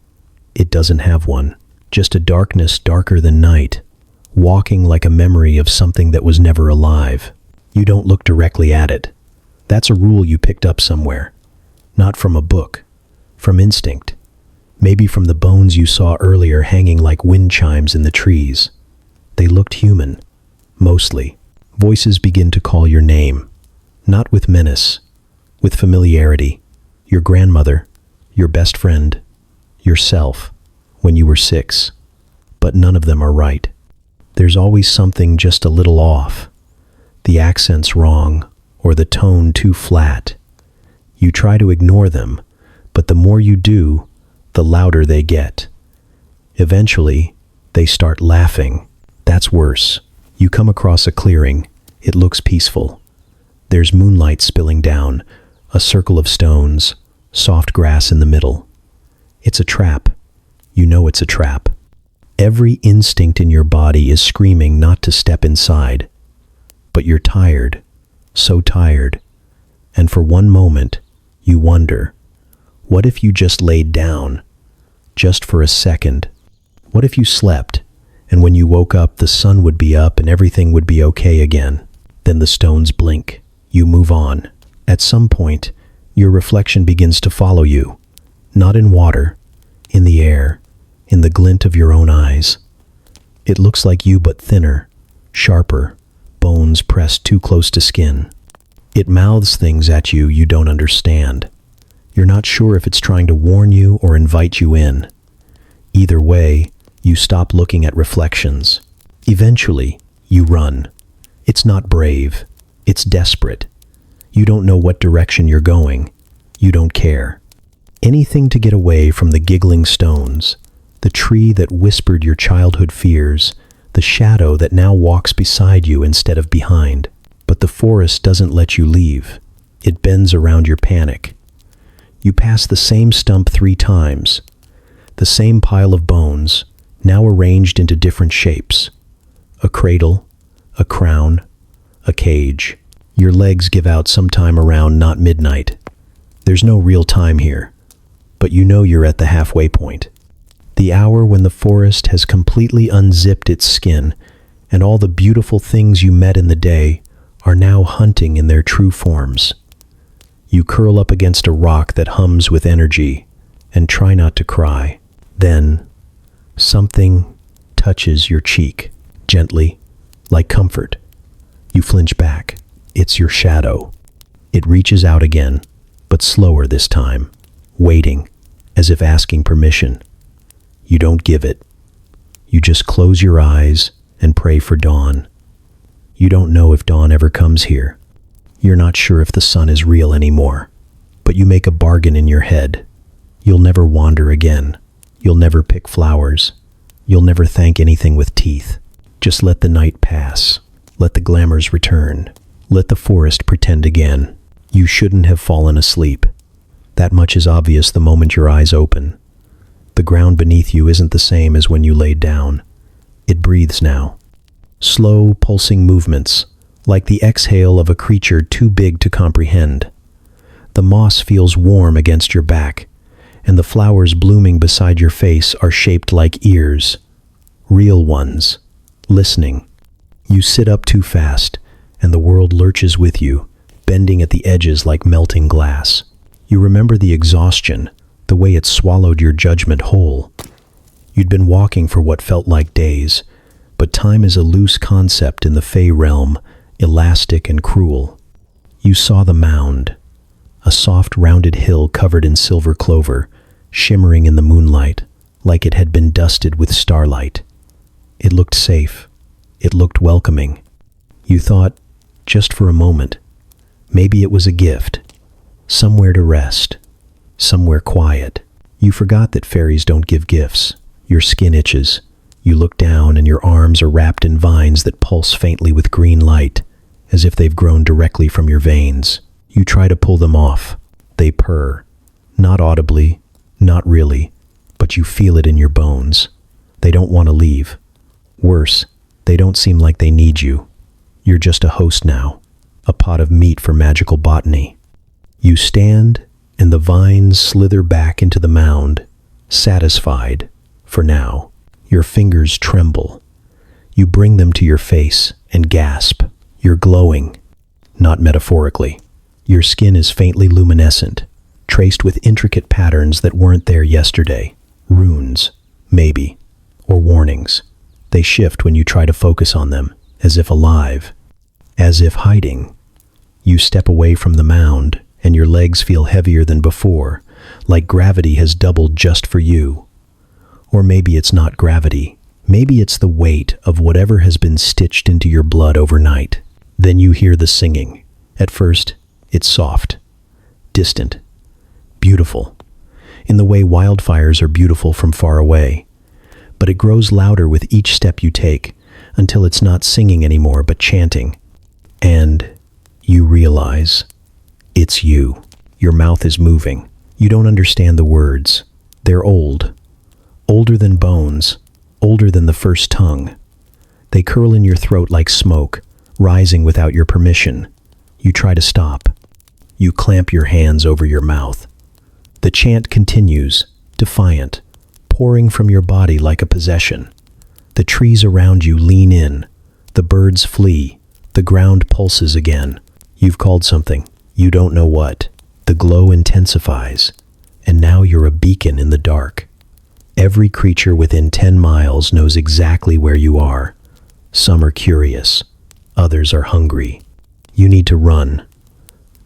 S1: it doesn't have one. Just a darkness darker than night, walking like a memory of something that was never alive. You don't look directly at it. That's a rule you picked up somewhere. Not from a book, from instinct. Maybe from the bones you saw earlier hanging like wind chimes in the trees. They looked human, mostly. Voices begin to call your name, not with menace, with familiarity. Your grandmother, your best friend, yourself, when you were 6. But none of them are right. There's always something just a little off. The accent's wrong, or the tone too flat. You try to ignore them, but the more you do, the louder they get. Eventually, they start laughing. That's worse. You come across a clearing. It looks peaceful. There's moonlight spilling down, a circle of stones, soft grass in the middle. It's a trap. You know it's a trap. Every instinct in your body is screaming not to step inside. But you're tired, so tired. And for one moment, you wonder, what if you just laid down, just for a second? What if you slept, and when you woke up, the sun would be up and everything would be okay again? Then the stones blink. You move on. At some point, your reflection begins to follow you. Not in water, in the air, in the glint of your own eyes. It looks like you, but thinner, sharper, bones pressed too close to skin. It mouths things at you you don't understand. You're not sure if it's trying to warn you or invite you in. Either way, you stop looking at reflections. Eventually, you run. It's not brave. It's desperate. You don't know what direction you're going. You don't care. Anything to get away from the giggling stones, the tree that whispered your childhood fears, the shadow that now walks beside you instead of behind. But the forest doesn't let you leave. It bends around your panic. You pass the same stump 3 times, the same pile of bones, now arranged into different shapes. A cradle, a crown, a cage. Your legs give out sometime around not midnight. There's no real time here, but you know you're at the halfway point. The hour when the forest has completely unzipped its skin, and all the beautiful things you met in the day are now hunting in their true forms. You curl up against a rock that hums with energy and try not to cry. Then, something touches your cheek, gently, like comfort. You flinch back. It's your shadow. It reaches out again, but slower this time, waiting, as if asking permission. You don't give it. You just close your eyes and pray for dawn. You don't know if dawn ever comes here. You're not sure if the sun is real anymore. But you make a bargain in your head. You'll never wander again. You'll never pick flowers. You'll never thank anything with teeth. Just let the night pass. Let the glamours return. Let the forest pretend again. You shouldn't have fallen asleep. That much is obvious the moment your eyes open. The ground beneath you isn't the same as when you laid down. It breathes now. Slow, pulsing movements, like the exhale of a creature too big to comprehend. The moss feels warm against your back, and the flowers blooming beside your face are shaped like ears. Real ones, listening. You sit up too fast, and the world lurches with you, bending at the edges like melting glass. You remember the exhaustion, the way it swallowed your judgment whole. You'd been walking for what felt like days, but time is a loose concept in the Fey realm, elastic and cruel. You saw the mound, a soft rounded hill covered in silver clover, shimmering in the moonlight, like it had been dusted with starlight. It looked safe. It looked welcoming. You thought, just for a moment, maybe it was a gift, somewhere to rest, somewhere quiet. You forgot that fairies don't give gifts. Your skin itches. You look down and your arms are wrapped in vines that pulse faintly with green light, as if they've grown directly from your veins. You try to pull them off. They purr. Not audibly, not really, but you feel it in your bones. They don't want to leave. Worse, they don't seem like they need you. You're just a host now, a pot of meat for magical botany. You stand, and the vines slither back into the mound, satisfied, for now. Your fingers tremble. You bring them to your face and gasp. You're glowing, not metaphorically. Your skin is faintly luminescent, traced with intricate patterns that weren't there yesterday. Runes, maybe, or warnings. They shift when you try to focus on them, as if alive, as if hiding. You step away from the mound, and your legs feel heavier than before, like gravity has doubled just for you. Or maybe it's not gravity. Maybe it's the weight of whatever has been stitched into your blood overnight. Then you hear the singing. At first, it's soft, distant, beautiful, in the way wildfires are beautiful from far away. But it grows louder with each step you take, until it's not singing anymore but chanting. And you realize it's you. Your mouth is moving. You don't understand the words. They're old. Older than bones. Older than the first tongue. They curl in your throat like smoke, rising without your permission. You try to stop. You clamp your hands over your mouth. The chant continues, defiant, pouring from your body like a possession. The trees around you lean in. The birds flee. The ground pulses again. You've called something. You don't know what. The glow intensifies. And now you're a beacon in the dark. Every creature within 10 miles knows exactly where you are. Some are curious. Others are hungry. You need to run.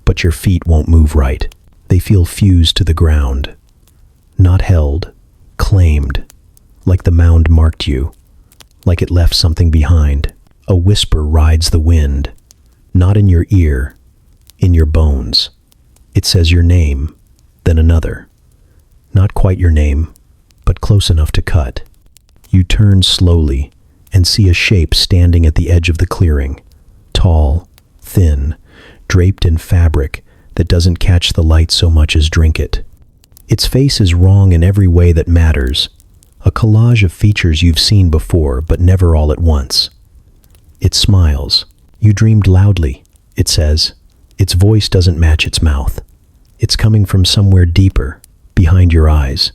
S1: But your feet won't move right. They feel fused to the ground. Not held. Claimed. Like the mound marked you. Like it left something behind. A whisper rides the wind. Not in your ear. In your bones. It says your name. Then another. Not quite your name, but close enough to cut. You turn slowly and see a shape standing at the edge of the clearing. Tall, thin, draped in fabric that doesn't catch the light so much as drink it. Its face is wrong in every way that matters. A collage of features you've seen before, but never all at once. It smiles. You dreamed loudly, it says. Its voice doesn't match its mouth. It's coming from somewhere deeper, behind your eyes.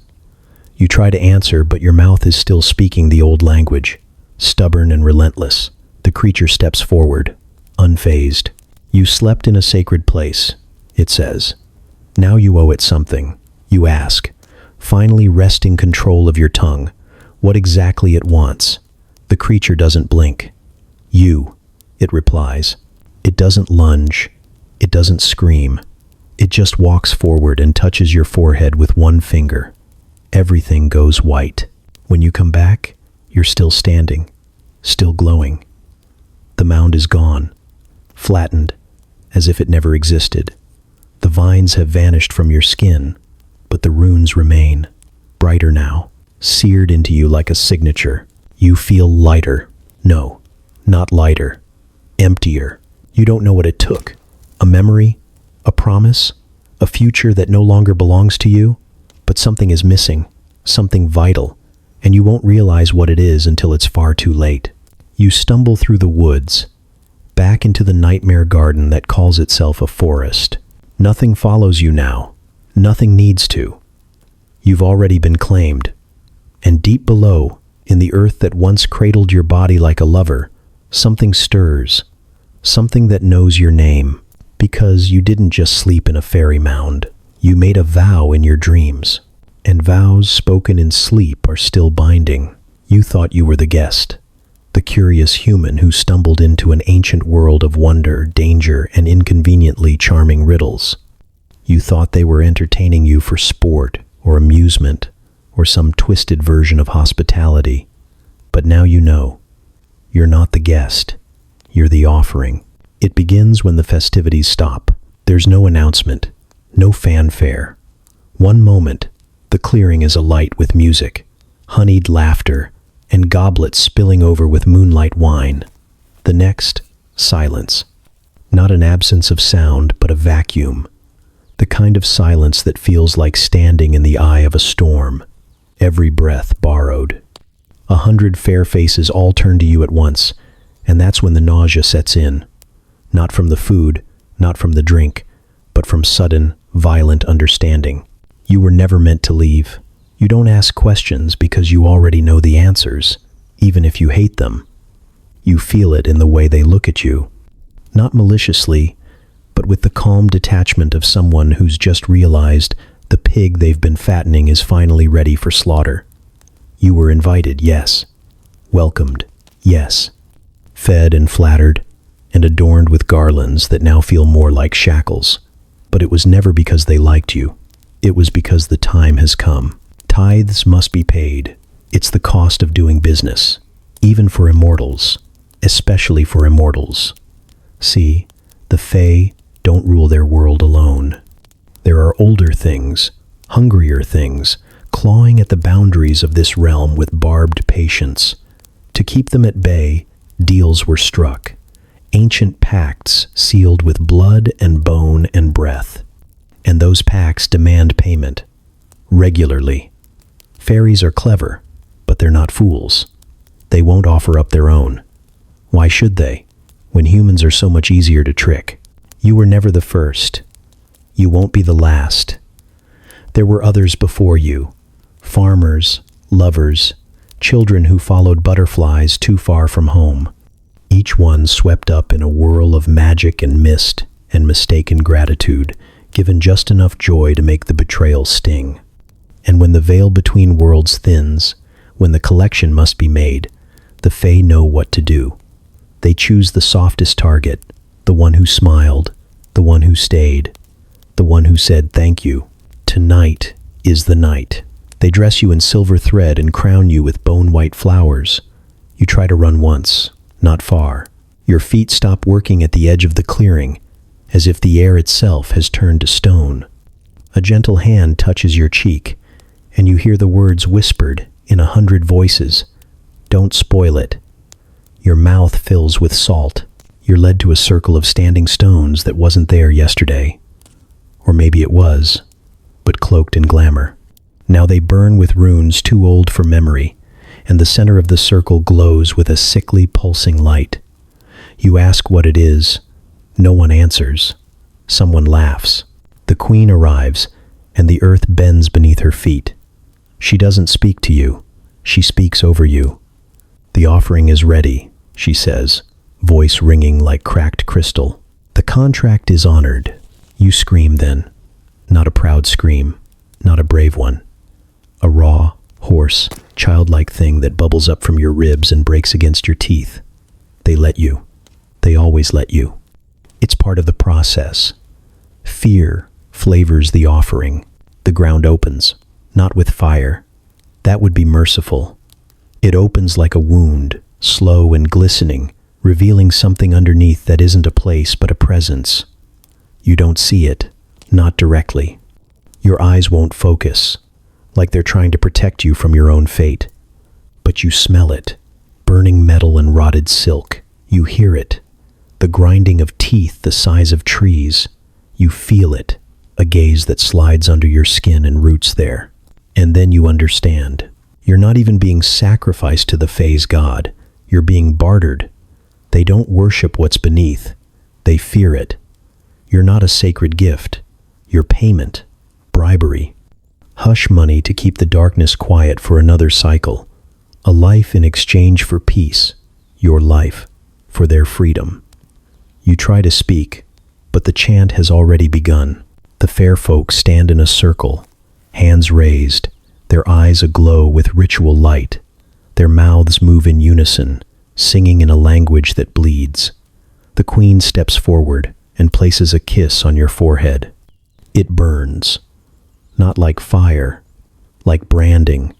S1: You try to answer, but your mouth is still speaking the old language, stubborn and relentless. The creature steps forward, unfazed. You slept in a sacred place, it says. Now you owe it something. You ask, finally wresting control of your tongue, what exactly it wants. The creature doesn't blink. You, it replies. It doesn't lunge. It doesn't scream. It just walks forward and touches your forehead with one finger. Everything goes white. When you come back, You're still standing, still glowing. The mound is gone, flattened, as if it never existed. The vines have vanished from your skin, but the runes remain, brighter now, seared into you like a signature. You feel lighter. No, not lighter. Emptier. You don't know what it took. A memory? A promise? A future that no longer belongs to you? But something is missing, something vital, and you won't realize what it is until it's far too late. You stumble through the woods, back into the nightmare garden that calls itself a forest. Nothing follows you now. Nothing needs to. You've already been claimed. And deep below, in the earth that once cradled your body like a lover, something stirs, something that knows your name, because you didn't just sleep in a fairy mound. You made a vow in your dreams, and vows spoken in sleep are still binding. You thought you were the guest, the curious human who stumbled into an ancient world of wonder, danger, and inconveniently charming riddles. You thought they were entertaining you for sport or amusement or some twisted version of hospitality. But now you know. You're not the guest. You're the offering. It begins when the festivities stop. There's no announcement, no fanfare. One moment, the clearing is alight with music, honeyed laughter, and goblets spilling over with moonlight wine. The next, silence. Not an absence of sound, but a vacuum. The kind of silence that feels like standing in the eye of a storm, every breath borrowed. 100 fair faces all turn to you at once, and that's when the nausea sets in. Not from the food, not from the drink, but from sudden, violent understanding. You were never meant to leave. You don't ask questions because you already know the answers, even if you hate them. You feel it in the way they look at you. Not maliciously, but with the calm detachment of someone who's just realized the pig they've been fattening is finally ready for slaughter. You were invited, yes. Welcomed, yes. Fed and flattered, and adorned with garlands that now feel more like shackles. But it was never because they liked you. It was because the time has come. Tithes must be paid. It's the cost of doing business, even for immortals, especially for immortals. See, the Fae don't rule their world alone. There are older things, hungrier things, clawing at the boundaries of this realm with barbed patience. To keep them at bay, deals were struck, ancient pacts sealed with blood and bone and breath. And those pacts demand payment, regularly. Fairies are clever, but they're not fools. They won't offer up their own. Why should they, when humans are so much easier to trick? You were never the first. You won't be the last. There were others before you, farmers, lovers, children who followed butterflies too far from home, each one swept up in a whirl of magic and mist and mistaken gratitude, given just enough joy to make the betrayal sting. And when the veil between worlds thins, when the collection must be made, the Fae know what to do. They choose the softest target, the one who smiled, the one who stayed, the one who said thank you. Tonight is the night. They dress you in silver thread and crown you with bone-white flowers. You try to run once, not far. Your feet stop working at the edge of the clearing, as if the air itself has turned to stone. A gentle hand touches your cheek, and you hear the words whispered in 100 voices. Don't spoil it. Your mouth fills with salt. You're led to a circle of standing stones that wasn't there yesterday. Or maybe it was, but cloaked in glamour. Now they burn with runes too old for memory, and the center of the circle glows with a sickly, pulsing light. You ask what it is. No one answers. Someone laughs. The queen arrives, and the earth bends beneath her feet. She doesn't speak to you. She speaks over you. The offering is ready, she says, voice ringing like cracked crystal. The contract is honored. You scream then. Not a proud scream, not a brave one. A raw, hoarse, childlike thing that bubbles up from your ribs and breaks against your teeth. They let you. They always let you. It's part of the process. Fear flavors the offering. The ground opens, not with fire. That would be merciful. It opens like a wound, slow and glistening, revealing something underneath that isn't a place but a presence. You don't see it, not directly. Your eyes won't focus, like they're trying to protect you from your own fate. But you smell it, burning metal and rotted silk. You hear it, the grinding of teeth the size of trees. You feel it, a gaze that slides under your skin and roots there. And then you understand. You're not even being sacrificed to the Fae's god. You're being bartered. They don't worship what's beneath. They fear it. You're not a sacred gift. You're payment, bribery. Hush money to keep the darkness quiet for another cycle. A life in exchange for peace. Your life for their freedom. You try to speak, but the chant has already begun. The fair folk stand in a circle, hands raised, their eyes aglow with ritual light. Their mouths move in unison, singing in a language that bleeds. The queen steps forward and places a kiss on your forehead. It burns, not like fire, like branding,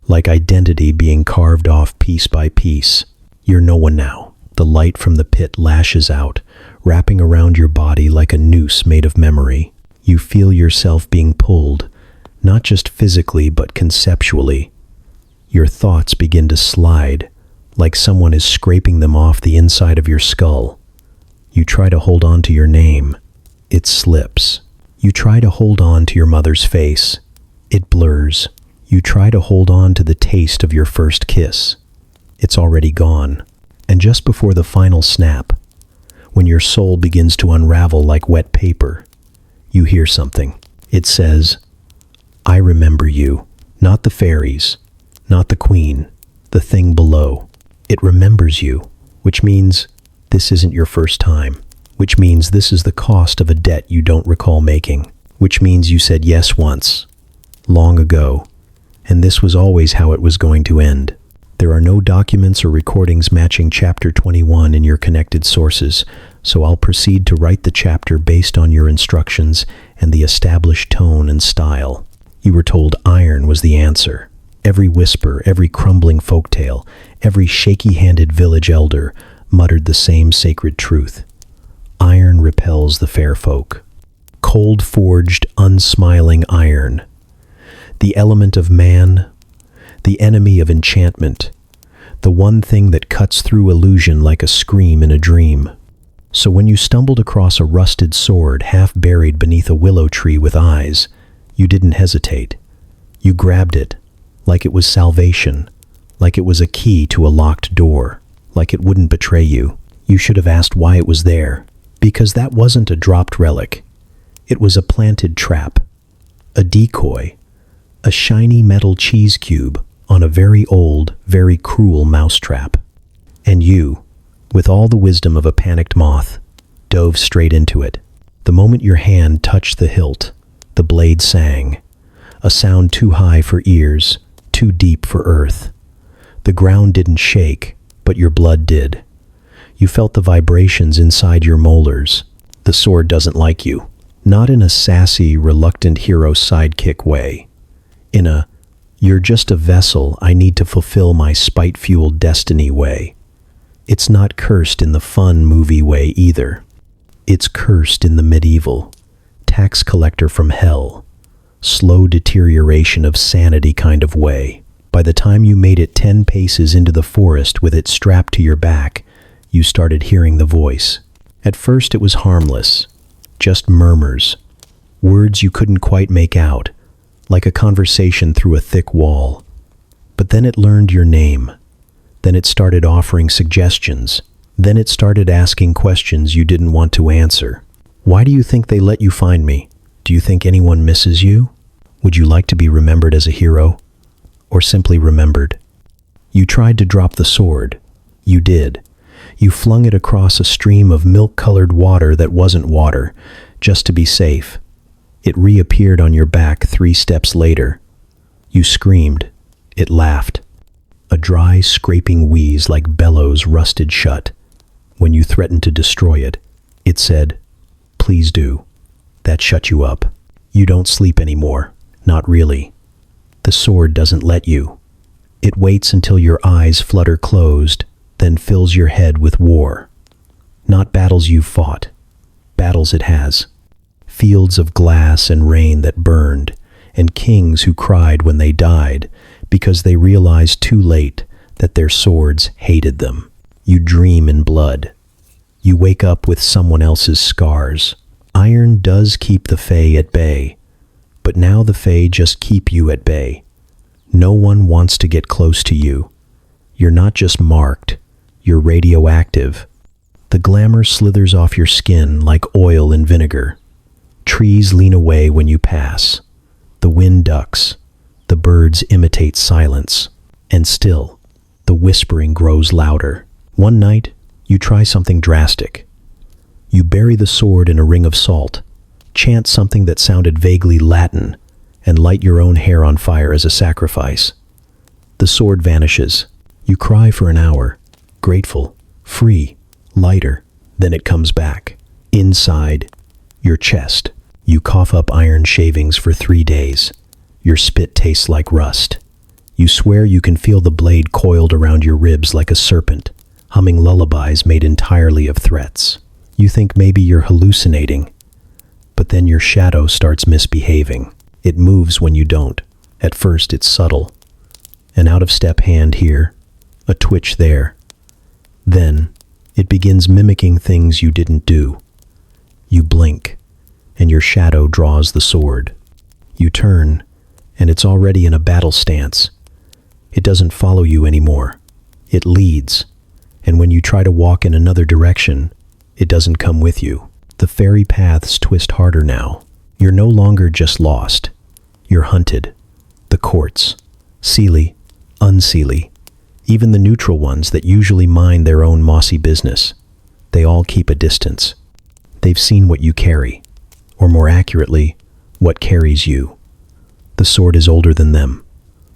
S1: like identity being carved off piece by piece. You're no one now. The light from the pit lashes out, wrapping around your body like a noose made of memory. You feel yourself being pulled, not just physically but conceptually. Your thoughts begin to slide, like someone is scraping them off the inside of your skull. You try to hold on to your name. It slips. You try to hold on to your mother's face. It blurs. You try to hold on to the taste of your first kiss. It's already gone. And just before the final snap, when your soul begins to unravel like wet paper, you hear something. It says, "I remember you." Not the fairies, not the queen, the thing below. It remembers you, which means this isn't your first time, which means this is the cost of a debt you don't recall making, which means you said yes once, long ago, and this was always how it was going to end. There are no documents or recordings matching Chapter 21 in your connected sources, so I'll proceed to write the chapter based on your instructions and the established tone and style. You were told iron was the answer. Every whisper, every crumbling folktale, every shaky-handed village elder muttered the same sacred truth. Iron repels the fair folk. Cold-forged, unsmiling iron. The element of man, the enemy of enchantment, the one thing that cuts through illusion like a scream in a dream. So when you stumbled across a rusted sword half buried beneath a willow tree with eyes, you didn't hesitate. You grabbed it, like it was salvation, like it was a key to a locked door, like it wouldn't betray you. You should have asked why it was there, because that wasn't a dropped relic. It was a planted trap, a decoy, a shiny metal cheese cube on a very old, very cruel mousetrap. And you, with all the wisdom of a panicked moth, dove straight into it. The moment your hand touched the hilt, the blade sang, a sound too high for ears, too deep for earth. The ground didn't shake, but your blood did. You felt the vibrations inside your molars. The sword doesn't like you, not in a sassy, reluctant hero sidekick way. In a, "you're just a vessel I need to fulfill my spite-fueled destiny" way. It's not cursed in the fun movie way either. It's cursed in the medieval, tax collector from hell, slow deterioration of sanity kind of way. By the time you made it 10 paces into the forest with it strapped to your back, you started hearing the voice. At first it was harmless, just murmurs, words you couldn't quite make out, like a conversation through a thick wall. But then it learned your name. Then it started offering suggestions. Then it started asking questions you didn't want to answer. Why do you think they let you find me? Do you think anyone misses you? Would you like to be remembered as a hero? Or simply remembered? You tried to drop the sword. You did. You flung it across a stream of milk-colored water that wasn't water, just to be safe. It reappeared on your back 3 steps later. You screamed. It laughed. A dry, scraping wheeze like bellows rusted shut. When you threatened to destroy it, it said, "Please do." That shut you up. You don't sleep anymore. Not really. The sword doesn't let you. It waits until your eyes flutter closed, then fills your head with war. Not battles you've fought, battles it has. Fields of glass and rain that burned, and kings who cried when they died because they realized too late that their swords hated them. You dream in blood. You wake up with someone else's scars. Iron does keep the Fae at bay, but now the Fae just keep you at bay. No one wants to get close to you. You're not just marked, you're radioactive. The glamour slithers off your skin like oil in vinegar. Trees lean away when you pass. The wind ducks. The birds imitate silence. And still, the whispering grows louder. One night, you try something drastic. You bury the sword in a ring of salt, chant something that sounded vaguely Latin, and light your own hair on fire as a sacrifice. The sword vanishes. You cry for an hour, grateful, free, lighter. Then it comes back. Inside your chest. You cough up iron shavings for 3 days. Your spit tastes like rust. You swear you can feel the blade coiled around your ribs like a serpent, humming lullabies made entirely of threats. You think maybe you're hallucinating, but then your shadow starts misbehaving. It moves when you don't. At first it's subtle. An out-of-step hand here, a twitch there. Then it begins mimicking things you didn't do. You blink, and your shadow draws the sword. You turn, and it's already in a battle stance. It doesn't follow you anymore. It leads, and when you try to walk in another direction, it doesn't come with you. The fairy paths twist harder now. You're no longer just lost. You're hunted. The courts, Seelie, unseelie, even the neutral ones that usually mind their own mossy business, they all keep a distance. They've seen what you carry, or more accurately, what carries you. The sword is older than them,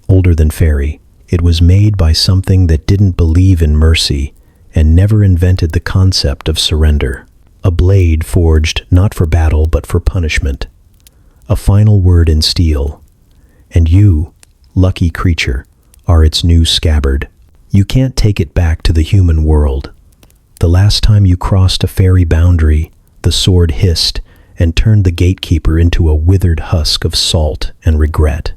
S1: older than fairy. It was made by something that didn't believe in mercy and never invented the concept of surrender. A blade forged not for battle but for punishment. A final word in steel. And you, lucky creature, are its new scabbard. You can't take it back to the human world. The last time you crossed a fairy boundary, the sword hissed and turned the gatekeeper into a withered husk of salt and regret.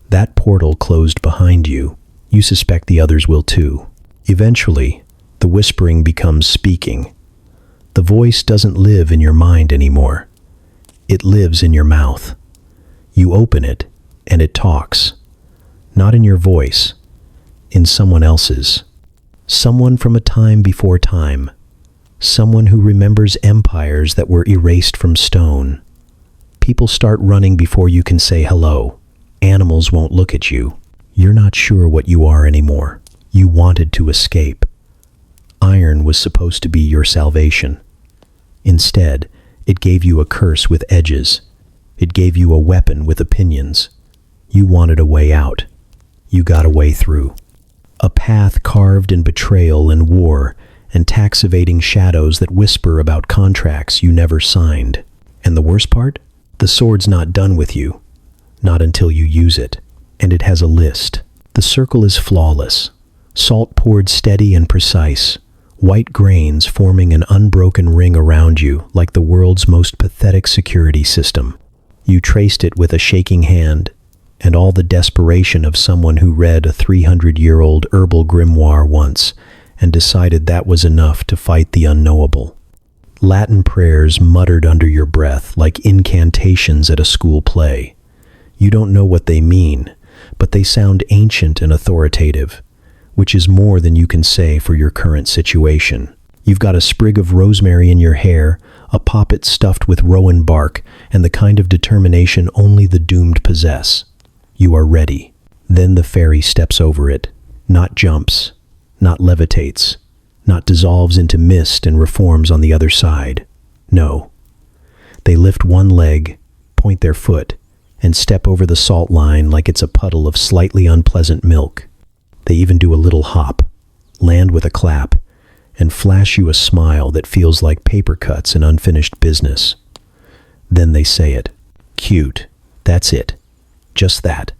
S1: That portal closed behind you. You suspect the others will too. Eventually, the whispering becomes speaking. The voice doesn't live in your mind anymore. It lives in your mouth. You open it, and it talks. Not in your voice, in someone else's. Someone from a time before time. Someone who remembers empires that were erased from stone. People start running before you can say hello. Animals won't look at you. You're not sure what you are anymore. You wanted to escape. Iron was supposed to be your salvation. Instead, it gave you a curse with edges. It gave you a weapon with opinions. You wanted a way out. You got a way through. A path carved in betrayal and war and tax-evading shadows that whisper about contracts you never signed. And the worst part? The sword's not done with you. Not until you use it. And it has a list. The circle is flawless. Salt poured steady and precise. White grains forming an unbroken ring around you like the world's most pathetic security system. You traced it with a shaking hand, and all the desperation of someone who read a 300-year-old herbal grimoire once and decided that was enough to fight the unknowable. Latin prayers muttered under your breath like incantations at a school play. You don't know what they mean, but they sound ancient and authoritative, which is more than you can say for your current situation. You've got a sprig of rosemary in your hair, a poppet stuffed with rowan bark, and the kind of determination only the doomed possess. You are ready. Then the fairy steps over it, not jumps, not levitates, not dissolves into mist and reforms on the other side. No. They lift one leg, point their foot, and step over the salt line like it's a puddle of slightly unpleasant milk. They even do a little hop, land with a clap, and flash you a smile that feels like paper cuts and unfinished business. Then they say it. Cute. That's it. Just that.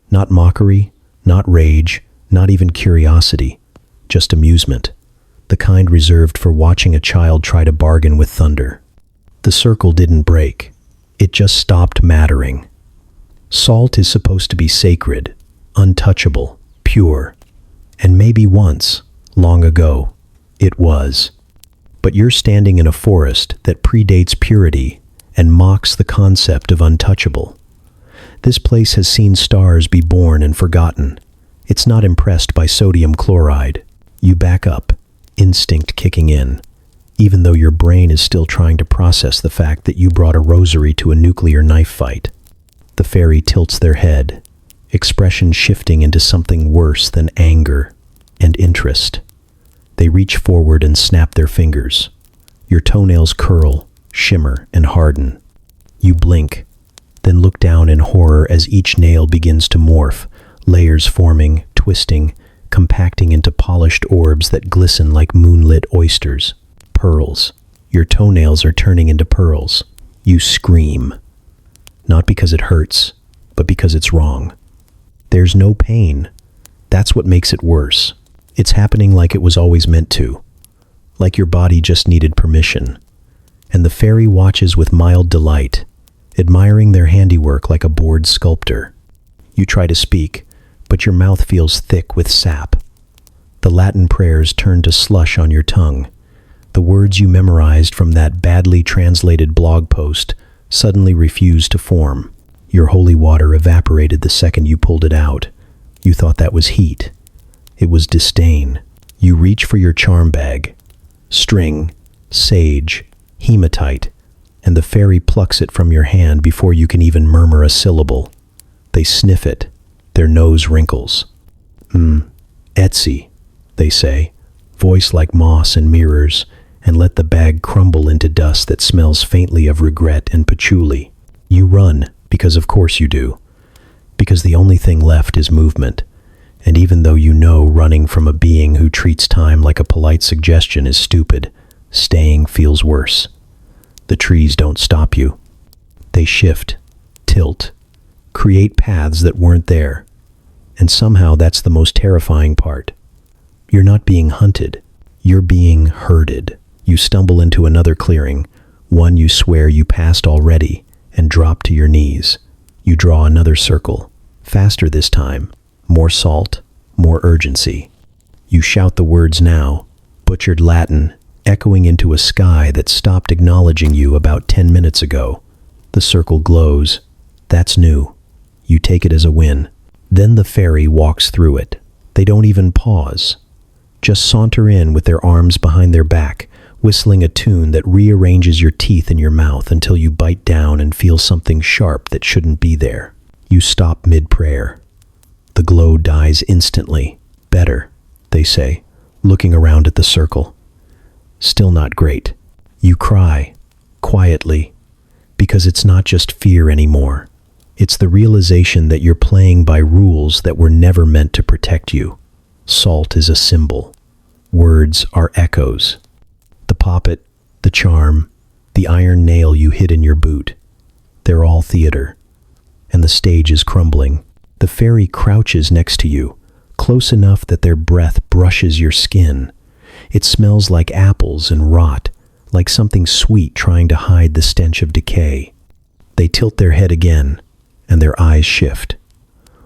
S1: Not mockery, Not rage, not even curiosity, just amusement, the kind reserved for watching a child try to bargain with thunder. The circle didn't break. It just stopped mattering. Salt is supposed to be sacred, untouchable, pure, and maybe once, long ago, it was. But you're standing in a forest that predates purity and mocks the concept of untouchable. This place has seen stars be born and forgotten. It's not impressed by sodium chloride. You back up, instinct kicking in, even though your brain is still trying to process the fact that you brought a rosary to a nuclear knife fight. The fairy tilts their head, expression shifting into something worse than anger and interest. They reach forward and snap their fingers. Your toenails curl, shimmer, and harden. You blink, then look down in horror as each nail begins to morph, layers forming, twisting, compacting into polished orbs that glisten like moonlit oysters. Pearls. Your toenails are turning into pearls. You scream. Not because it hurts, but because it's wrong. There's no pain. That's what makes it worse. It's happening like it was always meant to. Like your body just needed permission. And the fairy watches with mild delight, admiring their handiwork like a bored sculptor. You try to speak, but your mouth feels thick with sap. The Latin prayers turn to slush on your tongue. The words you memorized from that badly translated blog post suddenly refuse to form. Your holy water evaporated the second you pulled it out. You thought that was heat. It was disdain. You reach for your charm bag. String, sage, hematite, and the fairy plucks it from your hand before you can even murmur a syllable. They sniff it. Their nose wrinkles. Etsy, they say, voice like moss and mirrors, and let the bag crumble into dust that smells faintly of regret and patchouli. You run, because of course you do. Because the only thing left is movement. And even though you know running from a being who treats time like a polite suggestion is stupid, staying feels worse. The trees don't stop you. They shift, tilt, create paths that weren't there. And somehow that's the most terrifying part. You're not being hunted. You're being herded. You stumble into another clearing, one you swear you passed already, and drop to your knees. You draw another circle, faster this time, more salt, more urgency. You shout the words now, butchered Latin, echoing into a sky that stopped acknowledging you about 10 minutes ago. The circle glows. That's new. You take it as a win. Then the fairy walks through it. They don't even pause. Just saunter in with their arms behind their back, whistling a tune that rearranges your teeth in your mouth until you bite down and feel something sharp that shouldn't be there. You stop mid-prayer. The glow dies instantly. Better, they say, looking around at the circle. Still not great. You cry, quietly, because it's not just fear anymore. It's the realization that you're playing by rules that were never meant to protect you. Salt is a symbol. Words are echoes. The poppet, the charm, the iron nail you hid in your boot. They're all theater. And the stage is crumbling. The fairy crouches next to you, close enough that their breath brushes your skin. It smells like apples and rot, like something sweet trying to hide the stench of decay. They tilt their head again, and their eyes shift.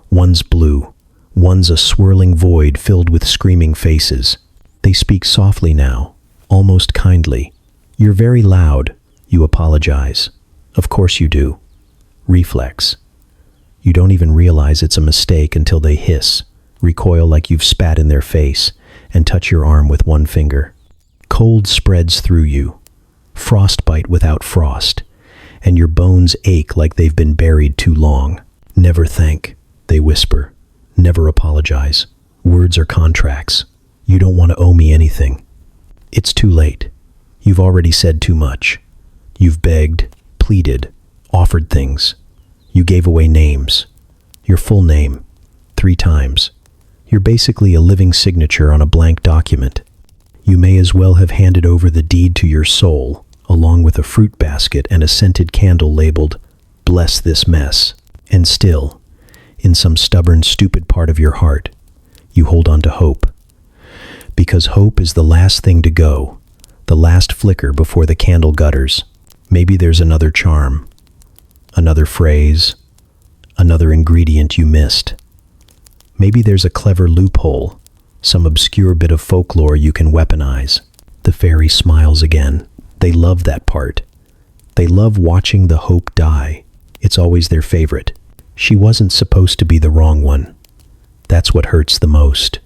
S1: One's blue, one's a swirling void filled with screaming faces. They speak softly now, almost kindly. You're very loud. You apologize. Of course you do. Reflex. You don't even realize it's a mistake until they hiss, recoil like you've spat in their face, and touch your arm with one finger. Cold spreads through you, frostbite without frost, and your bones ache like they've been buried too long. Never thank, they whisper. Never apologize. Words are contracts. You don't want to owe me anything. It's too late. You've already said too much. You've begged, pleaded, offered things. You gave away names. Your full name. 3 times. You're basically a living signature on a blank document. You may as well have handed over the deed to your soul, along with a fruit basket and a scented candle labeled, "Bless this mess." And still, in some stubborn, stupid part of your heart, you hold on to hope. Because hope is the last thing to go, the last flicker before the candle gutters. Maybe there's another charm, another phrase, another ingredient you missed. Maybe there's a clever loophole, some obscure bit of folklore you can weaponize. The fairy smiles again. They love that part. They love watching the hope die. It's always their favorite. She wasn't supposed to be the wrong one. That's what hurts the most.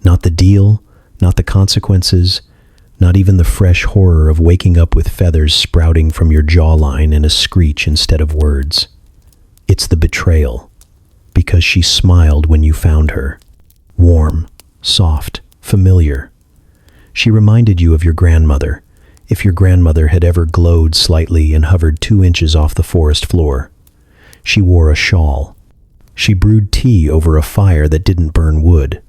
S1: Not the deal, not the consequences, not even the fresh horror of waking up with feathers sprouting from your jawline and a screech instead of words. It's the betrayal, because she smiled when you found her. Warm, soft, familiar. She reminded you of your grandmother, if your grandmother had ever glowed slightly and hovered 2 inches off the forest floor. She wore a shawl. She brewed tea over a fire that didn't burn wood.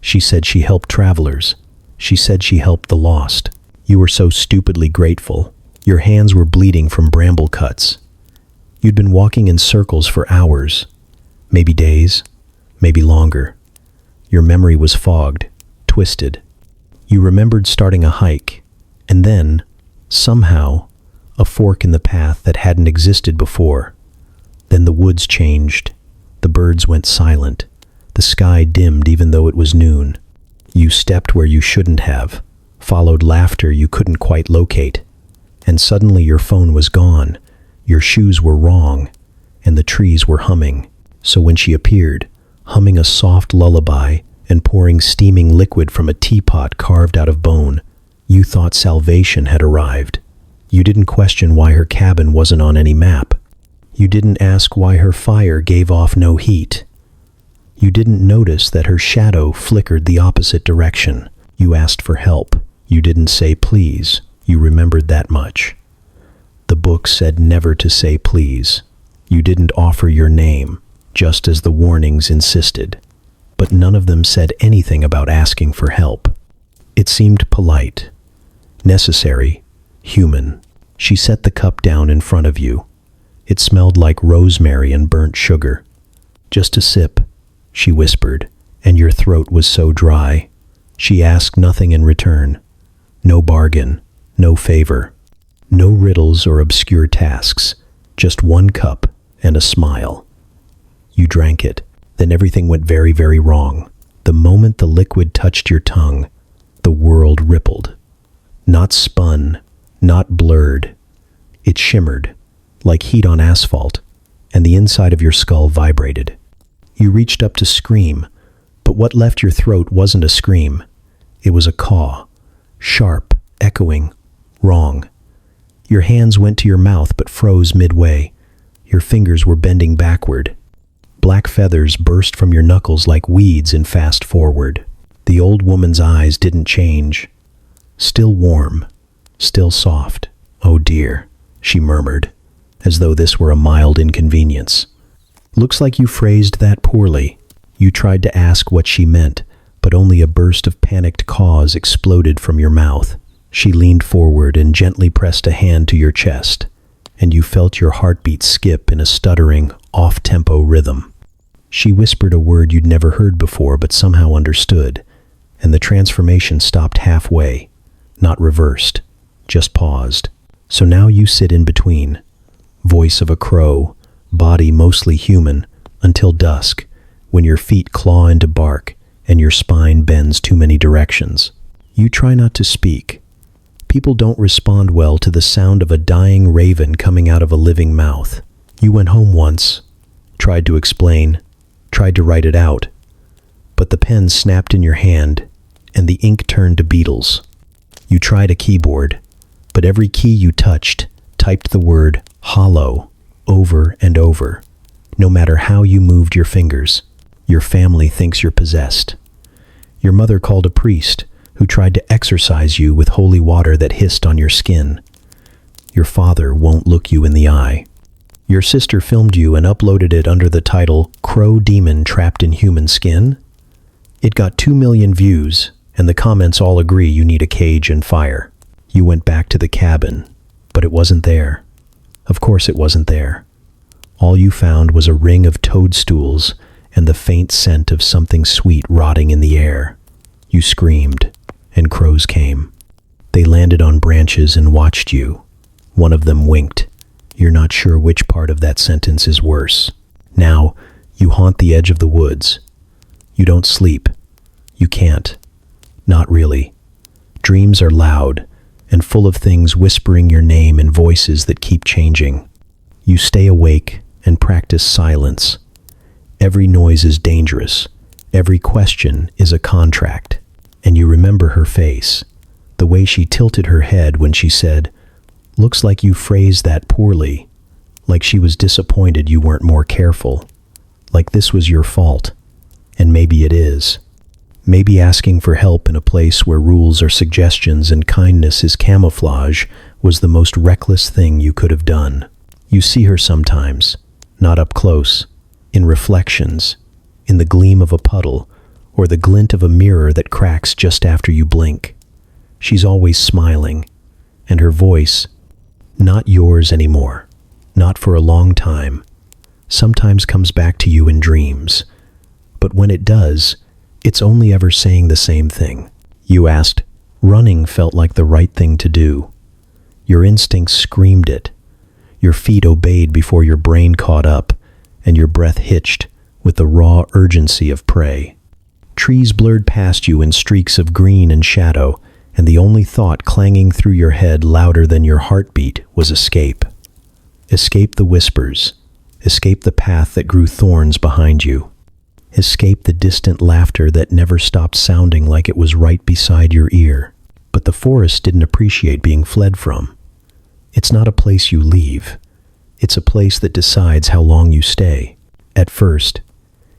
S1: She said she helped travelers. She said she helped the lost. You were so stupidly grateful. Your hands were bleeding from bramble cuts. You'd been walking in circles for hours, maybe days, maybe longer. Your memory was fogged, twisted. You remembered starting a hike, and then, somehow, a fork in the path that hadn't existed before. Then the woods changed. The birds went silent. The sky dimmed even though it was noon. You stepped where you shouldn't have, followed laughter you couldn't quite locate, and suddenly your phone was gone, your shoes were wrong, and the trees were humming. So when she appeared, humming a soft lullaby and pouring steaming liquid from a teapot carved out of bone, you thought salvation had arrived. You didn't question why her cabin wasn't on any map. You didn't ask why her fire gave off no heat. You didn't notice that her shadow flickered the opposite direction. You asked for help. You didn't say please. You remembered that much. The book said never to say please. You didn't offer your name, just as the warnings insisted. But none of them said anything about asking for help. It seemed polite, necessary, human. She set the cup down in front of you. It smelled like rosemary and burnt sugar. Just a sip, she whispered, and your throat was so dry. She asked nothing in return. No bargain, no favor, no riddles or obscure tasks, just one cup and a smile. You drank it. Then everything went very, very wrong. The moment the liquid touched your tongue, the world rippled. Not spun, not blurred. It shimmered, like heat on asphalt, and the inside of your skull vibrated. You reached up to scream, but what left your throat wasn't a scream. It was a caw, sharp, echoing, wrong. Your hands went to your mouth but froze midway. Your fingers were bending backward. Black feathers burst from your knuckles like weeds in fast forward. The old woman's eyes didn't change. Still warm, still soft. Oh dear, she murmured, as though this were a mild inconvenience. Looks like you phrased that poorly. You tried to ask what she meant, but only a burst of panicked caws exploded from your mouth. She leaned forward and gently pressed a hand to your chest, and you felt your heartbeat skip in a stuttering, off-tempo rhythm. She whispered a word you'd never heard before but somehow understood, and the transformation stopped halfway, not reversed, just paused. So now you sit in between, voice of a crow, body mostly human, until dusk, when your feet claw into bark and your spine bends too many directions. You try not to speak. People don't respond well to the sound of a dying raven coming out of a living mouth. You went home once, tried to explain, tried to write it out, but the pen snapped in your hand and the ink turned to beetles. You tried a keyboard, but every key you touched typed the word hollow over and over. No matter how you moved your fingers, your family thinks you're possessed. Your mother called a priest who tried to exorcise you with holy water that hissed on your skin. Your father won't look you in the eye. Your sister filmed you and uploaded it under the title Crow Demon Trapped in Human Skin. It got 2 million views, and the comments all agree you need a cage and fire. You went back to the cabin, but it wasn't there. Of course it wasn't there. All you found was a ring of toadstools and the faint scent of something sweet rotting in the air. You screamed, and crows came. They landed on branches and watched you. One of them winked. You're not sure which part of that sentence is worse. Now, you haunt the edge of the woods. You don't sleep. You can't. Not really. Dreams are loud and full of things whispering your name in voices that keep changing. You stay awake and practice silence. Every noise is dangerous. Every question is a contract. And you remember her face, the way she tilted her head when she said, "Looks like you phrased that poorly," like she was disappointed you weren't more careful, like this was your fault. And maybe it is. Maybe asking for help in a place where rules are suggestions and kindness is camouflage was the most reckless thing you could have done. You see her sometimes, not up close, in reflections, in the gleam of a puddle, or the glint of a mirror that cracks just after you blink. She's always smiling, and her voice, not yours anymore, not for a long time, sometimes comes back to you in dreams. But when it does, it's only ever saying the same thing. You asked, running felt like the right thing to do. Your instincts screamed it. Your feet obeyed before your brain caught up, and your breath hitched with the raw urgency of prey. Trees blurred past you in streaks of green and shadow, and the only thought clanging through your head louder than your heartbeat was escape. Escape the whispers. Escape the path that grew thorns behind you. Escape the distant laughter that never stopped sounding like it was right beside your ear. But the forest didn't appreciate being fled from. It's not a place you leave. It's a place that decides how long you stay. At first,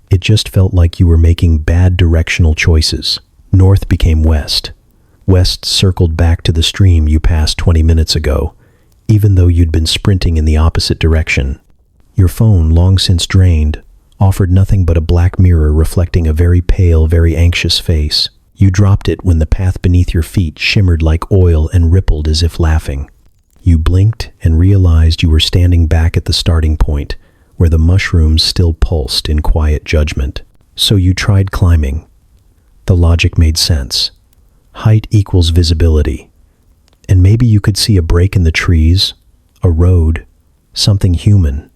S1: it just felt like you were making bad directional choices. North became west. West circled back to the stream you passed 20 minutes ago, even though you'd been sprinting in the opposite direction. Your phone, long since drained, offered nothing but a black mirror reflecting a very pale, very anxious face. You dropped it when the path beneath your feet shimmered like oil and rippled as if laughing. You blinked and realized you were standing back at the starting point, where the mushrooms still pulsed in quiet judgment. So you tried climbing. The logic made sense. Height equals visibility. And maybe you could see a break in the trees, a road, something human.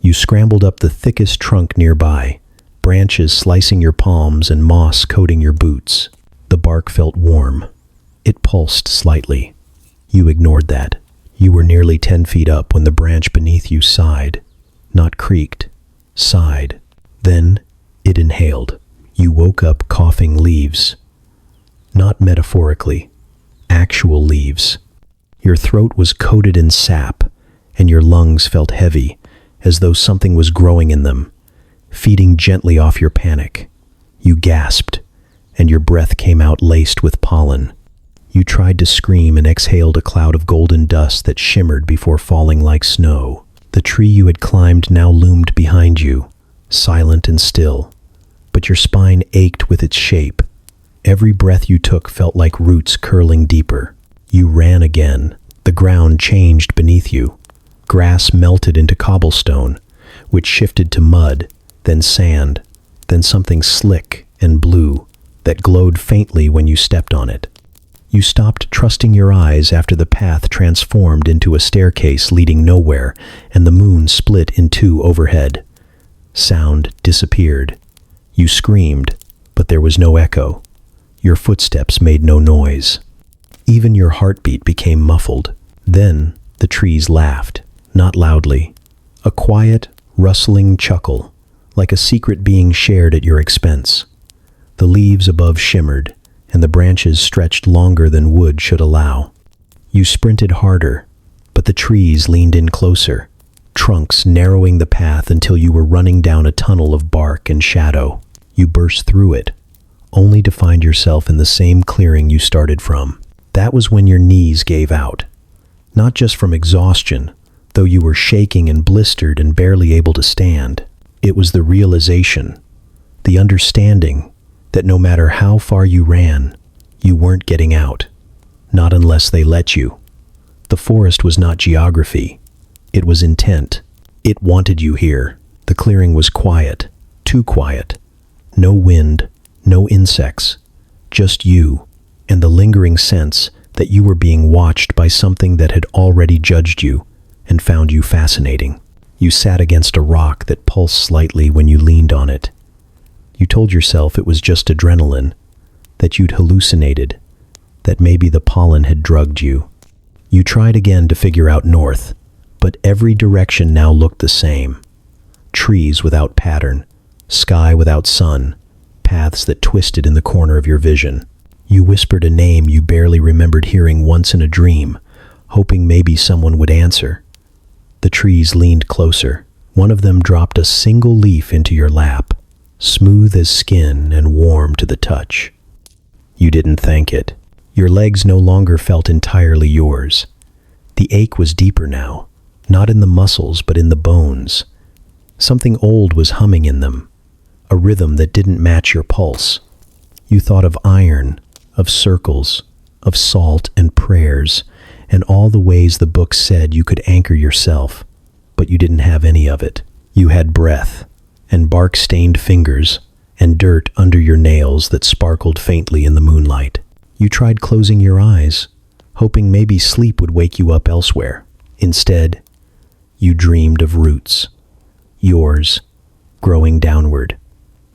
S1: You scrambled up the thickest trunk nearby, branches slicing your palms and moss coating your boots. The bark felt warm. It pulsed slightly. You ignored that. You were nearly 10 feet up when the branch beneath you sighed. Not creaked, sighed. Then it inhaled. You woke up coughing leaves. Not metaphorically, actual leaves. Your throat was coated in sap, and your lungs felt heavy, as though something was growing in them, feeding gently off your panic. You gasped, and your breath came out laced with pollen. You tried to scream and exhaled a cloud of golden dust that shimmered before falling like snow. The tree you had climbed now loomed behind you, silent and still, but your spine ached with its shape. Every breath you took felt like roots curling deeper. You ran again. The ground changed beneath you. Grass melted into cobblestone, which shifted to mud, then sand, then something slick and blue that glowed faintly when you stepped on it. You stopped trusting your eyes after the path transformed into a staircase leading nowhere, and the moon split in two overhead. Sound disappeared. You screamed, but there was no echo. Your footsteps made no noise. Even your heartbeat became muffled. Then the trees laughed, not loudly. A quiet, rustling chuckle, like a secret being shared at your expense. The leaves above shimmered, and the branches stretched longer than wood should allow. You sprinted harder, but the trees leaned in closer, trunks narrowing the path until you were running down a tunnel of bark and shadow. You burst through it, only to find yourself in the same clearing you started from. That was when your knees gave out. Not just from exhaustion, though you were shaking and blistered and barely able to stand. It was the realization, the understanding that no matter how far you ran, you weren't getting out. Not unless they let you. The forest was not geography. It was intent. It wanted you here. The clearing was quiet, too quiet. No wind, no insects, just you, and the lingering sense that you were being watched by something that had already judged you and found you fascinating. You sat against a rock that pulsed slightly when you leaned on it. You told yourself it was just adrenaline, that you'd hallucinated, that maybe the pollen had drugged you. You tried again to figure out north, but every direction now looked the same. Trees without pattern, sky without sun, paths that twisted in the corner of your vision. You whispered a name you barely remembered hearing once in a dream, hoping maybe someone would answer. The trees leaned closer. One of them dropped a single leaf into your lap, smooth as skin and warm to the touch. You didn't thank it. Your legs no longer felt entirely yours. The ache was deeper now, not in the muscles but in the bones. Something old was humming in them, a rhythm that didn't match your pulse. You thought of iron, of circles, of salt and prayers, and all the ways the book said you could anchor yourself, but you didn't have any of it. You had breath, and bark-stained fingers, and dirt under your nails that sparkled faintly in the moonlight. You tried closing your eyes, hoping maybe sleep would wake you up elsewhere. Instead, you dreamed of roots, yours, growing downward,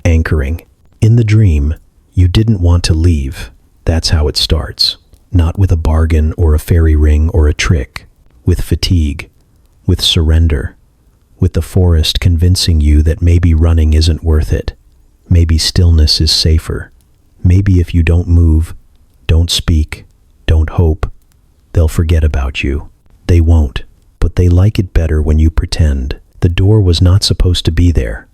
S1: anchoring. In the dream, you didn't want to leave. That's how it starts. Not with a bargain or a fairy ring or a trick. With fatigue, with surrender, with the forest convincing you that maybe running isn't worth it. Maybe stillness is safer. Maybe if you don't move, don't speak, don't hope, they'll forget about you. They won't, but they like it better when you pretend. The door was not supposed to be there.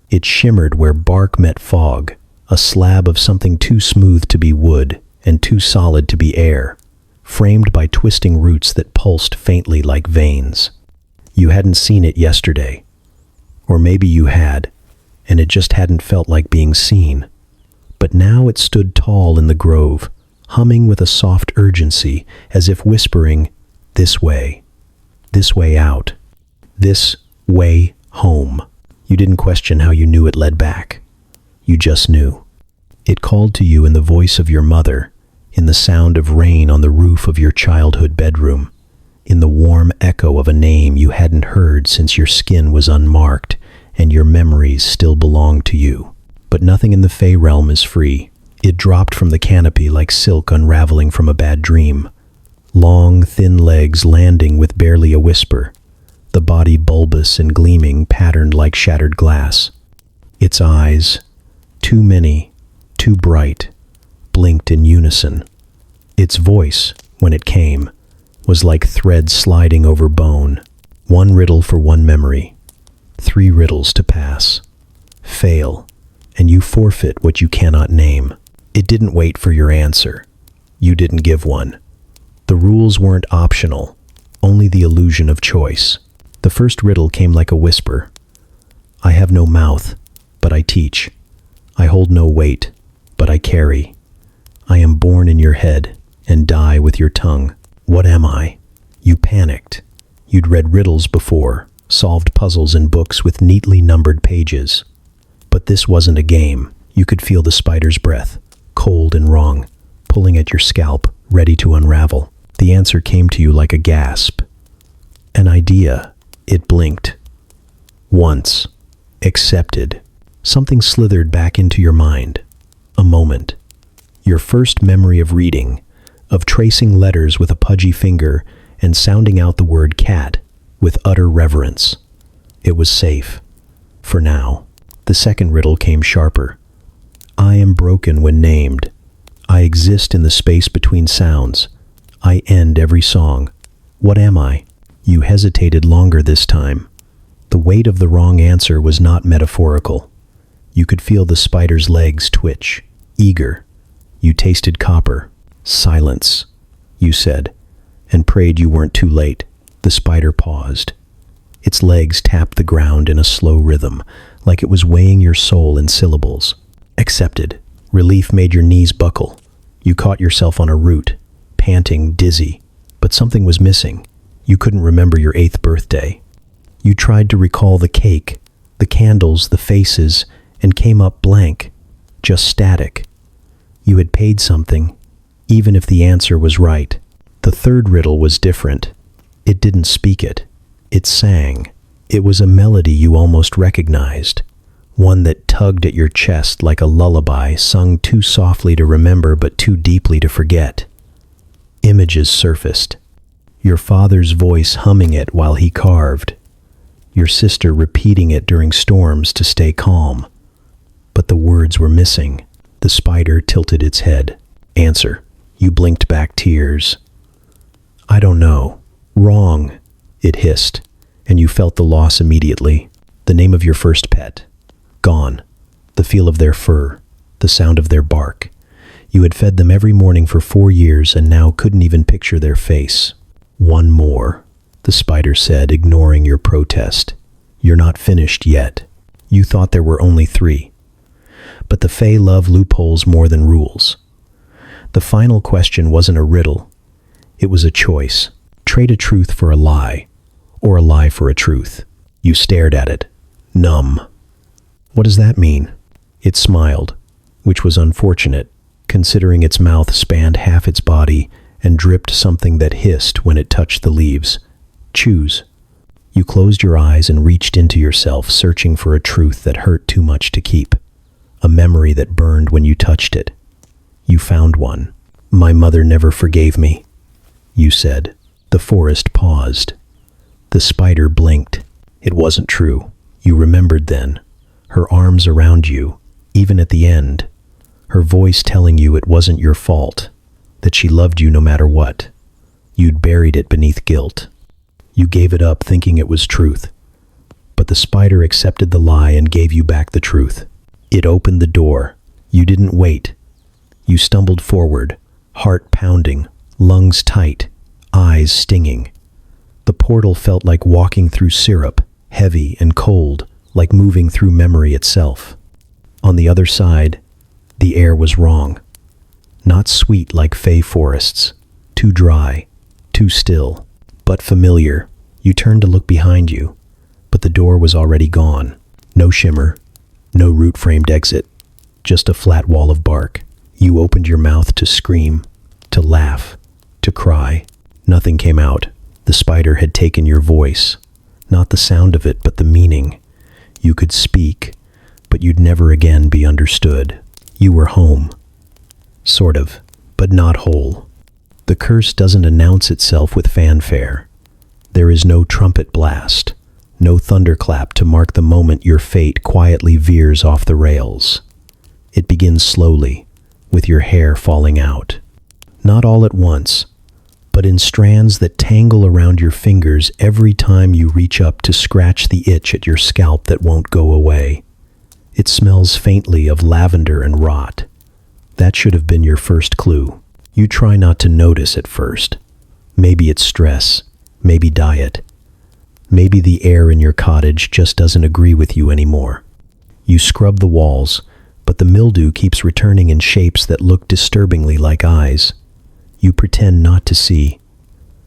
S1: It shimmered where bark met fog, a slab of something too smooth to be wood and too solid to be air, framed by twisting roots that pulsed faintly like veins. You hadn't seen it yesterday, or maybe you had, and it just hadn't felt like being seen. But now it stood tall in the grove, humming with a soft urgency, as if whispering, this way out, this way home. You didn't question how you knew it led back. You just knew. It called to you in the voice of your mother, in the sound of rain on the roof of your childhood bedroom, in the warm echo of a name you hadn't heard since your skin was unmarked and your memories still belonged to you. But nothing in the Fey realm is free. It dropped from the canopy like silk unraveling from a bad dream. Long, thin legs landing with barely a whisper, the body bulbous and gleaming, patterned like shattered glass. Its eyes, too many, too bright, blinked in unison. Its voice, when it came, was like thread sliding over bone. One riddle for one memory. 3 riddles to pass. Fail, and you forfeit what you cannot name. It didn't wait for your answer. You didn't give one. The rules weren't optional, only the illusion of choice. The first riddle came like a whisper. I have no mouth, but I teach. I hold no weight, but I carry. I am born in your head and die with your tongue. What am I? You panicked. You'd read riddles before, solved puzzles in books with neatly numbered pages. But this wasn't a game. You could feel the spider's breath, cold and wrong, pulling at your scalp, ready to unravel. The answer came to you like a gasp. An idea. It blinked. Once. Accepted. Something slithered back into your mind. A moment. Your first memory of reading, of tracing letters with a pudgy finger and sounding out the word cat with utter reverence. It was safe. For now. The second riddle came sharper. I am broken when named. I exist in the space between sounds. I end every song. What am I? You hesitated longer this time. The weight of the wrong answer was not metaphorical. You could feel the spider's legs twitch, eager. You tasted copper. Silence, you said, and prayed you weren't too late. The spider paused. Its legs tapped the ground in a slow rhythm, like it was weighing your soul in syllables. Accepted. Relief made your knees buckle. You caught yourself on a root, panting, dizzy, but something was missing. You couldn't remember your 8th birthday. You tried to recall the cake, the candles, the faces, and came up blank, just static. You had paid something, even if the answer was right. The third riddle was different. It didn't speak it. It sang. It was a melody you almost recognized, one that tugged at your chest like a lullaby sung too softly to remember but too deeply to forget. Images surfaced. Your father's voice humming it while he carved. Your sister repeating it during storms to stay calm. But the words were missing. The spider tilted its head. Answer. You blinked back tears. I don't know. Wrong, it hissed, and you felt the loss immediately. The name of your first pet. Gone. The feel of their fur. The sound of their bark. You had fed them every morning for 4 years and now couldn't even picture their face. One more, the spider said, ignoring your protest. You're not finished yet. You thought there were only 3. But the Fae love loopholes more than rules. The final question wasn't a riddle. It was a choice. Trade a truth for a lie, or a lie for a truth. You stared at it, numb. What does that mean? It smiled, which was unfortunate, considering its mouth spanned half its body and dripped something that hissed when it touched the leaves. Choose. You closed your eyes and reached into yourself, searching for a truth that hurt too much to keep. A memory that burned when you touched it. You found one. My mother never forgave me, you said. The forest paused. The spider blinked. It wasn't true. You remembered then. Her arms around you, even at the end. Her voice telling you it wasn't your fault, that she loved you no matter what. You'd buried it beneath guilt. You gave it up thinking it was truth. But the spider accepted the lie and gave you back the truth. It opened the door. You didn't wait. You stumbled forward, heart pounding, lungs tight, eyes stinging. The portal felt like walking through syrup, heavy and cold, like moving through memory itself. On the other side, the air was wrong. Not sweet like Fey forests, too dry, too still, but familiar. You turned to look behind you, but the door was already gone. No shimmer, no root-framed exit, just a flat wall of bark. You opened your mouth to scream, to laugh, to cry. Nothing came out. The spider had taken your voice, not the sound of it, but the meaning. You could speak, but you'd never again be understood. You were home. Sort of, but not whole. The curse doesn't announce itself with fanfare. There is no trumpet blast, no thunderclap to mark the moment your fate quietly veers off the rails. It begins slowly, with your hair falling out. Not all at once, but in strands that tangle around your fingers every time you reach up to scratch the itch at your scalp that won't go away. It smells faintly of lavender and rot. That should have been your first clue. You try not to notice at first. Maybe it's stress, maybe diet. Maybe the air in your cottage just doesn't agree with you anymore. You scrub the walls, but the mildew keeps returning in shapes that look disturbingly like eyes. You pretend not to see.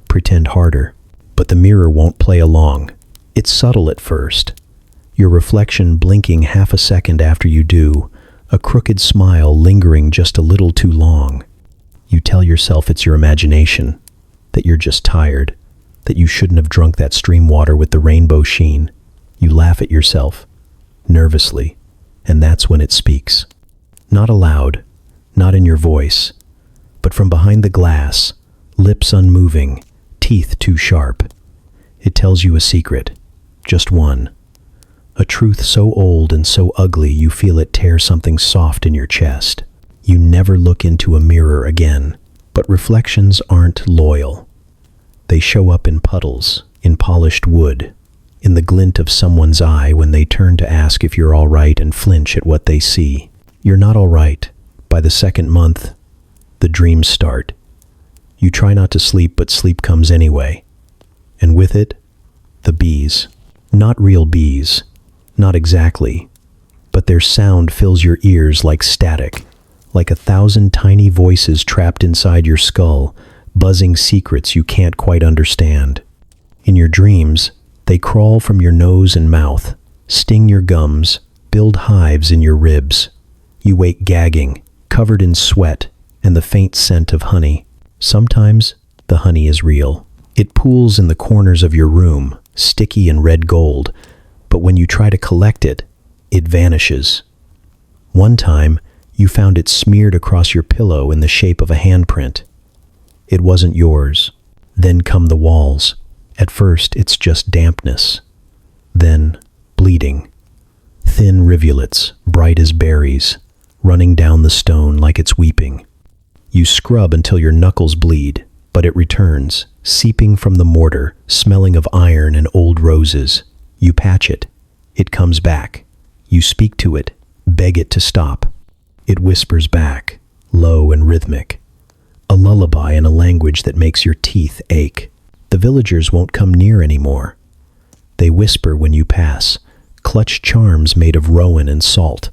S1: Pretend harder. But the mirror won't play along. It's subtle at first. Your reflection blinking half a second after you do, a crooked smile lingering just a little too long. You tell yourself it's your imagination, that you're just tired, that you shouldn't have drunk that stream water with the rainbow sheen. You laugh at yourself, nervously, and that's when it speaks. Not aloud, not in your voice, but from behind the glass, lips unmoving, teeth too sharp. It tells you a secret, just one. A truth so old and so ugly you feel it tear something soft in your chest. You never look into a mirror again, but reflections aren't loyal. They show up in puddles, in polished wood, in the glint of someone's eye when they turn to ask if you're all right and flinch at what they see. You're not all right. By the second month, the dreams start. You try not to sleep, but sleep comes anyway. And with it, the bees. Not real bees. Not exactly. But their sound fills your ears like static, like 1,000 tiny voices trapped inside your skull, buzzing secrets you can't quite understand. In your dreams, They crawl from your nose and mouth, sting your gums, build hives in your ribs. You wake gagging, covered in sweat and the faint scent of honey. Sometimes the honey is real. It pools in the corners of your room, sticky and red gold, but when you try to collect it, it vanishes. One time, you found it smeared across your pillow in the shape of a handprint. It wasn't yours. Then come the walls. At first, it's just dampness. Then, bleeding. Thin rivulets, bright as berries, running down the stone like it's weeping. You scrub until your knuckles bleed, but it returns, seeping from the mortar, smelling of iron and old roses. You patch it. It comes back. You speak to it, beg it to stop. It whispers back, low and rhythmic. A lullaby in a language that makes your teeth ache. The villagers won't come near anymore. They whisper when you pass, clutch charms made of rowan and salt.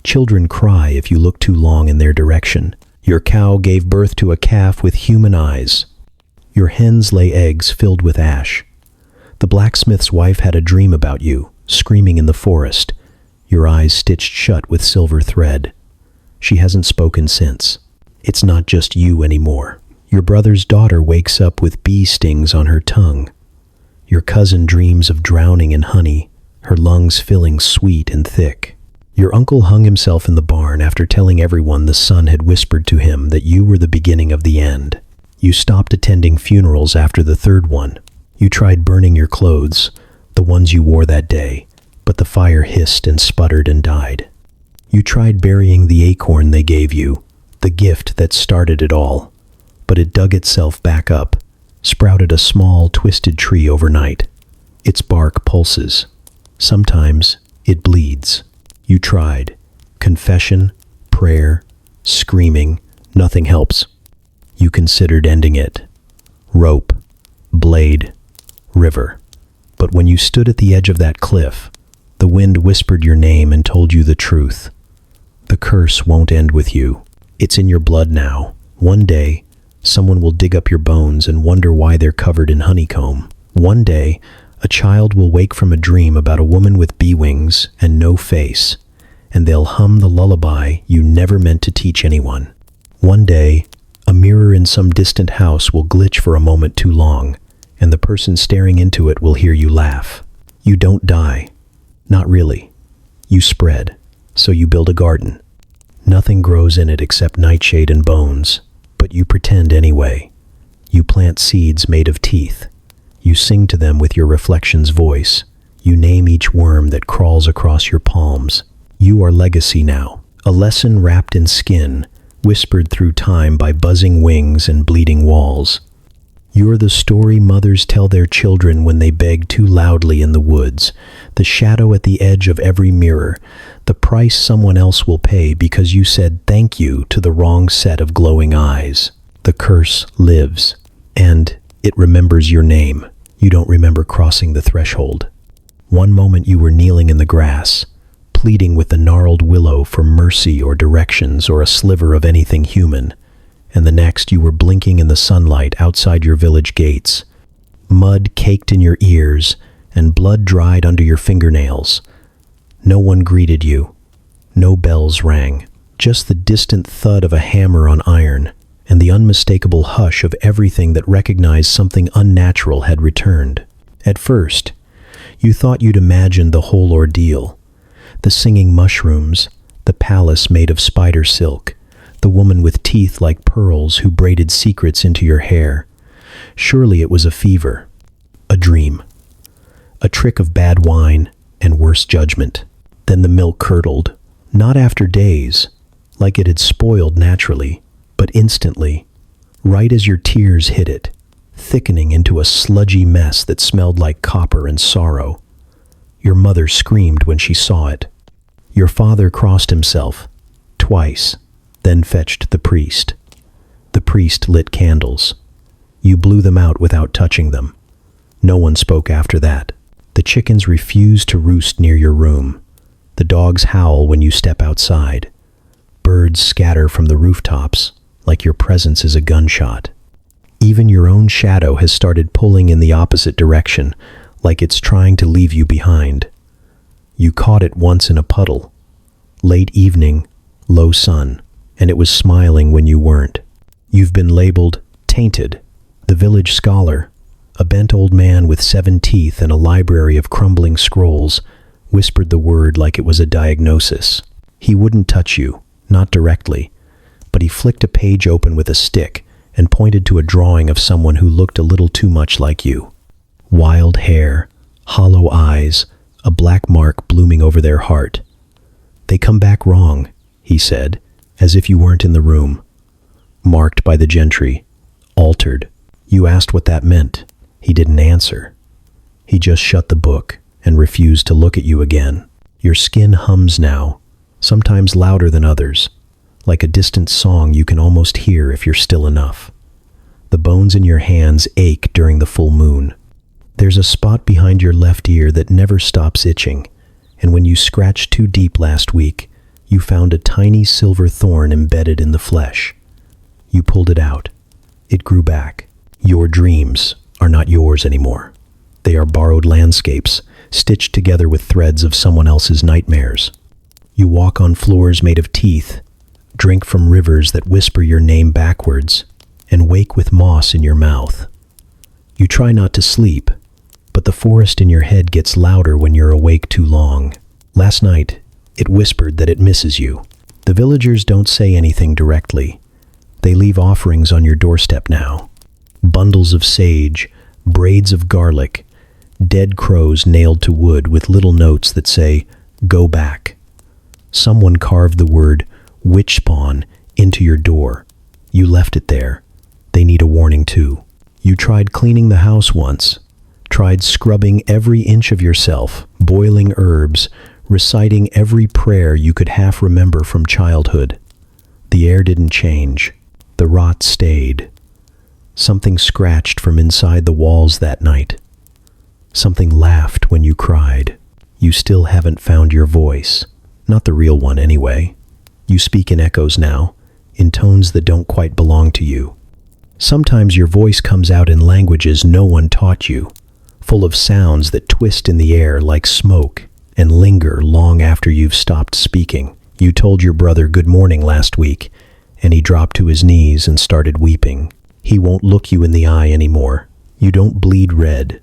S1: Children cry if you look too long in their direction. Your cow gave birth to a calf with human eyes. Your hens lay eggs filled with ash. The blacksmith's wife had a dream about you, screaming in the forest, your eyes stitched shut with silver thread. She hasn't spoken since. It's not just you anymore. Your brother's daughter wakes up with bee stings on her tongue. Your cousin dreams of drowning in honey, her lungs filling sweet and thick. Your uncle hung himself in the barn after telling everyone the sun had whispered to him that you were the beginning of the end. You stopped attending funerals after the third one. You tried burning your clothes, the ones you wore that day, but the fire hissed and sputtered and died. You tried burying the acorn they gave you, the gift that started it all, but it dug itself back up, sprouted a small, twisted tree overnight. Its bark pulses. Sometimes it bleeds. You tried. Confession, prayer, screaming, nothing helps. You considered ending it. Rope, blade, river. But when you stood at the edge of that cliff, the wind whispered your name and told you the truth. The curse won't end with you. It's in your blood now. One day, someone will dig up your bones and wonder why they're covered in honeycomb. One day, a child will wake from a dream about a woman with bee wings and no face, and they'll hum the lullaby you never meant to teach anyone. One day, a mirror in some distant house will glitch for a moment too long, and the person staring into it will hear you laugh. You don't die. Not really. You spread, so you build a garden. Nothing grows in it except nightshade and bones, but you pretend anyway. You plant seeds made of teeth. You sing to them with your reflection's voice. You name each worm that crawls across your palms. You are legacy now, a lesson wrapped in skin, whispered through time by buzzing wings and bleeding walls. You're the story mothers tell their children when they beg too loudly in the woods, the shadow at the edge of every mirror, the price someone else will pay because you said thank you to the wrong set of glowing eyes. The curse lives, and it remembers your name. You don't remember crossing the threshold. One moment you were kneeling in the grass, pleading with the gnarled willow for mercy or directions or a sliver of anything human, and the next you were blinking in the sunlight outside your village gates, mud caked in your ears and blood dried under your fingernails. No one greeted you. No bells rang. Just the distant thud of a hammer on iron and the unmistakable hush of everything that recognized something unnatural had returned. At first, you thought you'd imagined the whole ordeal. The singing mushrooms, the palace made of spider silk, the woman with teeth like pearls who braided secrets into your hair. Surely it was a fever, a dream, a trick of bad wine and worse judgment. Then the milk curdled, not after days, like it had spoiled naturally, but instantly, right as your tears hit it, thickening into a sludgy mess that smelled like copper and sorrow. Your mother screamed when she saw it. Your father crossed himself, twice, then fetched the priest. The priest lit candles. You blew them out without touching them. No one spoke after that. The chickens refuse to roost near your room. The dogs howl when you step outside. Birds scatter from the rooftops, like your presence is a gunshot. Even your own shadow has started pulling in the opposite direction, like it's trying to leave you behind. You caught it once in a puddle. Late evening, low sun, and it was smiling when you weren't. You've been labeled tainted, the village scholar, a bent old man with 7 teeth and a library of crumbling scrolls, whispered the word like it was a diagnosis. He wouldn't touch you, not directly, but he flicked a page open with a stick and pointed to a drawing of someone who looked a little too much like you. Wild hair, hollow eyes, a black mark blooming over their heart. They come back wrong, he said, as if you weren't in the room. Marked by the gentry, altered. You asked what that meant. He didn't answer. He just shut the book and refused to look at you again. Your skin hums now, sometimes louder than others, like a distant song you can almost hear if you're still enough. The bones in your hands ache during the full moon. There's a spot behind your left ear that never stops itching, and when you scratched too deep last week, you found a tiny silver thorn embedded in the flesh. You pulled it out. It grew back. Your dreams are not yours anymore. They are borrowed landscapes, stitched together with threads of someone else's nightmares. You walk on floors made of teeth, drink from rivers that whisper your name backwards, and wake with moss in your mouth. You try not to sleep, but the forest in your head gets louder when you're awake too long. Last night, it whispered that it misses you. The villagers don't say anything directly. They leave offerings on your doorstep now. Bundles of sage, braids of garlic, dead crows nailed to wood with little notes that say, "Go back." Someone carved the word witch spawn into your door. You left it there. They need a warning too. You tried cleaning the house once, tried scrubbing every inch of yourself, boiling herbs, reciting every prayer you could half remember from childhood. The air didn't change. The rot stayed. Something scratched from inside the walls that night. Something laughed when you cried. You still haven't found your voice. Not the real one anyway. You speak in echoes now, in tones that don't quite belong to you. Sometimes your voice comes out in languages no one taught you, full of sounds that twist in the air like smoke and linger long after you've stopped speaking. You told your brother good morning last week, and he dropped to his knees and started weeping. He won't look you in the eye anymore. You don't bleed red.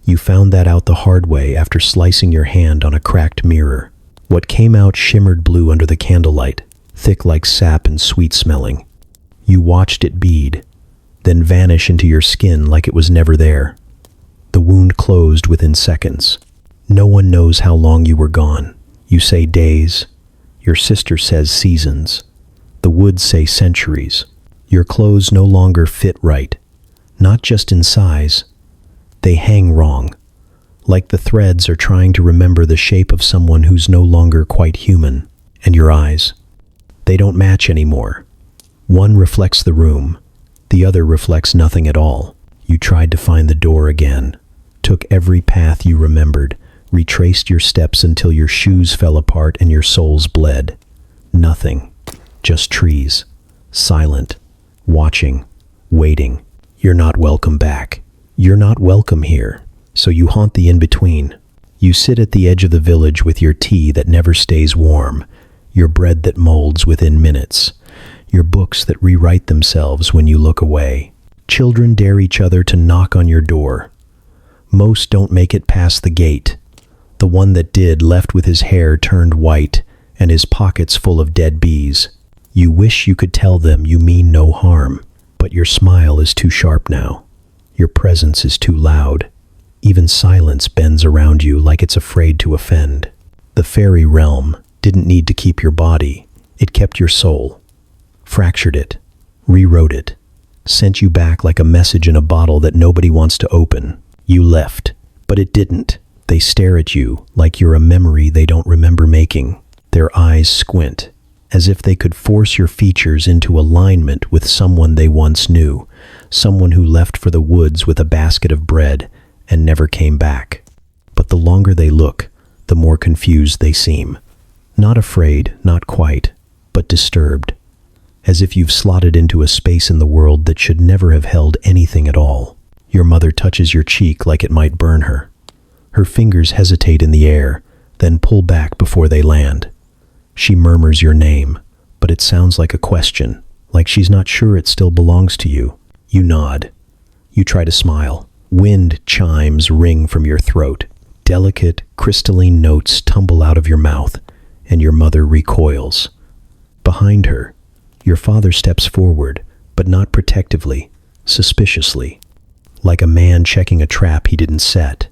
S1: You found that out the hard way after slicing your hand on a cracked mirror. What came out shimmered blue under the candlelight, thick like sap and sweet-smelling. You watched it bead, then vanish into your skin like it was never there. The wound closed within seconds. No one knows how long you were gone. You say days. Your sister says seasons. The woods say centuries. Your clothes no longer fit right, not just in size. They hang wrong, like the threads are trying to remember the shape of someone who's no longer quite human. And your eyes, they don't match anymore. One reflects the room, the other reflects nothing at all. You tried to find the door again, took every path you remembered, retraced your steps until your shoes fell apart and your soles bled. Nothing, just trees, silent, watching, waiting. You're not welcome back. You're not welcome here, so you haunt the in-between. You sit at the edge of the village with your tea that never stays warm, your bread that molds within minutes, your books that rewrite themselves when you look away. Children dare each other to knock on your door. Most don't make it past the gate. The one that did left with his hair turned white and his pockets full of dead bees. You wish you could tell them you mean no harm, but your smile is too sharp now. Your presence is too loud. Even silence bends around you like it's afraid to offend. The fairy realm didn't need to keep your body. It kept your soul. Fractured it, rewrote it, sent you back like a message in a bottle that nobody wants to open. You left, but it didn't. They stare at you like you're a memory they don't remember making. Their eyes squint, as if they could force your features into alignment with someone they once knew, someone who left for the woods with a basket of bread and never came back. But the longer they look, the more confused they seem. Not afraid, not quite, but disturbed, as if you've slotted into a space in the world that should never have held anything at all. Your mother touches your cheek like it might burn her. Her fingers hesitate in the air, then pull back before they land. She murmurs your name, but it sounds like a question, like she's not sure it still belongs to you. You nod. You try to smile. Wind chimes ring from your throat. Delicate, crystalline notes tumble out of your mouth, and your mother recoils. Behind her, your father steps forward, but not protectively, suspiciously, like a man checking a trap he didn't set.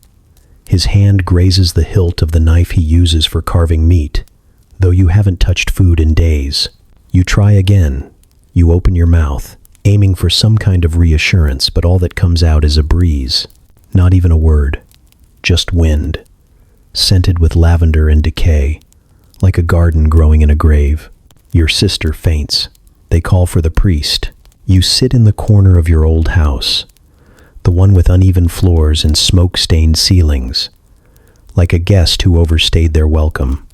S1: His hand grazes the hilt of the knife he uses for carving meat, though you haven't touched food in days. You try again. You open your mouth, aiming for some kind of reassurance, but all that comes out is a breeze. Not even a word. Just wind, scented with lavender and decay, like a garden growing in a grave. Your sister faints. They call for the priest. You sit in the corner of your old house, the one with uneven floors and smoke-stained ceilings, like a guest who overstayed their welcome.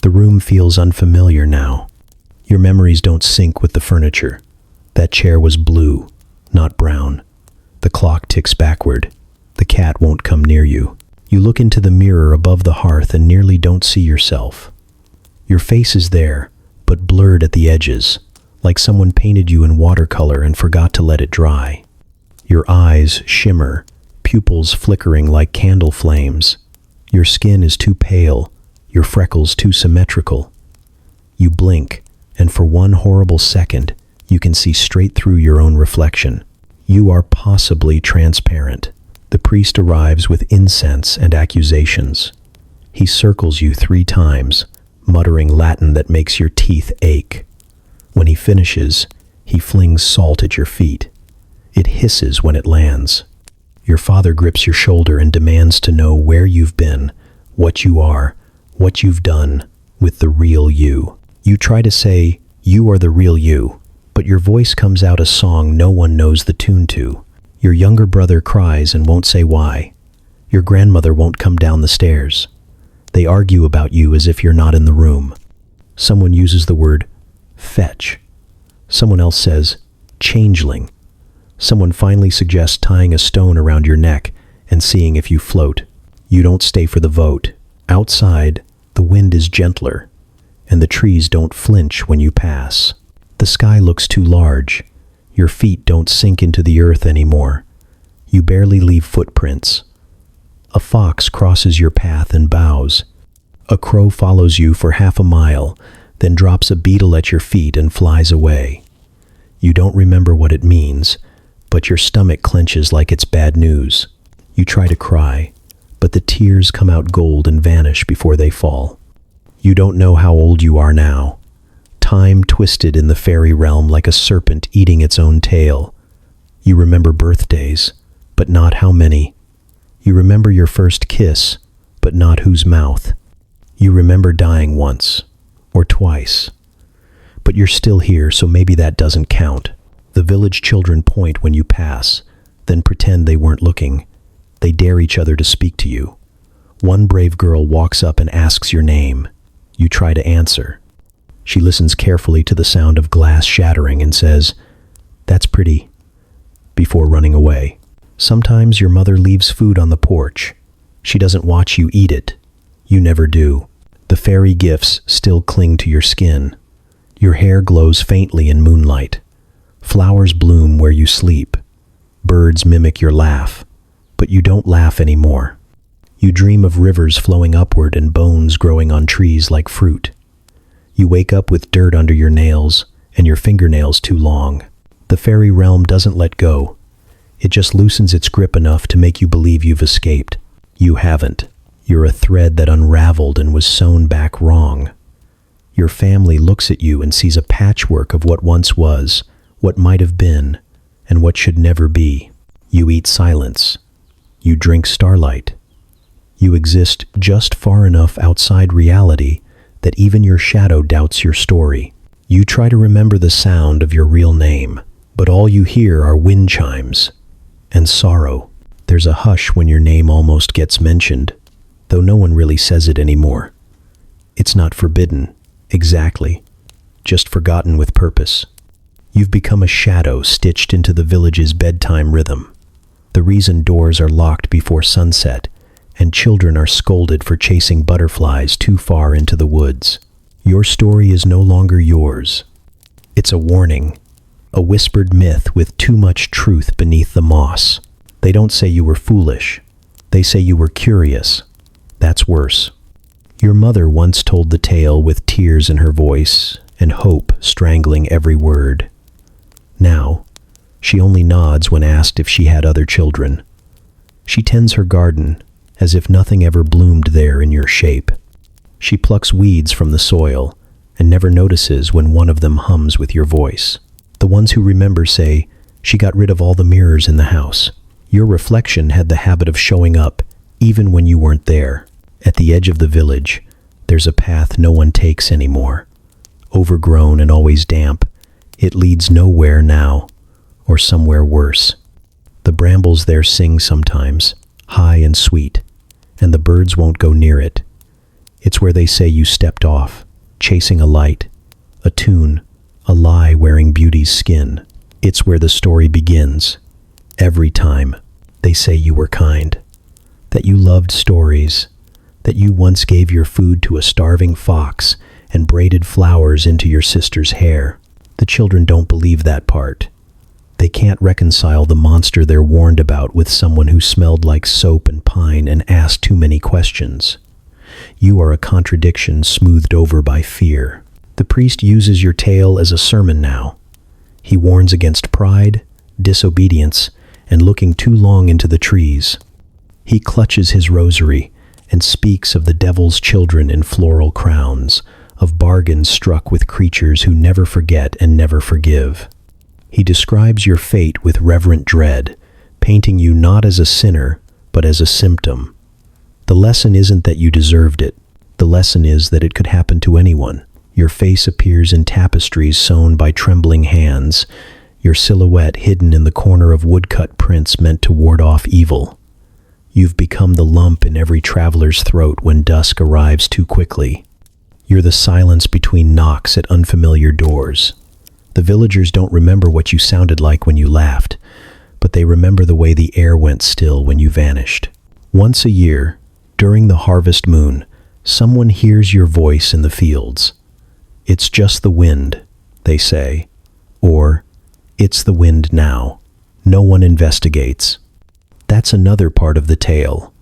S1: The room feels unfamiliar now. Your memories don't sync with the furniture. That chair was blue, not brown. The clock ticks backward. The cat won't come near you. You look into the mirror above the hearth and nearly don't see yourself. Your face is there, but blurred at the edges, like someone painted you in watercolor and forgot to let it dry. Your eyes shimmer, pupils flickering like candle flames. Your skin is too pale, your freckles too symmetrical. You blink, and for one horrible second, you can see straight through your own reflection. You are possibly transparent. The priest arrives with incense and accusations. He circles you 3 times, muttering Latin that makes your teeth ache. When he finishes, he flings salt at your feet. It hisses when it lands. Your father grips your shoulder and demands to know where you've been, what you are, what you've done with the real you. You try to say, "You are the real you," but your voice comes out a song no one knows the tune to. Your younger brother cries and won't say why. Your grandmother won't come down the stairs. They argue about you as if you're not in the room. Someone uses the word fetch. Someone else says changeling. Someone finally suggests tying a stone around your neck and seeing if you float. You don't stay for the vote. Outside, the wind is gentler, and the trees don't flinch when you pass. The sky looks too large. Your feet don't sink into the earth anymore. You barely leave footprints. A fox crosses your path and bows. A crow follows you for half a mile, then drops a beetle at your feet and flies away. You don't remember what it means, but your stomach clenches like it's bad news. You try to cry, but the tears come out gold and vanish before they fall. You don't know how old you are now. Time twisted in the fairy realm like a serpent eating its own tail. You remember birthdays, but not how many. You remember your first kiss, but not whose mouth. You remember dying once, or twice. But you're still here, so maybe that doesn't count. The village children point when you pass, then pretend they weren't looking. They dare each other to speak to you. One brave girl walks up and asks your name. You try to answer. She listens carefully to the sound of glass shattering and says, "That's pretty," before running away. Sometimes your mother leaves food on the porch. She doesn't watch you eat it. You never do. The fairy gifts still cling to your skin. Your hair glows faintly in moonlight. Flowers bloom where you sleep. Birds mimic your laugh, but you don't laugh anymore. You dream of rivers flowing upward and bones growing on trees like fruit. You wake up with dirt under your nails and your fingernails too long. The fairy realm doesn't let go. It just loosens its grip enough to make you believe you've escaped. You haven't. You're a thread that unraveled and was sewn back wrong. Your family looks at you and sees a patchwork of what once was, what might have been, and what should never be. You eat silence. You drink starlight. You exist just far enough outside reality that even your shadow doubts your story. You try to remember the sound of your real name, but all you hear are wind chimes and sorrow. There's a hush when your name almost gets mentioned, though no one really says it anymore. It's not forbidden, exactly, just forgotten with purpose. You've become a shadow stitched into the village's bedtime rhythm. The reason doors are locked before sunset and children are scolded for chasing butterflies too far into the woods. Your story is no longer yours. It's a warning, a whispered myth with too much truth beneath the moss. They don't say you were foolish. They say you were curious. That's worse. Your mother once told the tale with tears in her voice and hope strangling every word. Now, she only nods when asked if she had other children. She tends her garden as if nothing ever bloomed there in your shape. She plucks weeds from the soil and never notices when one of them hums with your voice. The ones who remember say, she got rid of all the mirrors in the house. Your reflection had the habit of showing up even when you weren't there. At the edge of the village, there's a path no one takes anymore. Overgrown and always damp, it leads nowhere now, or somewhere worse. The brambles there sing sometimes, high and sweet, and the birds won't go near it. It's where they say you stepped off, chasing a light, a tune, a lie wearing beauty's skin. It's where the story begins. Every time, they say you were kind, that you loved stories, that you once gave your food to a starving fox and braided flowers into your sister's hair. The children don't believe that part. They can't reconcile the monster they're warned about with someone who smelled like soap and pine and asked too many questions. You are a contradiction smoothed over by fear. The priest uses your tale as a sermon now. He warns against pride, disobedience, and looking too long into the trees. He clutches his rosary and speaks of the devil's children in floral crowns, of bargains struck with creatures who never forget and never forgive. He describes your fate with reverent dread, painting you not as a sinner, but as a symptom. The lesson isn't that you deserved it. The lesson is that it could happen to anyone. Your face appears in tapestries sewn by trembling hands, your silhouette hidden in the corner of woodcut prints meant to ward off evil. You've become the lump in every traveler's throat when dusk arrives too quickly. You're the silence between knocks at unfamiliar doors. The villagers don't remember what you sounded like when you laughed, but they remember the way the air went still when you vanished. Once a year, during the harvest moon, someone hears your voice in the fields. It's just the wind, they say, or it's the wind now. No one investigates. That's another part of the tale.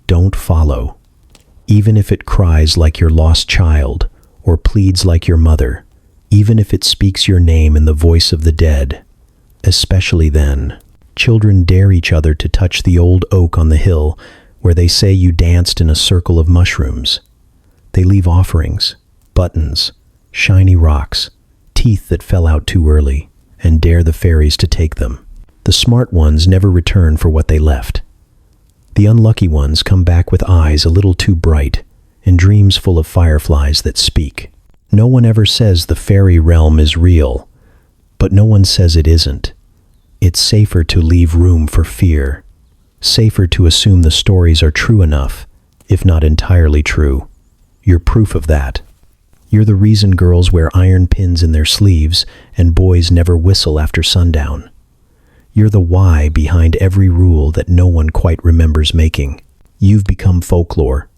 S1: Don't follow. Even if it cries like your lost child, or pleads like your mother, even if it speaks your name in the voice of the dead, especially then. Children dare each other to touch the old oak on the hill where they say you danced in a circle of mushrooms. They leave offerings, buttons, shiny rocks, teeth that fell out too early, and dare the fairies to take them. The smart ones never return for what they left. The unlucky ones come back with eyes a little too bright and dreams full of fireflies that speak. No one ever says the fairy realm is real, but no one says it isn't. It's safer to leave room for fear, safer to assume the stories are true enough, if not entirely true. You're proof of that. You're the reason girls wear iron pins in their sleeves and boys never whistle after sundown. You're the why behind every rule that no one quite remembers making. You've become folklore,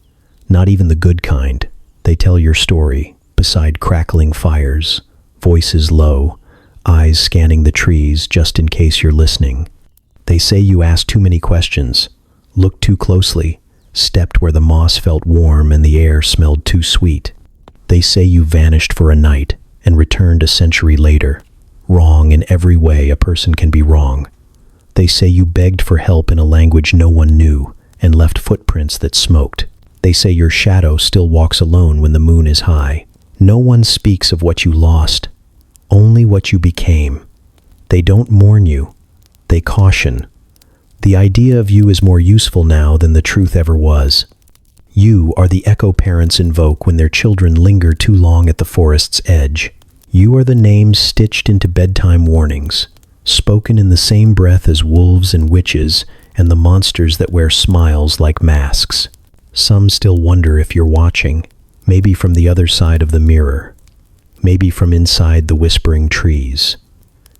S1: not even the good kind. They tell your story beside crackling fires, voices low, eyes scanning the trees just in case you're listening. They say you asked too many questions, looked too closely, stepped where the moss felt warm and the air smelled too sweet. They say you vanished for a night and returned a century later, wrong in every way a person can be wrong. They say you begged for help in a language no one knew and left footprints that smoked. They say your shadow still walks alone when the moon is high. No one speaks of what you lost, only what you became. They don't mourn you, they caution. The idea of you is more useful now than the truth ever was. You are the echo parents invoke when their children linger too long at the forest's edge. You are the names stitched into bedtime warnings, spoken in the same breath as wolves and witches and the monsters that wear smiles like masks. Some still wonder if you're watching, maybe from the other side of the mirror, maybe from inside the whispering trees,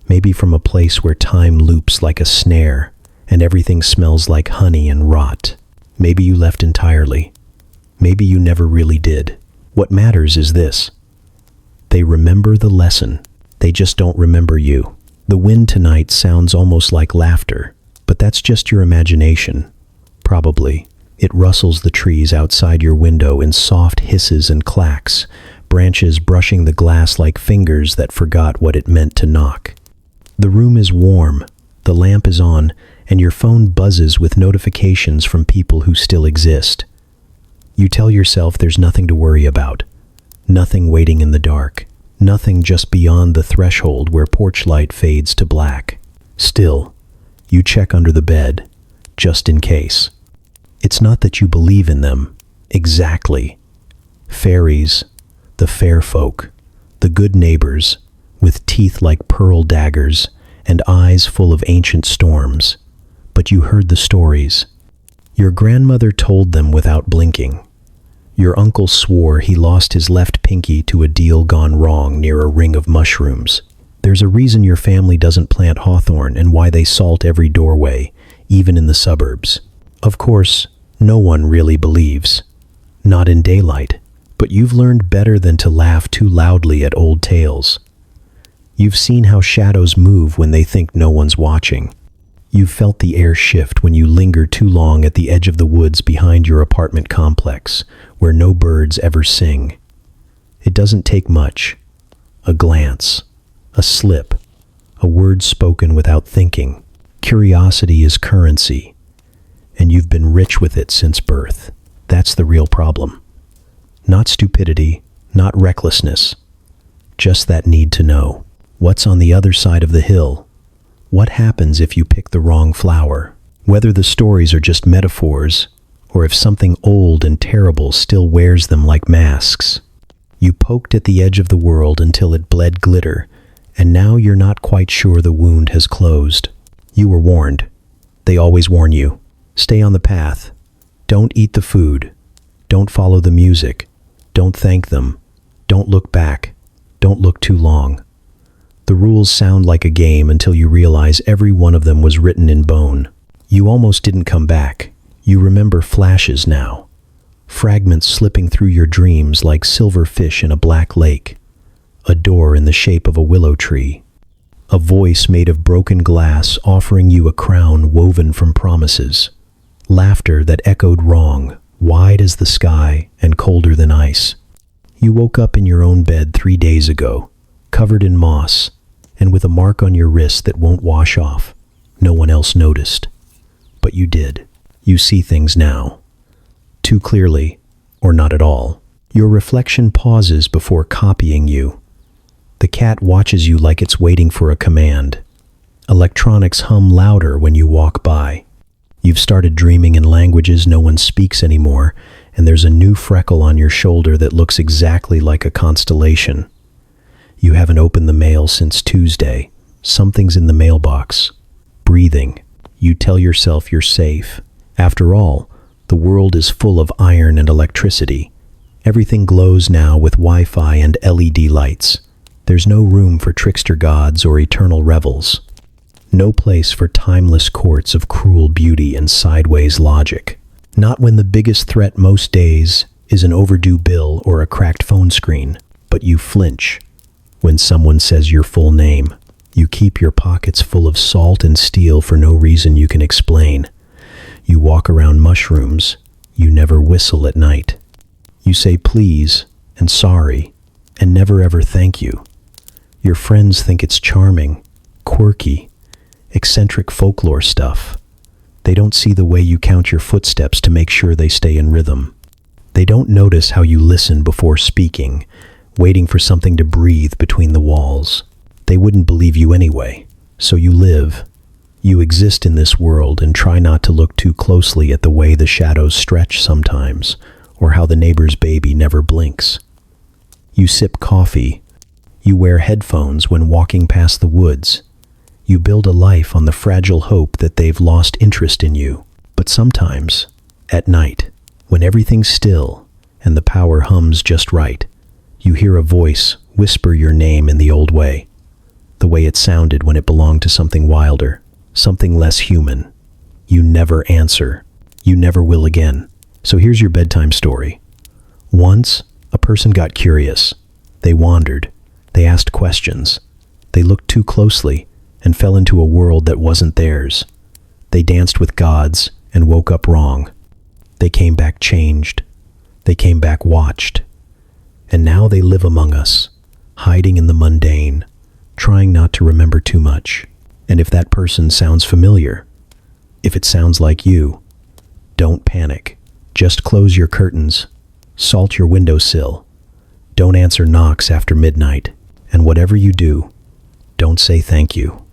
S1: maybe from a place where time loops like a snare and everything smells like honey and rot. Maybe you left entirely. Maybe you never really did. What matters is this. They remember the lesson. They just don't remember you. The wind tonight sounds almost like laughter, but that's just your imagination. Probably. It rustles the trees outside your window in soft hisses and clacks, branches brushing the glass like fingers that forgot what it meant to knock. The room is warm, the lamp is on, and your phone buzzes with notifications from people who still exist. You tell yourself there's nothing to worry about, nothing waiting in the dark, nothing just beyond the threshold where porch light fades to black. Still, you check under the bed, just in case. It's not that you believe in them, exactly. Fairies, the fair folk, the good neighbors, with teeth like pearl daggers and eyes full of ancient storms. But you heard the stories. Your grandmother told them without blinking. Your uncle swore he lost his left pinky to a deal gone wrong near a ring of mushrooms. There's a reason your family doesn't plant hawthorn and why they salt every doorway, even in the suburbs. Of course, no one really believes. Not in daylight. But you've learned better than to laugh too loudly at old tales. You've seen how shadows move when they think no one's watching. You've felt the air shift when you linger too long at the edge of the woods behind your apartment complex, where no birds ever sing. It doesn't take much. A glance, a slip, a word spoken without thinking. Curiosity is currency, and you've been rich with it since birth. That's the real problem. Not stupidity, not recklessness, just that need to know. What's on the other side of the hill? What happens if you pick the wrong flower? Whether the stories are just metaphors, or if something old and terrible still wears them like masks. You poked at the edge of the world until it bled glitter, and now you're not quite sure the wound has closed. You were warned. They always warn you. Stay on the path. Don't eat the food. Don't follow the music. Don't thank them. Don't look back. Don't look too long. The rules sound like a game until you realize every one of them was written in bone. You almost didn't come back. You remember flashes now. Fragments slipping through your dreams like silver fish in a black lake. A door in the shape of a willow tree. A voice made of broken glass offering you a crown woven from promises. Laughter that echoed wrong, wide as the sky and colder than ice. You woke up in your own bed 3 days ago, covered in moss, and with a mark on your wrist that won't wash off. No one else noticed. But you did. You see things now. Too clearly, or not at all. Your reflection pauses before copying you. The cat watches you like it's waiting for a command. Electronics hum louder when you walk by. You've started dreaming in languages no one speaks anymore, and there's a new freckle on your shoulder that looks exactly like a constellation. You haven't opened the mail since Tuesday. Something's in the mailbox. Breathing. You tell yourself you're safe. After all, the world is full of iron and electricity. Everything glows now with Wi-Fi and LED lights. There's no room for trickster gods or eternal revels. No place for timeless courts of cruel beauty and sideways logic. Not when the biggest threat most days is an overdue bill or a cracked phone screen. But you flinch when someone says your full name. You keep your pockets full of salt and steel for no reason you can explain. You walk around mushrooms. You never whistle at night. You say please and sorry and never ever thank you. Your friends think it's charming, quirky, eccentric folklore stuff. They don't see the way you count your footsteps to make sure they stay in rhythm. They don't notice how you listen before speaking, waiting for something to breathe between the walls. They wouldn't believe you anyway. So you live. You exist in this world and try not to look too closely at the way the shadows stretch sometimes, or how the neighbor's baby never blinks. You sip coffee. You wear headphones when walking past the woods. You build a life on the fragile hope that they've lost interest in you. But sometimes, at night, when everything's still and the power hums just right, you hear a voice whisper your name in the old way. The way it sounded when it belonged to something wilder, something less human. You never answer. You never will again. So here's your bedtime story. Once, a person got curious. They wandered. They asked questions. They looked too closely and fell into a world that wasn't theirs. They danced with gods and woke up wrong. They came back changed. They came back watched. And now they live among us, hiding in the mundane, trying not to remember too much. And if that person sounds familiar, if it sounds like you, don't panic. Just close your curtains, salt your windowsill, don't answer knocks after midnight, and whatever you do, don't say thank you.